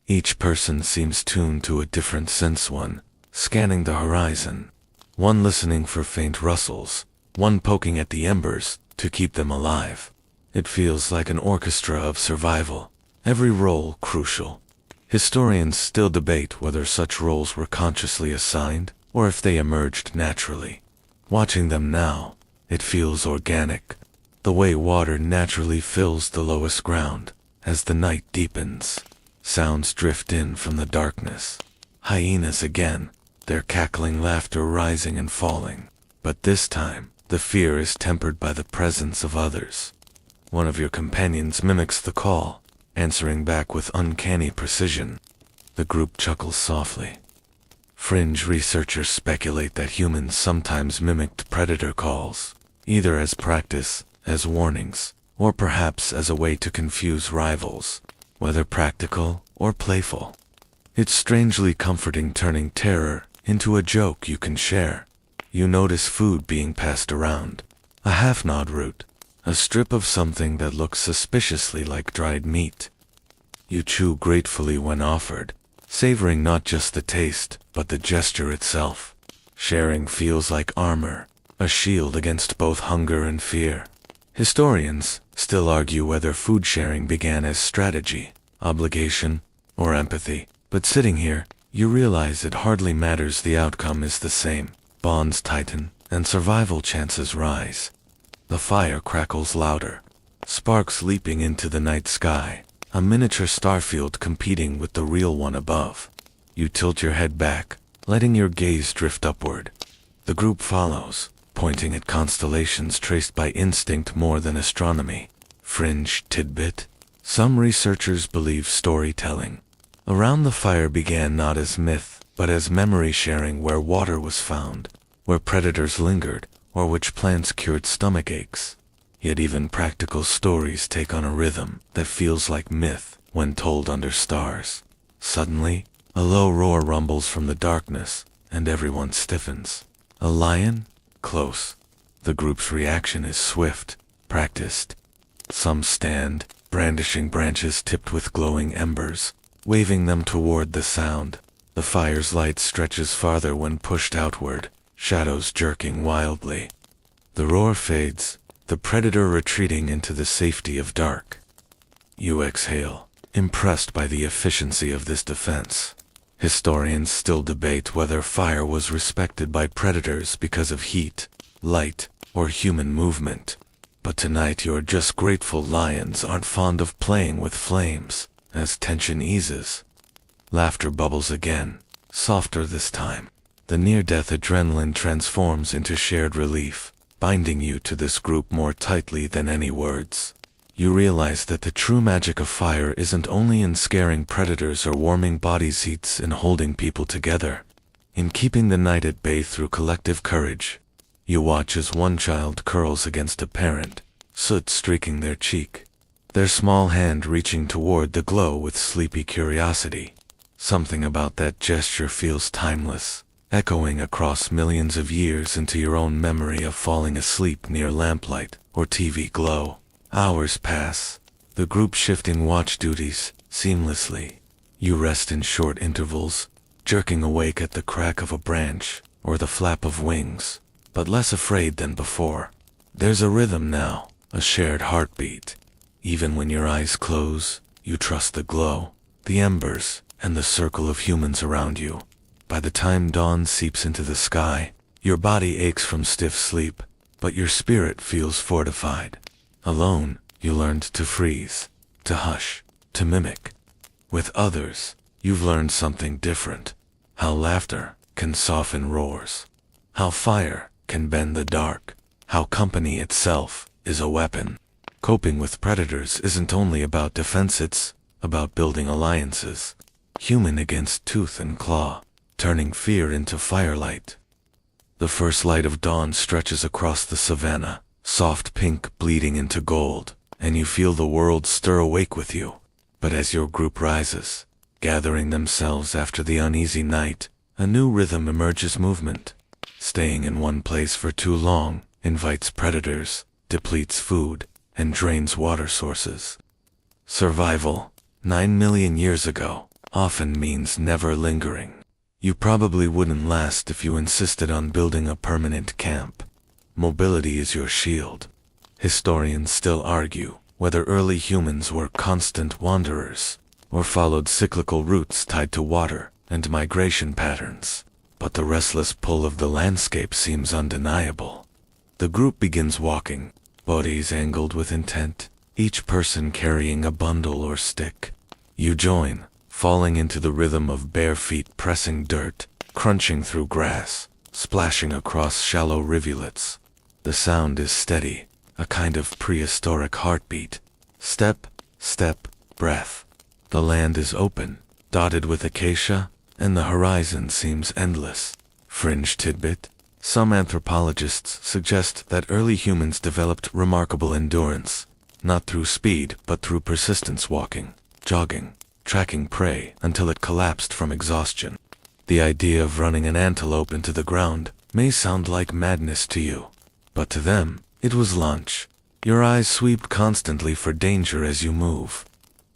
Each person seems tuned to a different sense, one scanning the horizon, one listening for faint rustles, one poking at the embers to keep them alive. It feels like an orchestra of survival, every role crucial. Historians still debate whether such roles were consciously assigned or if they emerged naturally. Watching them now, it feels organic, the way water naturally fills the lowest ground. As the night deepens, sounds drift in from the darkness. Hyenas again, their cackling laughter rising and falling. But this time, the fear is tempered by the presence of others. One of your companions mimics the call, answering back with uncanny precision. The group chuckles softly. Fringe researchers speculate that humans sometimes mimicked predator calls, either as practice, as warnings, or perhaps as a way to confuse rivals, whether practical or playful. It's strangely comforting, turning terror into a joke you can share. You notice food being passed around, a half-gnawed root, a strip of something that looks suspiciously like dried meat. You chew gratefully when offered, savoring not just the taste, but the gesture itself. Sharing feels like armor, a shield against both hunger and fear. Historians still argue whether food sharing began as strategy, obligation, or empathy, but sitting here, you realize it hardly matters, the outcome is the same. Bonds tighten, and survival chances rise. The fire crackles louder, sparks leaping into the night sky, a miniature starfield competing with the real one above. You tilt your head back, letting your gaze drift upward. The group follows, pointing at constellations traced by instinct more than astronomy. Fringe tidbit. Some researchers believe storytelling around the fire began not as myth, but as memory sharing, where water was found, where predators lingered, or which plants cured stomach aches. Yet even practical stories take on a rhythm that feels like myth when told under stars. Suddenly, a low roar rumbles from the darkness, and everyone stiffens. A lion? Close. The group's reaction is swift, practiced. Some stand, brandishing branches tipped with glowing embers, waving them toward the sound. The fire's light stretches farther when pushed outward, shadows jerking wildly. The roar fades, the predator retreating into the safety of dark. You exhale, impressed by the efficiency of this defense. Historians still debate whether fire was respected by predators because of heat, light, or human movement. But tonight you're just grateful lions aren't fond of playing with flames. As tension eases, laughter bubbles again, softer this time. The near-death adrenaline transforms into shared relief, binding you to this group more tightly than any words. You realize that the true magic of fire isn't only in scaring predators or warming bodies, it's in holding people together. in keeping the night at bay through collective courage. You watch as one child curls against a parent, soot streaking their cheek, their small hand reaching toward the glow with sleepy curiosity. Something about that gesture feels timeless, echoing across millions of years into your own memory of falling asleep near lamplight or TV glow. Hours pass, the group shifting watch duties seamlessly. You rest in short intervals, jerking awake at the crack of a branch or the flap of wings, but less afraid than before. There's a rhythm now, a shared heartbeat. Even when your eyes close, you trust the glow, the embers, and the circle of humans around you. By the time dawn seeps into the sky, your body aches from stiff sleep, but your spirit feels fortified. Alone, you learned to freeze, to hush, to mimic. With others, you've learned something different. How laughter can soften roars. How fire can bend the dark. How company itself is a weapon. Coping with predators isn't only about defense, it's about building alliances. Human against tooth and claw, turning fear into firelight. The first light of dawn stretches across the savannah, soft pink bleeding into gold, and you feel the world stir awake with you. But as your group rises, gathering themselves after the uneasy night, a new rhythm emerges. Movement. Staying in one place for too long invites predators, depletes food, and drains water sources. Survival, 9 million years ago, often means never lingering. You probably wouldn't last if you insisted on building a permanent camp. Mobility is your shield. Historians still argue whether early humans were constant wanderers or followed cyclical routes tied to water and migration patterns. But the restless pull of the landscape seems undeniable. The group begins walking, bodies angled with intent, each person carrying a bundle or stick. You join, falling into the rhythm of bare feet pressing dirt, crunching through grass, splashing across shallow rivulets. The sound is steady, a kind of prehistoric heartbeat. Step, step, breath. The land is open, dotted with acacia, and the horizon seems endless. Fringe tidbit: some anthropologists suggest that early humans developed remarkable endurance, not through speed but through persistence, walking, jogging, tracking prey until it collapsed from exhaustion. The idea of running an antelope into the ground may sound like madness to you, but to them, it was lunch. Your eyes sweep constantly for danger as you move.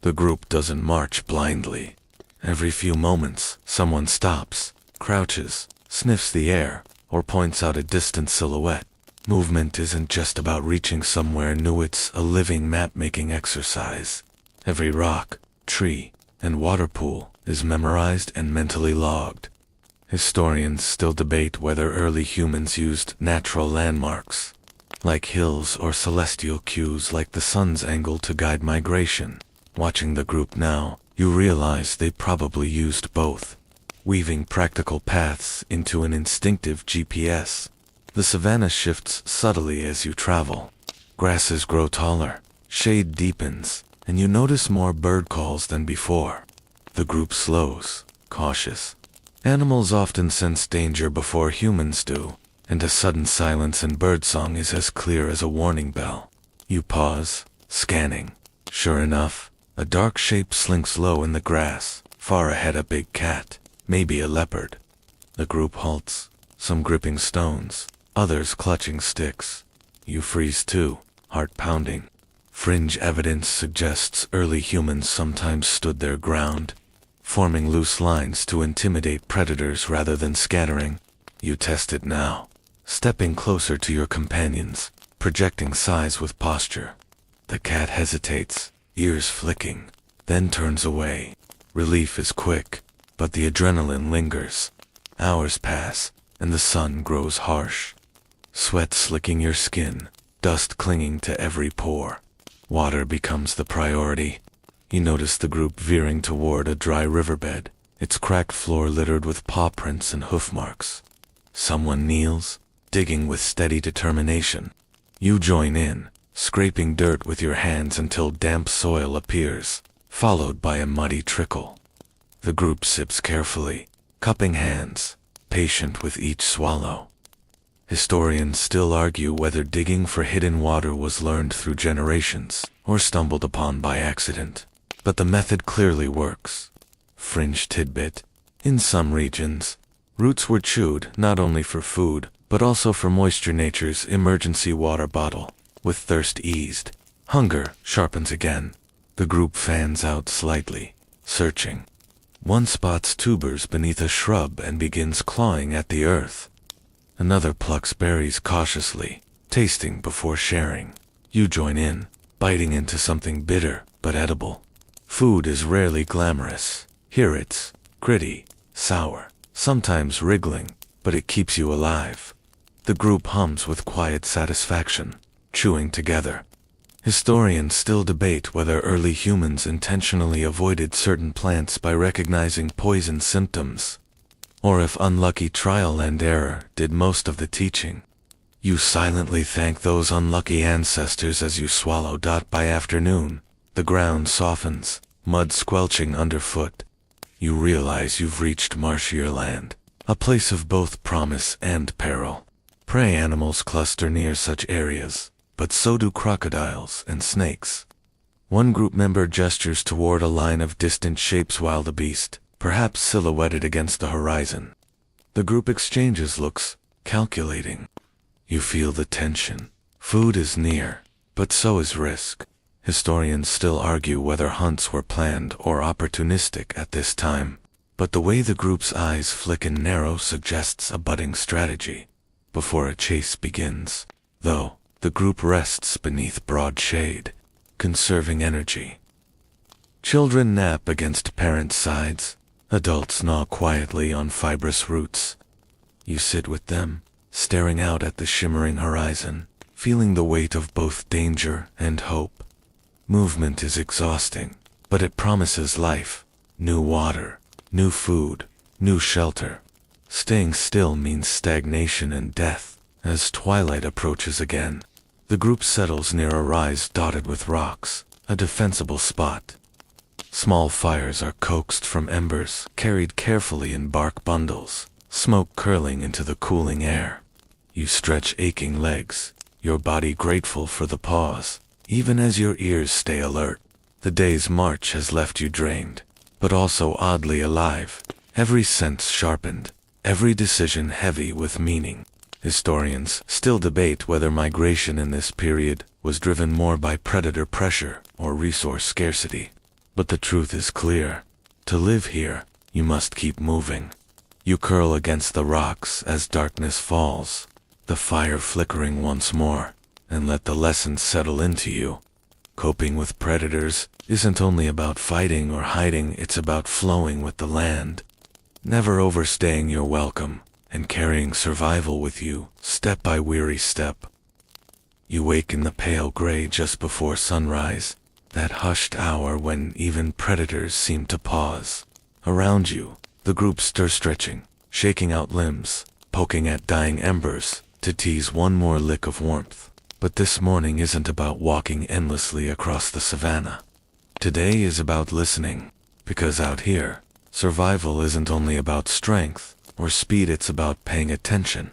The group doesn't march blindly. Every few moments, someone stops, crouches, sniffs the air, or points out a distant silhouette. Movement isn't just about reaching somewhere new, it's a living map-making exercise. Every rock, tree, and water pool is memorized and mentally logged. Historians still debate whether early humans used natural landmarks, like hills or celestial cues like the sun's angle to guide migration. Watching the group now, you realize they probably used both, weaving practical paths into an instinctive GPS. The savannah shifts subtly as you travel. Grasses grow taller, shade deepens, and you notice more bird calls than before. The group slows, cautious. Animals often sense danger before humans do, and a sudden silence in birdsong is as clear as a warning bell. You pause, scanning. Sure enough, a dark shape slinks low in the grass, far ahead a big cat, maybe a leopard. The group halts, some gripping stones, others clutching sticks. You freeze too, heart pounding. Fringe evidence suggests early humans sometimes stood their ground, forming loose lines to intimidate predators rather than scattering. You test it now, stepping closer to your companions, projecting size with posture. The cat hesitates, ears flicking, then turns away. Relief is quick, but the adrenaline lingers. Hours pass, and the sun grows harsh. Sweat slicking your skin, dust clinging to every pore. Water becomes the priority. You notice the group veering toward a dry riverbed, its cracked floor littered with paw prints and hoof marks. Someone kneels, digging with steady determination. You join in, scraping dirt with your hands until damp soil appears, followed by a muddy trickle. The group sips carefully, cupping hands, patient with each swallow. Historians still argue whether digging for hidden water was learned through generations or stumbled upon by accident, but the method clearly works. Fringe tidbit: in some regions, roots were chewed not only for food, but also for moisture, nature's emergency water bottle. With thirst eased, hunger sharpens again. The group fans out slightly, searching. One spots tubers beneath a shrub and begins clawing at the earth. Another plucks berries cautiously, tasting before sharing. You join in, biting into something bitter but edible. Food is rarely glamorous. Here it's gritty, sour, sometimes wriggling, but it keeps you alive. The group hums with quiet satisfaction, chewing together. Historians still debate whether early humans intentionally avoided certain plants by recognizing poison symptoms, or if unlucky trial and error did most of the teaching. You silently thank those unlucky ancestors as you swallow. By afternoon, the ground softens, mud squelching underfoot. You realize you've reached marshier land, a place of both promise and peril. Prey animals cluster near such areas, but so do crocodiles and snakes. One group member gestures toward a line of distant shapes, wildebeest, perhaps silhouetted against the horizon. The group exchanges looks, calculating. You feel the tension. Food is near, but so is risk. Historians still argue whether hunts were planned or opportunistic at this time, but the way the group's eyes flick and narrow suggests a budding strategy. Before a chase begins, though, the group rests beneath broad shade, conserving energy. Children nap against parents' sides. Adults gnaw quietly on fibrous roots. You sit with them, staring out at the shimmering horizon, feeling the weight of both danger and hope. Movement is exhausting, but it promises life. New water, new food, new shelter. Staying still means stagnation and death. As twilight approaches again, the group settles near a rise dotted with rocks, a defensible spot. Small fires are coaxed from embers, carried carefully in bark bundles, smoke curling into the cooling air. You stretch aching legs, your body grateful for the pause, even as your ears stay alert. The day's march has left you drained, but also oddly alive, every sense sharpened, every decision heavy with meaning. Historians still debate whether migration in this period was driven more by predator pressure or resource scarcity. But the truth is clear. To live here, you must keep moving. You curl against the rocks as darkness falls, the fire flickering once more, and let the lessons settle into you. Coping with predators isn't only about fighting or hiding, it's about flowing with the land. Never overstaying your welcome, and carrying survival with you, step by weary step. You wake in the pale gray just before sunrise, that hushed hour when even predators seem to pause. Around you, the group stretching, shaking out limbs, poking at dying embers, to tease one more lick of warmth. But this morning isn't about walking endlessly across the savannah. Today is about listening, because out here, survival isn't only about strength or speed, it's about paying attention.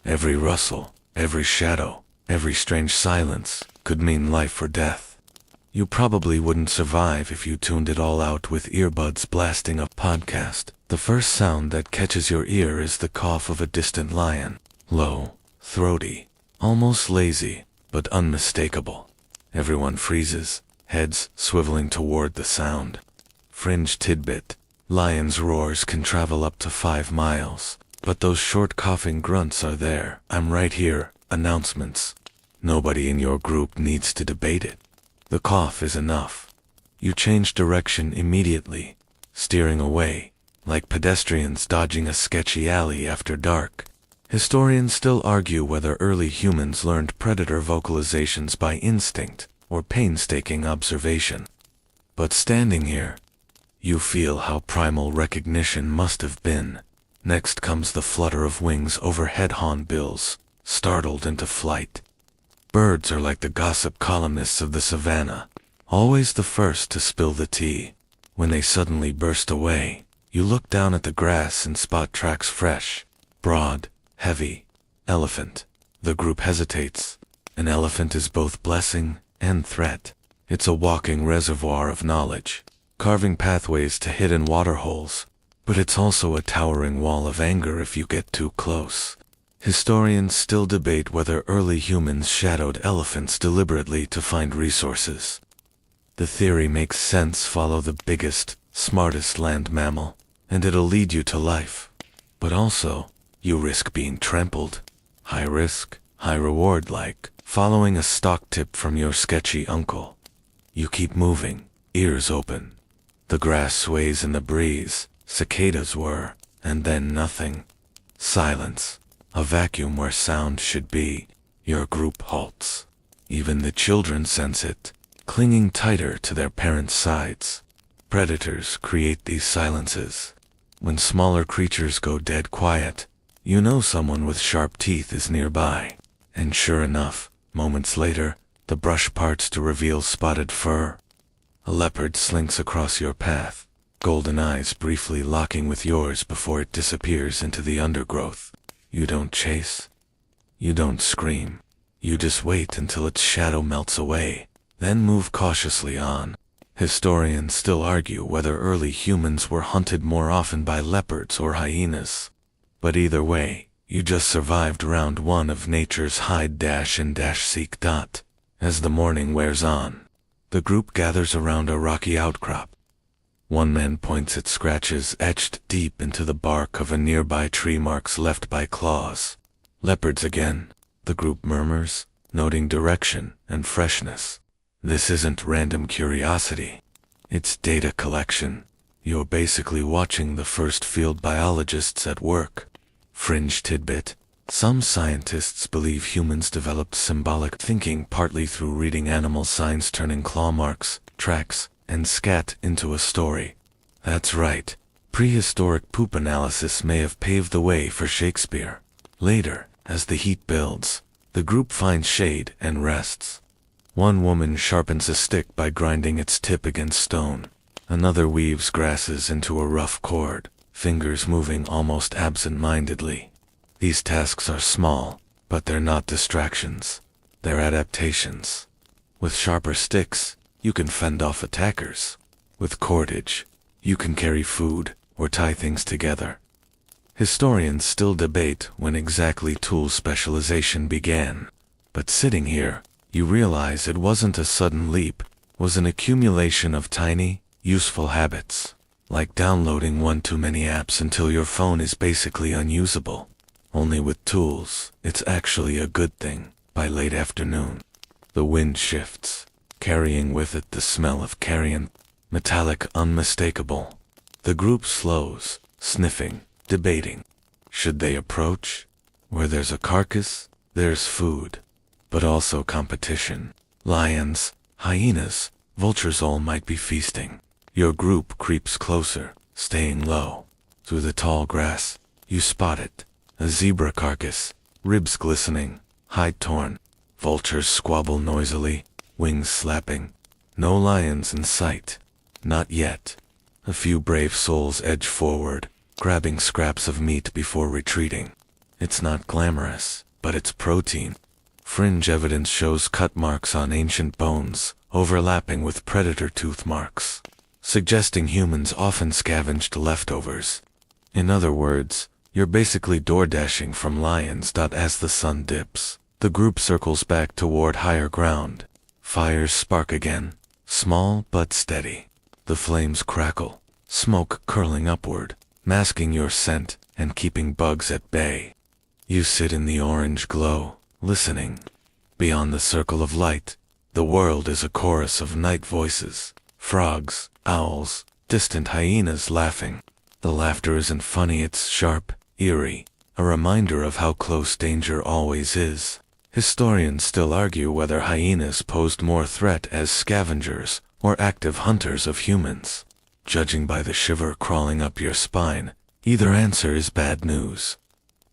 Every rustle, every shadow, every strange silence could mean life or death. You probably wouldn't survive if you tuned it all out with earbuds blasting a podcast. The first sound that catches your ear is the cough of a distant lion. Low, throaty, almost lazy, but unmistakable. Everyone freezes, heads swiveling toward the sound. Fringe tidbit: lions' roars can travel up to 5 miles, but those short coughing grunts are there. I'm right here. Announcements. Nobody in your group needs to debate it. The cough is enough. You change direction immediately, steering away, like pedestrians dodging a sketchy alley after dark. Historians still argue whether early humans learned predator vocalizations by instinct or painstaking observation. But standing here, you feel how primal recognition must have been. Next comes the flutter of wings overhead, hornbills, startled into flight. Birds are like the gossip columnists of the savannah, always the first to spill the tea. When they suddenly burst away, you look down at the grass and spot tracks fresh, Broad, heavy. Elephant. The group hesitates. An elephant is both blessing and threat. It's a walking reservoir of knowledge, carving pathways to hidden waterholes, but it's also a towering wall of anger if you get too close. Historians still debate whether early humans shadowed elephants deliberately to find resources. The theory makes sense: follow the biggest, smartest land mammal, and it'll lead you to life. But also, you risk being trampled. High risk, high reward, like following a stock tip from your sketchy uncle. You keep moving, ears open. The grass sways in the breeze, cicadas whir, and then nothing. Silence. A vacuum where sound should be. Your group halts. Even the children sense it, clinging tighter to their parents' sides. Predators create these silences. When smaller creatures go dead quiet, you know someone with sharp teeth is nearby. And sure enough, moments later, the brush parts to reveal spotted fur. A leopard slinks across your path, golden eyes briefly locking with yours before it disappears into the undergrowth. You don't chase. You don't scream. You just wait until its shadow melts away, then move cautiously on. Historians still argue whether early humans were hunted more often by leopards or hyenas. But either way, you just survived round one of nature's hide-and-seek. As the morning wears on, the group gathers around a rocky outcrop. One man points at scratches etched deep into the bark of a nearby tree, marks left by claws. Leopards again, the group murmurs, noting direction and freshness. This isn't random curiosity. It's data collection. You're basically watching the first field biologists at work. Fringe tidbit. Some scientists believe humans developed symbolic thinking partly through reading animal signs, turning claw marks, tracks, and scat into a story. That's right. Prehistoric poop analysis may have paved the way for Shakespeare. Later, as the heat builds, the group finds shade and rests. One woman sharpens a stick by grinding its tip against stone. Another weaves grasses into a rough cord, fingers moving almost absent-mindedly. These tasks are small, but they're not distractions. They're adaptations. With sharper sticks, you can fend off attackers. With cordage, you can carry food or tie things together. Historians still debate when exactly tool specialization began. But sitting here, you realize it wasn't a sudden leap, it was an accumulation of tiny, useful habits. Like downloading one too many apps until your phone is basically unusable. Only with tools, it's actually a good thing. By late afternoon, the wind shifts, carrying with it the smell of carrion, metallic, unmistakable. The group slows, sniffing, debating. Should they approach? Where there's a carcass, there's food, but also competition. Lions, hyenas, vultures all might be feasting. Your group creeps closer, staying low. Through the tall grass, you spot it. A zebra carcass, ribs glistening, hide torn. Vultures squabble noisily, wings slapping. No lions in sight. Not yet. A few brave souls edge forward, grabbing scraps of meat before retreating. It's not glamorous, but it's protein. Fringe evidence shows cut marks on ancient bones, overlapping with predator tooth marks, suggesting humans often scavenged leftovers. In other words, you're basically door-dashing from lions. As the sun dips, the group circles back toward higher ground. Fires spark again, small but steady. The flames crackle, smoke curling upward, masking your scent and keeping bugs at bay. You sit in the orange glow, listening. Beyond the circle of light, the world is a chorus of night voices. Frogs, owls, distant hyenas laughing. The laughter isn't funny, it's sharp, eerie, a reminder of how close danger always is. Historians still argue whether hyenas posed more threat as scavengers or active hunters of humans. Judging by the shiver crawling up your spine, either answer is bad news.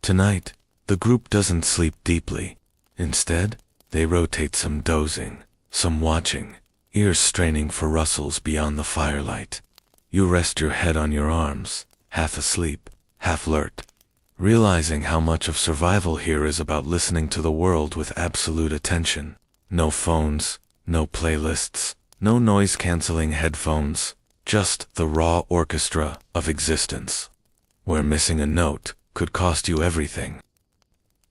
Tonight, the group doesn't sleep deeply. Instead, they rotate some dozing, some watching, ears straining for rustles beyond the firelight. You rest your head on your arms, half asleep, half alert. realizing how much of survival here is about listening to the world with absolute attention. No phones, no playlists, no noise-canceling headphones, just the raw orchestra of existence, where missing a note could cost you everything.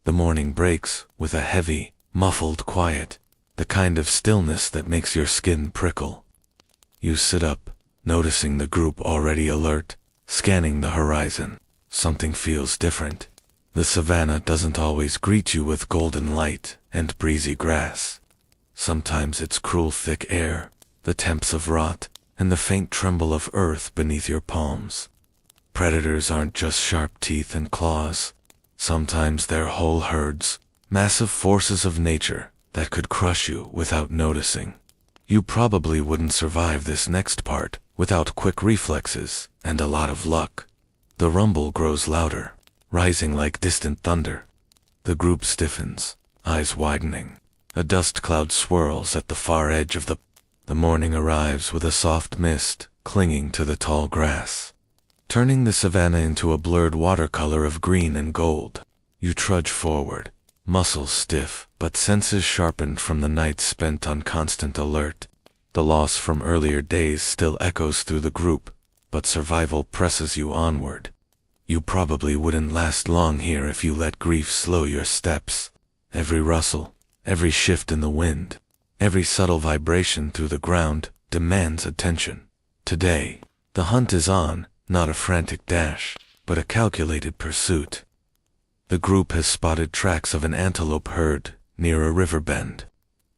The morning breaks with a heavy, muffled quiet, the kind of stillness that makes your skin prickle. You sit up, noticing the group already alert, scanning the horizon. Something feels different. The savannah doesn't always greet you with golden light and breezy grass. Sometimes it's cruel thick air, the temps of rot, and the faint tremble of earth beneath your palms. Predators aren't just sharp teeth and claws. Sometimes they're whole herds, massive forces of nature that could crush you without noticing. You probably wouldn't survive this next part without quick reflexes and a lot of luck. The rumble grows louder, rising like distant thunder. The group stiffens, eyes widening. A dust cloud swirls at the far edge of the morning arrives with a soft mist clinging to the tall grass, turning the savannah into a blurred watercolor of green and gold. You trudge forward, muscles stiff, but senses sharpened from the night spent on constant alert. The loss from earlier days still echoes through the group, but survival presses you onward. You probably wouldn't last long here if you let grief slow your steps. Every rustle, every shift in the wind, every subtle vibration through the ground demands attention. Today, the hunt is on, not a frantic dash, but a calculated pursuit. The group has spotted tracks of an antelope herd near a river bend.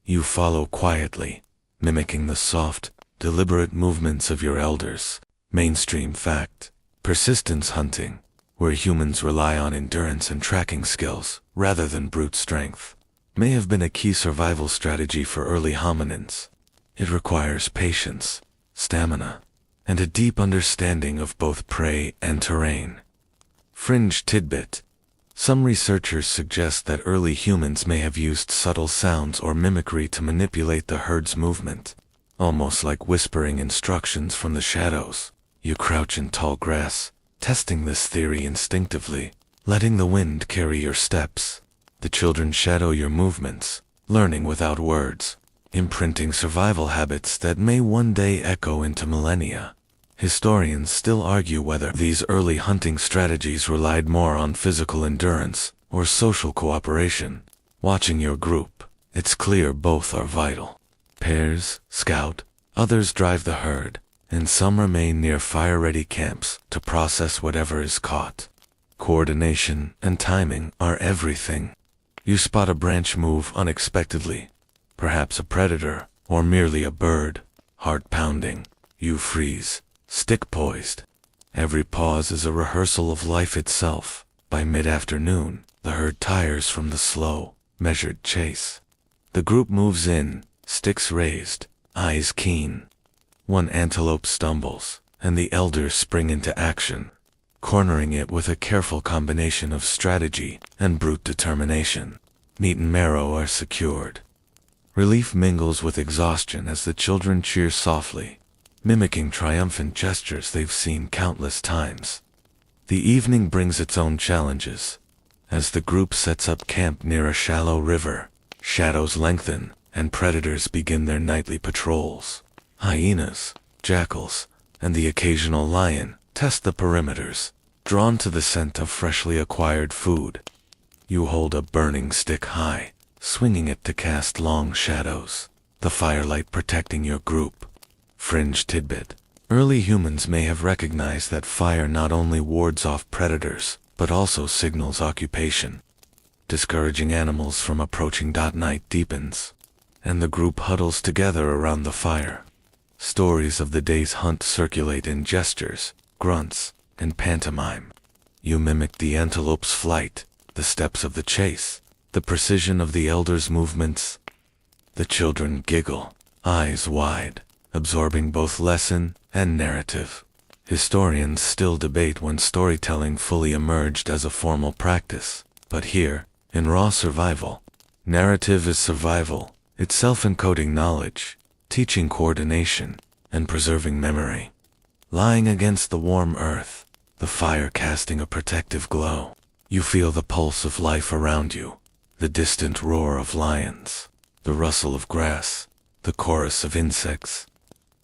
You follow quietly, mimicking the soft, deliberate movements of your elders. Mainstream fact: persistence hunting, where humans rely on endurance and tracking skills rather than brute strength, may have been a key survival strategy for early hominins. It requires patience, stamina, and a deep understanding of both prey and terrain. Fringe tidbit: some researchers suggest that early humans may have used subtle sounds or mimicry to manipulate the herd's movement, almost like whispering instructions from the shadows. You crouch in tall grass, testing this theory instinctively, letting the wind carry your steps. The children shadow your movements, learning without words, imprinting survival habits that may one day echo into millennia. Historians still argue whether these early hunting strategies relied more on physical endurance or social cooperation. Watching your group, it's clear both are vital. Pairs scout, others drive the herd, and some remain near fire-ready camps to process whatever is caught. Coordination and timing are everything. You spot a branch move unexpectedly, perhaps a predator or merely a bird. Heart pounding, you freeze, stick poised. Every pause is a rehearsal of life itself. By mid-afternoon, the herd tires from the slow, measured chase. The group moves in, sticks raised, eyes keen. One antelope stumbles, and the elders spring into action, cornering it with a careful combination of strategy and brute determination. Meat and marrow are secured. Relief mingles with exhaustion as the children cheer softly, mimicking triumphant gestures they've seen countless times. The evening brings its own challenges. As the group sets up camp near a shallow river, shadows lengthen, and predators begin their nightly patrols. Hyenas, jackals, and the occasional lion test the perimeters, drawn to the scent of freshly acquired food. You hold a burning stick high, swinging it to cast long shadows, the firelight protecting your group. Fringe tidbit: early humans may have recognized that fire not only wards off predators, but also signals occupation, discouraging animals from approaching. Night deepens, and the group huddles together around the fire. Stories of the day's hunt circulate in gestures, grunts, and pantomime. You mimic the antelope's flight, the steps of the chase, the precision of the elders' movements. The children giggle, eyes wide, absorbing both lesson and narrative. Historians still debate when storytelling fully emerged as a formal practice, but here, in raw survival, narrative is survival, itself encoding knowledge, teaching coordination, and preserving memory. Lying against the warm earth, the fire casting a protective glow. You feel the pulse of life around you, the distant roar of lions, the rustle of grass, the chorus of insects.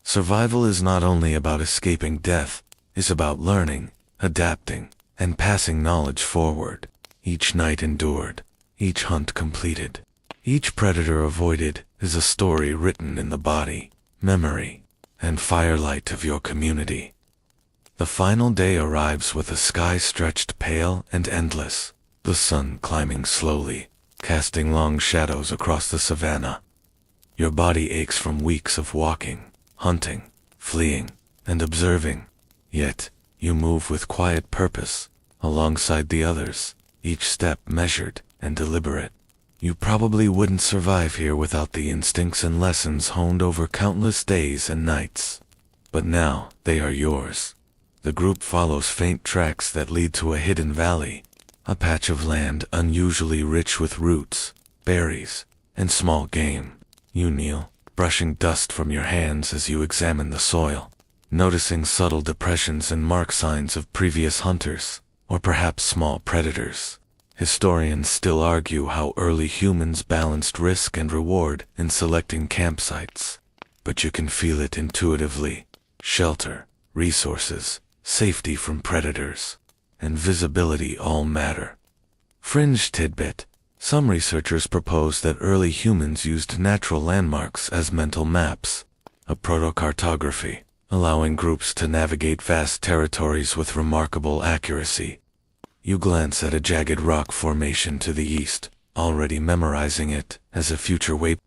Survival is not only about escaping death, it's about learning, adapting, and passing knowledge forward. Each night endured, each hunt completed, each predator avoided is a story written in the body, memory, and firelight of your community. The final day arrives with a sky stretched pale and endless, the sun climbing slowly, casting long shadows across the savannah. Your body aches from weeks of walking, hunting, fleeing, and observing, yet you move with quiet purpose, alongside the others, each step measured and deliberate. You probably wouldn't survive here without the instincts and lessons honed over countless days and nights. But now, they are yours. The group follows faint tracks that lead to a hidden valley, a patch of land unusually rich with roots, berries, and small game. You kneel, brushing dust from your hands as you examine the soil, noticing subtle depressions and mark signs of previous hunters, or perhaps small predators. Historians still argue how early humans balanced risk and reward in selecting campsites, but you can feel it intuitively. Shelter, resources, safety from predators, and visibility all matter. Fringe tidbit. Some researchers propose that early humans used natural landmarks as mental maps, a protocartography, allowing groups to navigate vast territories with remarkable accuracy. You glance at a jagged rock formation to the east, already memorizing it as a future waypoint.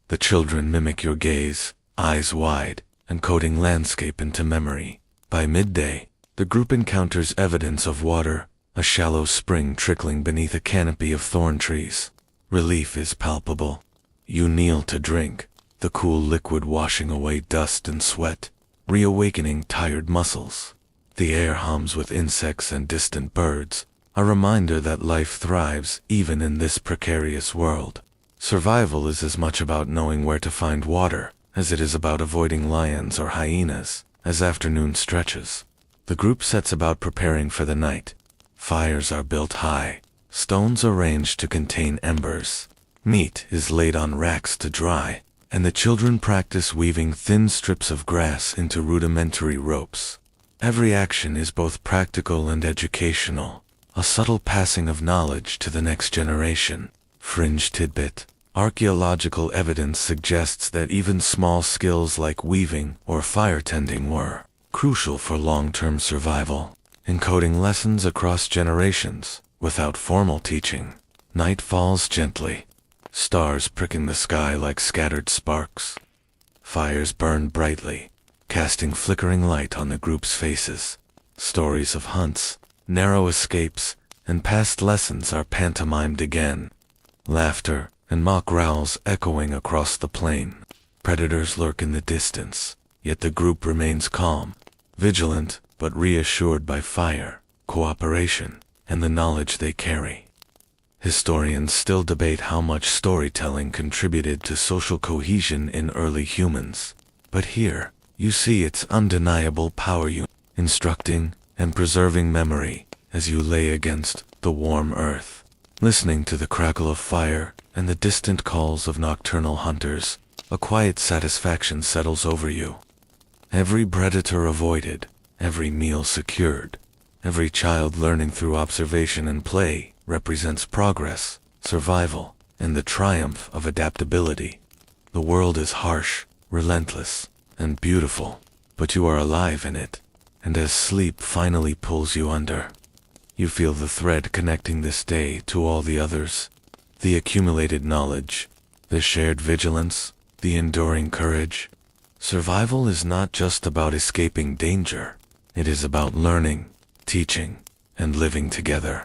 The children mimic your gaze, eyes wide, encoding landscape into memory. By midday, the group encounters evidence of water, a shallow spring trickling beneath a canopy of thorn trees. Relief is palpable. You kneel to drink, the cool liquid washing away dust and sweat, reawakening tired muscles. The air hums with insects and distant birds, a reminder that life thrives even in this precarious world. Survival is as much about knowing where to find water as it is about avoiding lions or hyenas as afternoon stretches. The group sets about preparing for the night. Fires are built high, stones arranged to contain embers. Meat is laid on racks to dry, and the children practice weaving thin strips of grass into rudimentary ropes. Every action is both practical and educational, a subtle passing of knowledge to the next generation. Fringe tidbit. Archaeological evidence suggests that even small skills like weaving or fire tending were crucial for long-term survival, encoding lessons across generations without formal teaching. Night falls gently, stars pricking the sky like scattered sparks. Fires burn brightly, casting flickering light on the group's faces. Stories of hunts, narrow escapes, and past lessons are pantomimed again. Laughter and mock growls echoing across the plain. Predators lurk in the distance, yet the group remains calm, vigilant but reassured by fire, cooperation, and the knowledge they carry. Historians still debate how much storytelling contributed to social cohesion in early humans, but here, you see its undeniable power, instructing and preserving memory as you lay against the warm earth, listening to the crackle of fire and the distant calls of nocturnal hunters. A quiet satisfaction settles over you. Every predator avoided, every meal secured, every child learning through observation and play represents progress, survival, and the triumph of adaptability. The world is harsh, relentless, and beautiful, but you are alive in it, and as sleep finally pulls you under, you feel the thread connecting this day to all the others. The accumulated knowledge, the shared vigilance, the enduring courage. Survival is not just about escaping danger. It is about learning, teaching, and living together.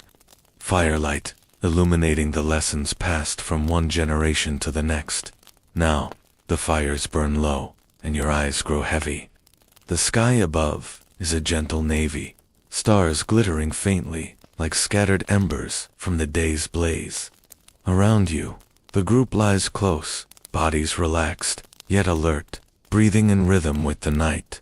Firelight, illuminating the lessons passed from one generation to the next. Now, the fires burn low, and your eyes grow heavy. The sky above is a gentle navy, stars glittering faintly, like scattered embers from the day's blaze. Around you, the group lies close, bodies relaxed, yet alert, breathing in rhythm with the night.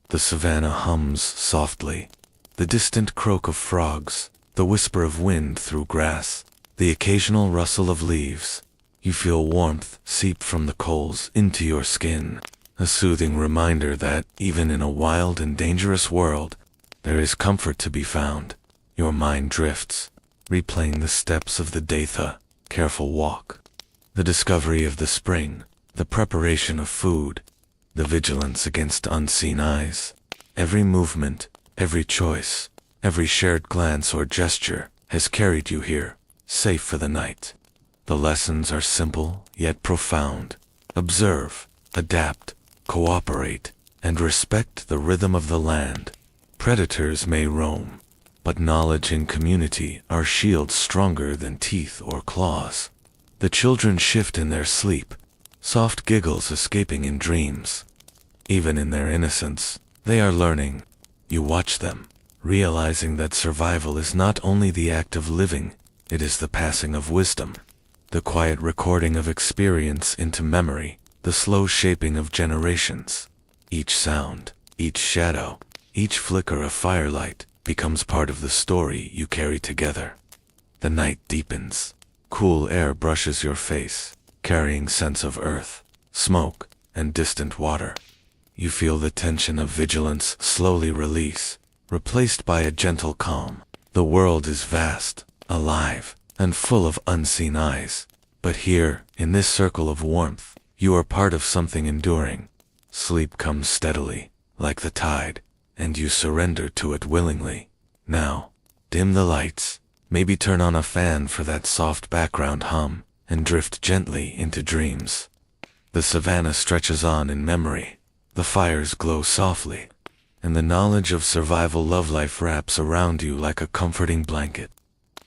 The savannah hums softly, the distant croak of frogs, the whisper of wind through grass, the occasional rustle of leaves. You feel warmth seep from the coals into your skin, a soothing reminder that, even in a wild and dangerous world, there is comfort to be found. Your mind drifts, replaying the steps of the Datha, careful walk, the discovery of the spring, the preparation of food, the vigilance against unseen eyes. Every movement, every choice, every shared glance or gesture has carried you here, safe for the night. The lessons are simple yet profound. Observe, adapt, cooperate, and respect the rhythm of the land. Predators may roam, but knowledge and community are shields stronger than teeth or claws. The children shift in their sleep, soft giggles escaping in dreams. Even in their innocence, they are learning. You watch them, realizing that survival is not only the act of living, it is the passing of wisdom, the quiet recording of experience into memory, the slow shaping of generations. Each sound, each shadow, each flicker of firelight becomes part of the story you carry together. The night deepens. Cool air brushes your face, carrying scents of earth, smoke, and distant water. You feel the tension of vigilance slowly release, replaced by a gentle calm. The world is vast, alive, and full of unseen eyes. But here, in this circle of warmth, you are part of something enduring. Sleep comes steadily, like the tide, and you surrender to it willingly. Now, dim the lights, maybe turn on a fan for that soft background hum, and drift gently into dreams. The savannah stretches on in memory. The fires glow softly, and the knowledge of survival love life wraps around you like a comforting blanket.